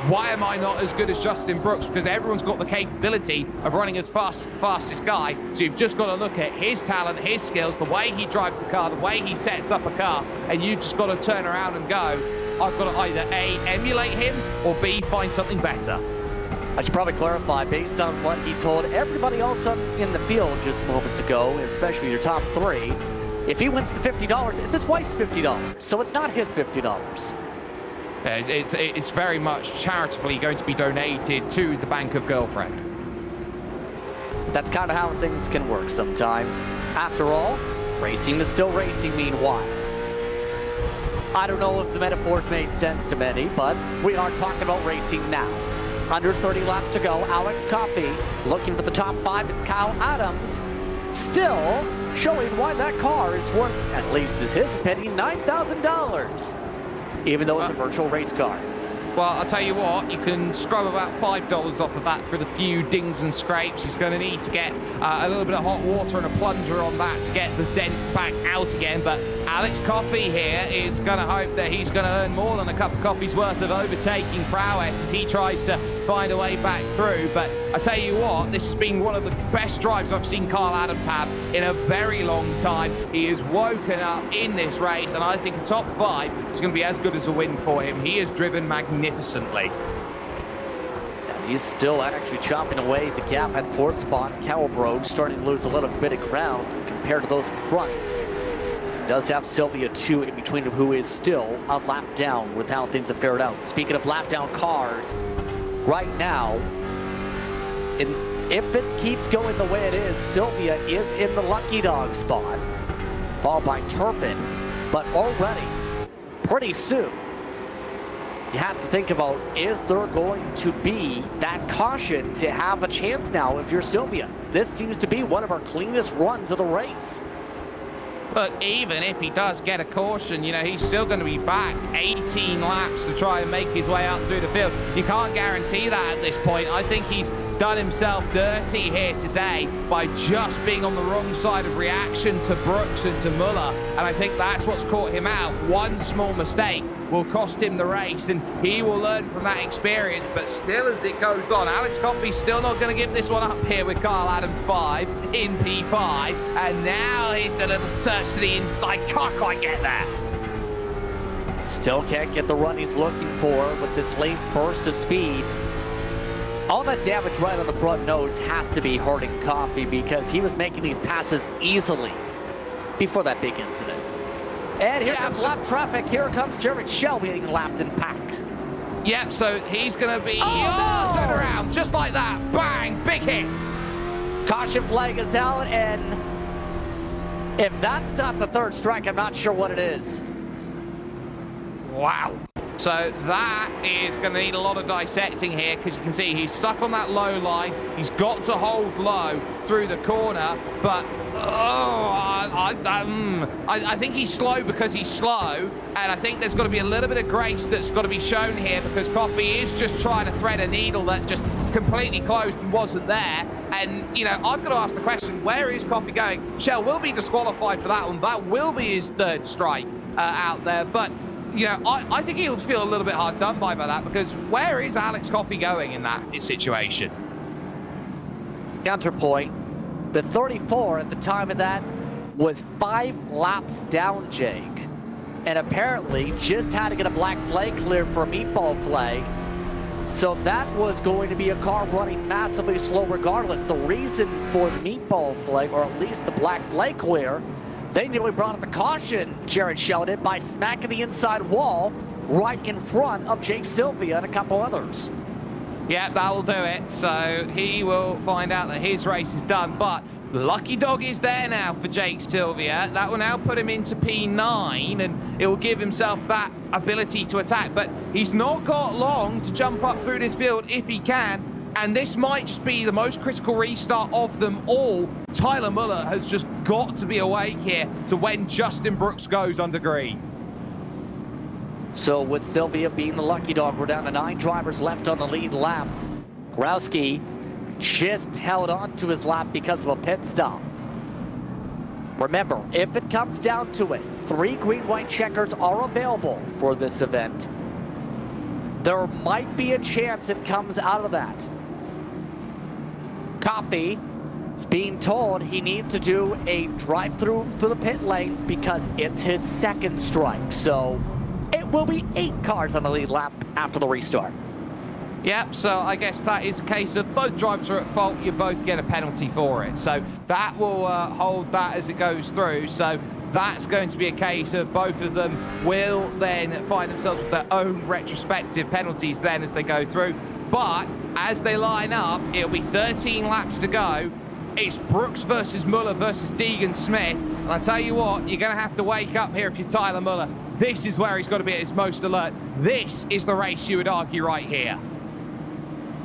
why am I not as good as Justin Brooks? Because everyone's got the capability of running as fast as the fastest guy. So you've just got to look at his talent, his skills, the way he drives the car, the way he sets up a car, and you've just got to turn around and go, I've got to either A, emulate him, or B, find something better. I should probably clarify, based on what he told everybody else in the field just moments ago, especially your top 3, if he wins the $50, it's his wife's $50, so it's not his $50. It's very much charitably going to be donated to the Bank of Girlfriend. That's kind of how things can work sometimes. After all, racing is still racing meanwhile. I don't know if the metaphors made sense to many, but we are talking about racing now. Under 30 laps to go, Alex Coffey looking for the top 5. It's Kyle Adams, still showing why that car is worth, at least is his opinion, $9,000, even though it's a virtual race car. Well, I'll tell you what, you can scrub about $5 off of that for the few dings and scrapes. He's going to need to get a little bit of hot water and a plunger on that to get the dent back out again. But Alex Coffey here is going to hope that he's going to earn more than a cup of coffee's worth of overtaking prowess as he tries to find a way back through. But I tell you what, this has been one of the best drives I've seen Kyle Adams have in a very long time. He has woken up in this race, and I think a top 5 is going to be as good as a win for him. He has driven magnificently. And he's still actually chopping away the gap at 4th spot. Calabro starting to lose a little bit of ground compared to those in front. He does have Sylvia, too, in between him, who is still a lap down with how things have fared out. Speaking of lap down cars, right now, if it keeps going the way it is, Sylvia is in the lucky dog spot, followed by Turpin, but already, pretty soon, you have to think about, is there going to be that caution to have a chance now if you're Sylvia? This seems to be one of our cleanest runs of the race. But even if he does get a caution, you know, he's still going to be back 18 laps to try and make his way up through the field. You can't guarantee that at this point. I think he's done himself dirty here today by just being on the wrong side of reaction to Brooks and to Muller. And I think that's what's caught him out. One small mistake will cost him the race, and he will learn from that experience. But still, as it goes on, Alex Coffey's still not going to give this one up here with Kyle Adams 5 in P5. And now he's the little search to the inside. Can't quite get there. Still can't get the run he's looking for with this late burst of speed. All that damage right on the front nose has to be hurting Coffey because he was making these passes easily before that big incident. And here comes lap traffic. Here comes Jared Shell being lapped and packed. Yep, so he's going to be... no! Turn around, just like that. Bang, big hit. Caution flag is out, and if that's not the third strike, I'm not sure what it is. Wow. So that is going to need a lot of dissecting here because you can see he's stuck on that low line. He's got to hold low through the corner, but I think he's slow because he's slow, and I think there's got to be a little bit of grace that's got to be shown here because Coffey is just trying to thread a needle that just completely closed and wasn't there. And, you know, I've got to ask the question, where is Coffey going? Shell will be disqualified for that one. That will be his third strike out there, but you know, I think he'll feel a little bit hard done by that because where is Alex Coffey going in that situation? Counterpoint, the 34 at the time of that was 5 laps down, Jake. And apparently just had to get a black flag cleared for a meatball flag. So that was going to be a car running massively slow regardless. The reason for the meatball flag, or at least the black flag clear, they nearly brought up the caution, Jared Shell did, by smacking the inside wall right in front of Jake Sylvia and a couple others. Yeah, that'll do it. So he will find out that his race is done, but the lucky dog is there now for Jake Sylvia. That will now put him into P9, and it will give himself that ability to attack. But he's not got long to jump up through this field if he can. And this might just be the most critical restart of them all. Tyler Muller has just got to be awake here to when Justin Brooks goes under green. So with Sylvia being the lucky dog, we're down to 9 drivers left on the lead lap. Growski just held on to his lap because of a pit stop. Remember, if it comes down to it, 3 green-white checkers are available for this event. There might be a chance it comes out of that. Coffey is being told he needs to do a drive-through through the pit lane because it's his second strike. So it will be 8 cars on the lead lap after the restart. Yep, so I guess that is a case of both drivers are at fault, you both get a penalty for it. So that will hold that as it goes through. So that's going to be a case of both of them will then find themselves with their own retrospective penalties then as they go through. But as they line up, it'll be 13 laps to go. It's Brooks versus Muller versus Deegan Smith. And I tell you what, you're going to have to wake up here if you're Tyler Muller. This is where he's got to be at his most alert. This is the race, you would argue, right here.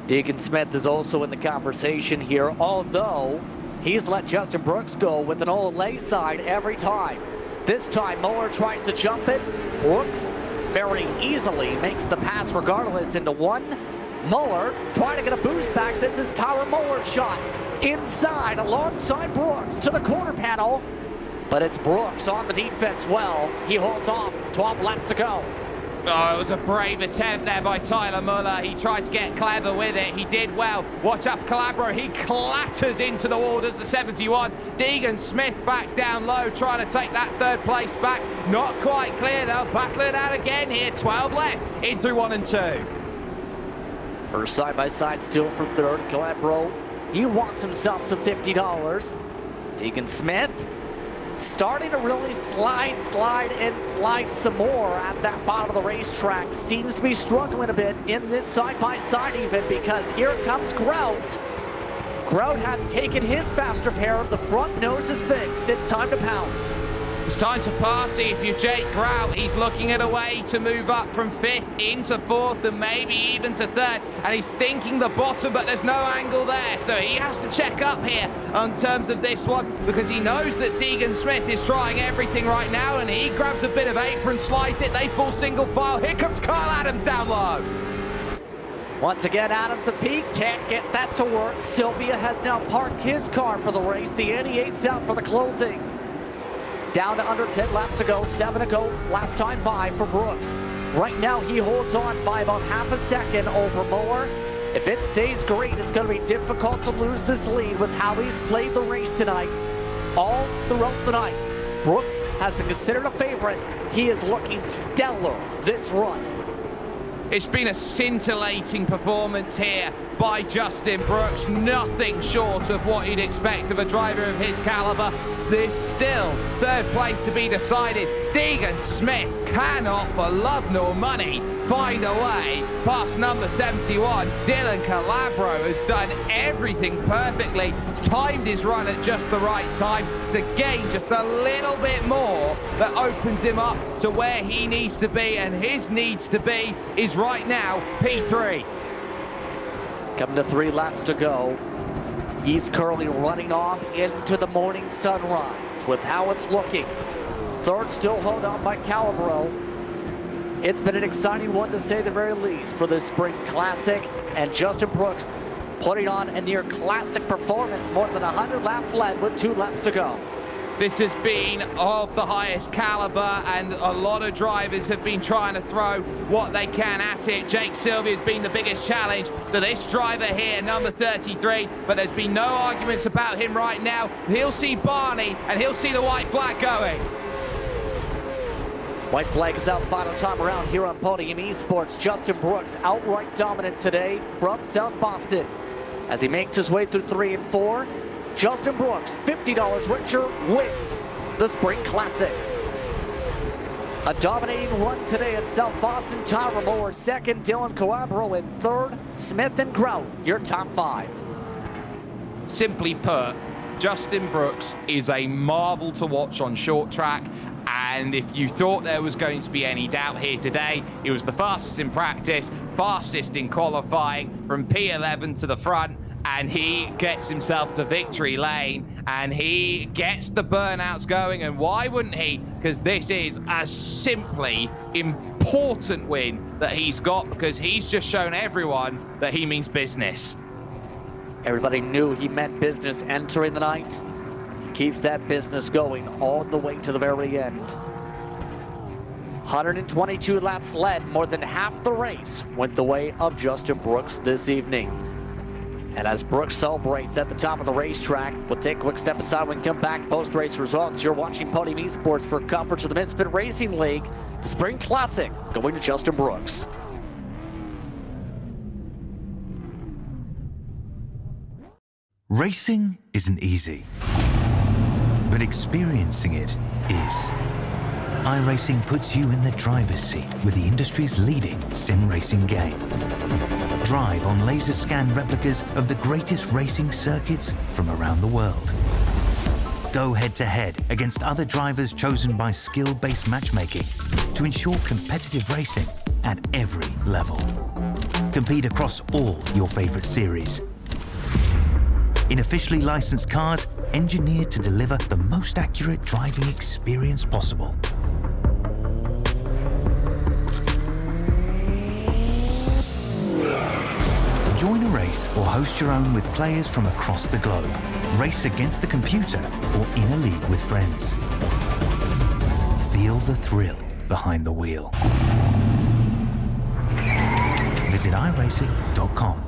Deegan Smith is also in the conversation here, although he's let Justin Brooks go with an old lay side every time. This time, Muller tries to jump it. Brooks very easily makes the pass regardless into 1. Muller trying to get a boost back. This is Tyler Muller's shot. Inside, alongside Brooks to the corner panel. But it's Brooks on the defense well. He holds off. 12 laps to go. Oh, it was a brave attempt there by Tyler Muller. He tried to get clever with it. He did well. Watch out for Calabro. He clatters into the wall, does the 71. Deegan Smith back down low, trying to take that 3rd place back. Not quite clear, though. Battling out again here. 12 left into 1 and 2. First side-by-side still for 3rd. Calabro, he wants himself some $50. Deegan Smith starting to really slide some more at that bottom of the racetrack. Seems to be struggling a bit in this side-by-side even because here comes Grout. Grout has taken his fast repair. The front nose is fixed. It's time to pounce. It's time to party. If you're Jake Grout, he's looking at a way to move up from 5th into 4th and maybe even to 3rd. And he's thinking the bottom, but there's no angle there. So he has to check up here in terms of this one because he knows that Deegan Smith is trying everything right now and he grabs a bit of apron, slides it. They fall single file. Here comes Kyle Adams down low. Once again, Adams and Pete can't get that to work. Sylvia has now parked his car for the race. The 88's out for the closing. Down to under 10 laps to go, 7 to go last time by for Brooks. Right now he holds on by about half a second over Moore. If it stays green, it's going to be difficult to lose this lead with how he's played the race tonight. All throughout the night, Brooks has been considered a favorite. He is looking stellar this run. It's been a scintillating performance here by Justin Brooks. Nothing short of what you'd expect of a driver of his caliber. There's still 3rd place to be decided. Deegan Smith cannot, for love nor money, find a way past number 71. Dylan Calabro has done everything perfectly. Timed his run at just the right time to gain just a little bit more that opens him up to where he needs to be, and his needs to be is right now P3. Coming to 3 laps to go. He's currently running off into the morning sunrise with how it's looking. 3rd still held on by Calabro. It's been an exciting one to say the very least for this Spring Classic, and Justin Brooks putting on a near classic performance, more than 100 laps led with 2 laps to go. This has been of the highest caliber, and a lot of drivers have been trying to throw what they can at it. Jake Sylvia has been the biggest challenge to this driver here, number 33, but there's been no arguments about him right now. He'll see Barney, and he'll see the white flag going. White flag is out final time around here on Podium Esports. Justin Brooks outright dominant today from South Boston. As he makes his way through 3 and 4, Justin Brooks, $50 richer, wins the Spring Classic. A dominating run today at South Boston. Tyra Moore 2nd, Dylan Calabro in 3rd, Smith and Grout, your top 5. Simply put, Justin Brooks is a marvel to watch on short track. And if you thought there was going to be any doubt here today, he was the fastest in practice, fastest in qualifying, from P11 to the front, and he gets himself to victory lane, and he gets the burnouts going, and why wouldn't he? Because this is a simply important win that he's got, because he's just shown everyone that he means business. Everybody knew he meant business entering the night. Keeps that business going all the way to the very end. 122 laps led, more than half the race went the way of Justin Brooks this evening. And as Brooks celebrates at the top of the racetrack, we'll take a quick step aside when we come back. Post-race results. You're watching Podium Esports for coverage of the Misfit Racing League, the Spring Classic, going to Justin Brooks. Racing isn't easy, but experiencing it is. iRacing puts you in the driver's seat with the industry's leading sim racing game. Drive on laser scan replicas of the greatest racing circuits from around the world. Go head to head against other drivers chosen by skill-based matchmaking to ensure competitive racing at every level. Compete across all your favorite series. In officially licensed cars, engineered to deliver the most accurate driving experience possible. Join a race or host your own with players from across the globe. Race against the computer or in a league with friends. Feel the thrill behind the wheel. Visit iRacing.com.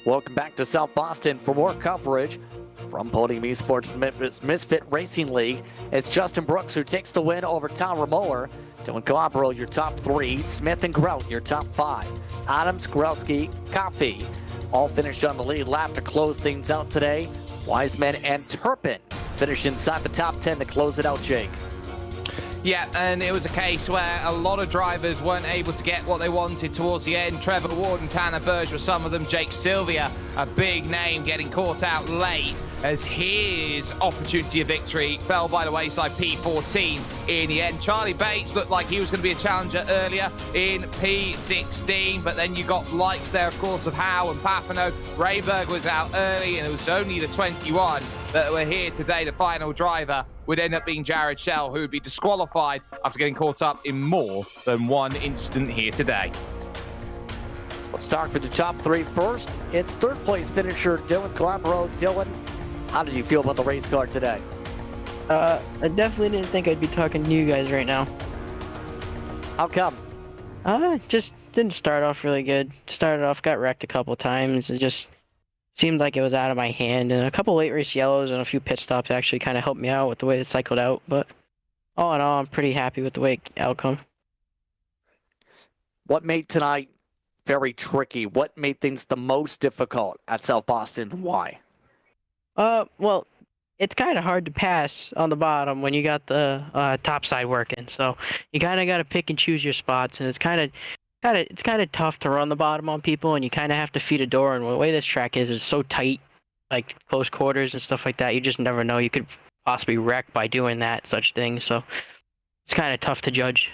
Welcome back to South Boston for more coverage from Podium Esports Misfit Racing League. It's Justin Brooks who takes the win over Tyra Moeller. Dylan Calabro, your top 3. Smith and Grout, your top 5. Adams, Growski, Coffey all finished on the lead lap to close things out today. Wiseman and Turpin finished inside the top 10 to close it out, Jake. Yeah, and it was a case where a lot of drivers weren't able to get what they wanted towards the end. Trevor Ward and Tanner Burge were some of them. Jake Sylvia, a big name, getting caught out late as his opportunity of victory fell by the wayside. P14 in the end. Charlie Bates looked like he was going to be a challenger earlier in P16, but then you got likes there, of course, of Howe and Papano. Rayberg was out early, and it was only the 21 that were here today. The final driver would end up being Jared Shell, who would be disqualified after getting caught up in more than one incident here today. Let's start with the top three first. It's third place finisher Dylan Glambro. Dylan, how did you feel about the race car today? I definitely didn't think I'd be talking to you guys right now. How come? Just didn't start off really good. Started off, got wrecked a couple times. It just seemed like it was out of my hand. And a couple late race yellows and a few pit stops actually kind of helped me out with the way it cycled out. But all in all, I'm pretty happy with the way outcome. What made tonight very tricky? What made things the most difficult at South Boston and why? Well, it's kind of hard to pass on the bottom when you got the top side working. So you kind of got to pick and choose your spots, and it's kind of tough to run the bottom on people, and you kind of have to feed a door. And the way this track is so tight, like close quarters and stuff like that. You just never know. You could possibly wreck by doing that thing. So it's kind of tough to judge.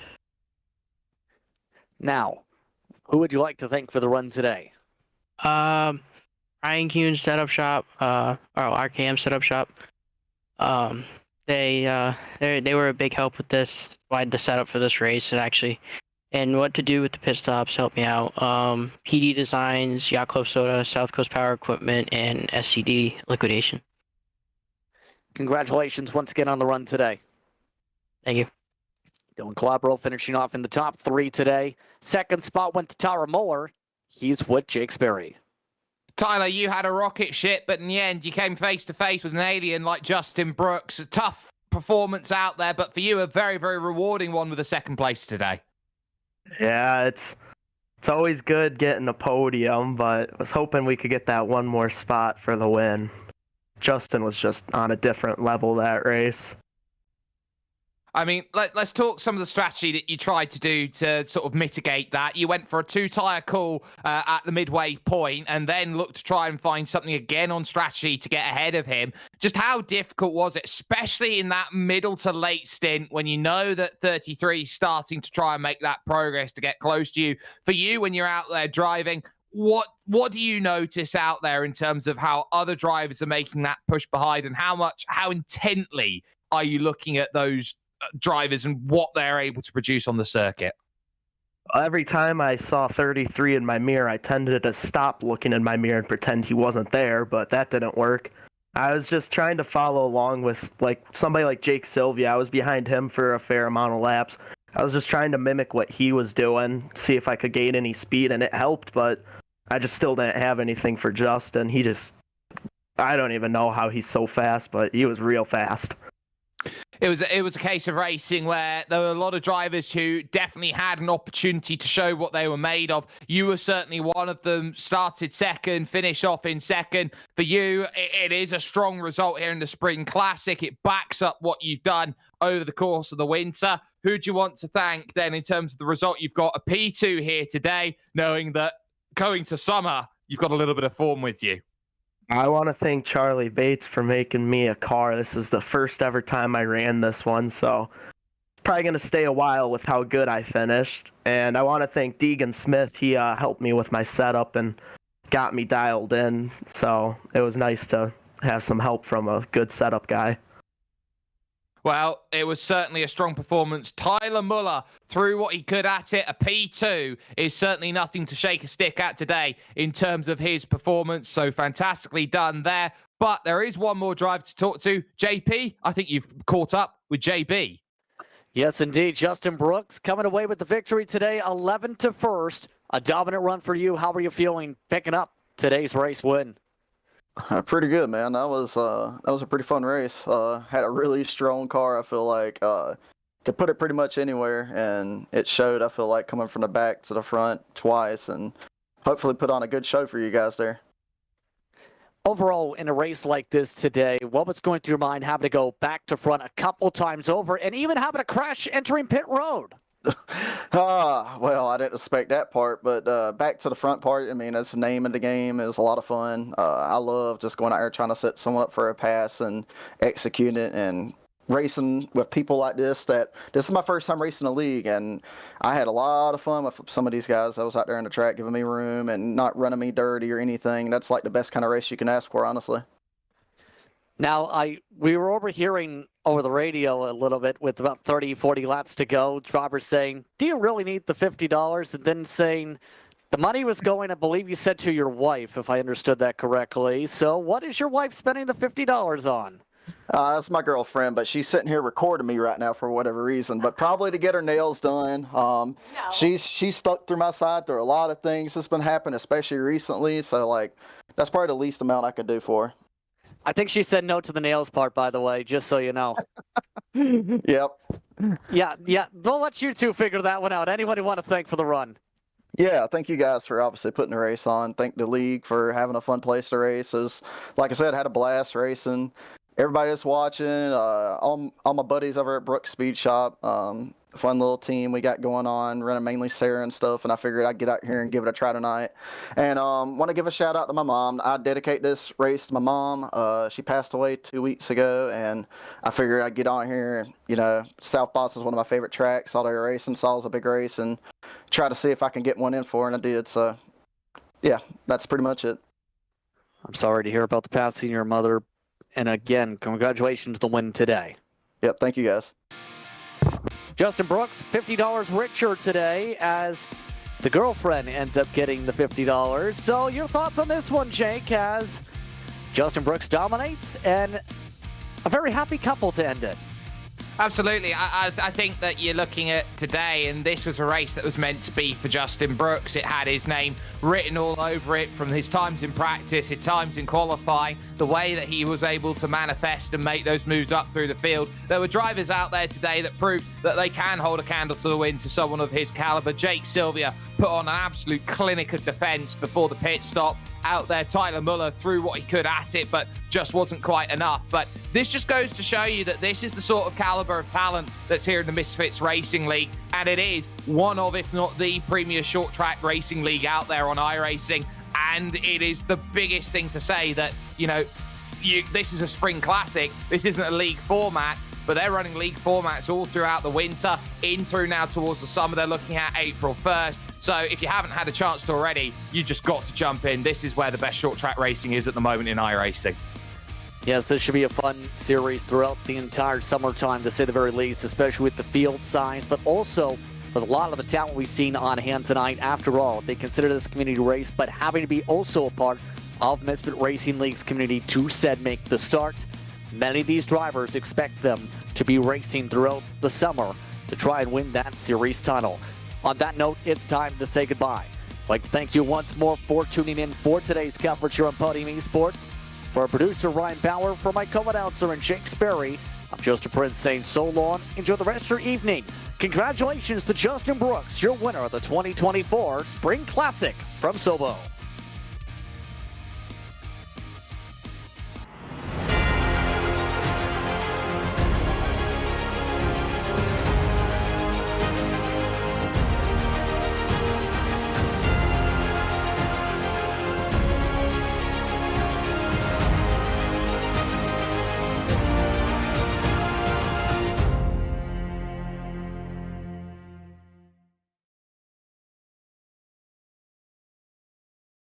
Now, Who would you like to thank for the run today? Ryan Kuhn setup shop, or RKM setup shop. They were a big help with this, the setup for this race, and what to do with the pit stops helped me out. PD Designs, Yacht Club Soda, South Coast Power Equipment, and SCD Liquidation. Congratulations once again on the run today. Thank you. Dylan Calabro finishing off in the top three today. Second spot went to Tyler Muller. He's with Jake Sperry. Tyler, you had a rocket ship, but in the end, you came face to face with an alien like Justin Brooks. A tough performance out there, but for you, a very, very rewarding one with a second place today. Yeah, it's always good getting a podium, but I was hoping we could get that one more spot for the win. Justin was just on a different level that race. I mean, let's talk some of the strategy that you tried to do to sort of mitigate that. You went for a two-tire call at the midway point and then looked to try and find something again on strategy to get ahead of him. Just how difficult was it, especially in that middle to late stint when you know that 33 is starting to try and make that progress to get close to you? For you, when you're out there driving, what do you notice out there in terms of how other drivers are making that push behind, and how intently are you looking at those drivers and what they're able to produce on the circuit? Every time I saw 33 in my mirror, I tended to stop looking in my mirror and pretend he wasn't there, but that didn't work. I was just trying to follow along with somebody like Jake Sylvia. I was behind him for a fair amount of laps. I was just trying to mimic what he was doing, see if I could gain any speed, and it helped, but I just still didn't have anything for Justin. I don't even know how he's so fast, but he was real fast. It was a case of racing where there were a lot of drivers who definitely had an opportunity to show what they were made of. You were certainly one of them. Started second, finished off in second. For you, it is a strong result here in the Spring Classic. It backs up what you've done over the course of the winter. Who do you want to thank then in terms of the result? You've got a P2 here today, knowing that going to summer, you've got a little bit of form with you. I want to thank Charlie Bates for making me a car. This is the first ever time I ran this one, so it's probably going to stay a while with how good I finished. And I want to thank Deegan Smith. He helped me with my setup and got me dialed in, so it was nice to have some help from a good setup guy. Well, it was certainly a strong performance. Tyler Muller threw what he could at it. A P2 is certainly nothing to shake a stick at today in terms of his performance. So fantastically done there. But there is one more driver to talk to. JP, I think you've caught up with JB. Yes, indeed. Justin Brooks coming away with the victory today, 11 to first. A dominant run for you. How are you feeling picking up today's race win? Pretty good, man. That was a pretty fun race. Had a really strong car. I feel like could put it pretty much anywhere, and it showed. I feel like coming from the back to the front twice, and hopefully put on a good show for you guys there. Overall, in a race like this today, what was going through your mind having to go back to front a couple times over and even having a crash entering pit road? Well, I didn't expect that part, but back to the front part, I mean, that's the name of the game. It was a lot of fun. I love just going out there trying to set someone up for a pass and executing it and racing with people like this. This is my first time racing a league, and I had a lot of fun with some of these guys. I was out there in the track giving me room and not running me dirty or anything. That's like the best kind of race you can ask for, honestly. Now, we were overhearing over the radio a little bit with about 30, 40 laps to go, drivers saying, do you really need the $50? And then saying the money was going, I believe you said, to your wife, if I understood that correctly. So what is your wife spending the $50 on? That's my girlfriend, but she's sitting here recording me right now for whatever reason, but probably to get her nails done. No. She's stuck through my side through a lot of things that's been happening, especially recently. So, like, that's probably the least amount I could do for her. I think she said no to the nails part, by the way, just so you know. Yep. Yeah. They'll let you two figure that one out. Anybody want to thank for the run? Yeah, thank you guys for obviously putting the race on. Thank the league for having a fun place to race. Like I said, had a blast racing. Everybody that's watching, all my buddies over at Brooks Speed Shop, fun little team we got going on, running mainly Sarah and stuff, and I figured I'd get out here and give it a try tonight. And want to give a shout out to my mom. I dedicate this race to my mom. She passed away 2 weeks ago, and I figured I'd get on here. You know, South Boston is one of my favorite tracks. Saw her racing, saw it was a big race, and try to see if I can get one in for her, and I did. So, yeah, that's pretty much it. I'm sorry to hear about the passing of your mother. And again, congratulations on the win today. Yep, thank you guys. Justin Brooks, $50 richer today as the girlfriend ends up getting the $50. So your thoughts on this one, Jake, as Justin Brooks dominates and a very happy couple to end it. Absolutely. I think that you're looking at today, and this was a race that was meant to be for Justin Brooks. It had his name written all over it from his times in practice, his times in qualifying, the way that he was able to manifest and make those moves up through the field. There were drivers out there today that proved that they can hold a candle to the wind to someone of his caliber. Jake Sylvia put on an absolute clinic of defense before the pit stop. Out there, Tyler Muller threw what he could at it, but just wasn't quite enough. But this just goes to show you that this is the sort of caliber of talent that's here in the Misfits Racing League, and it is one of, if not the premier short track racing league out there on iRacing. And it is the biggest thing to say that, you know, this is a spring classic. This isn't a league format, but they're running league formats all throughout the winter, in through now towards the summer. They're looking at April 1st. So if you haven't had a chance to already, you just got to jump in. This is where the best short track racing is at the moment in iRacing. Yes, this should be a fun series throughout the entire summertime, to say the very least, especially with the field size, but also with a lot of the talent we've seen on hand tonight. After all, they consider this community race, but having to be also a part of Misfit Racing League's community to said make the start. Many of these drivers expect them to be racing throughout the summer to try and win that series title. On that note, it's time to say goodbye. I'd like to thank you once more for tuning in for today's coverage here on Podium Esports. For our producer, Ryan Bauer, for my co-announcer, and Jake Sperry, I'm Joseph Prince saying so long. Enjoy the rest of your evening. Congratulations to Justin Brooks, your winner of the 2024 Spring Classic from Sobo.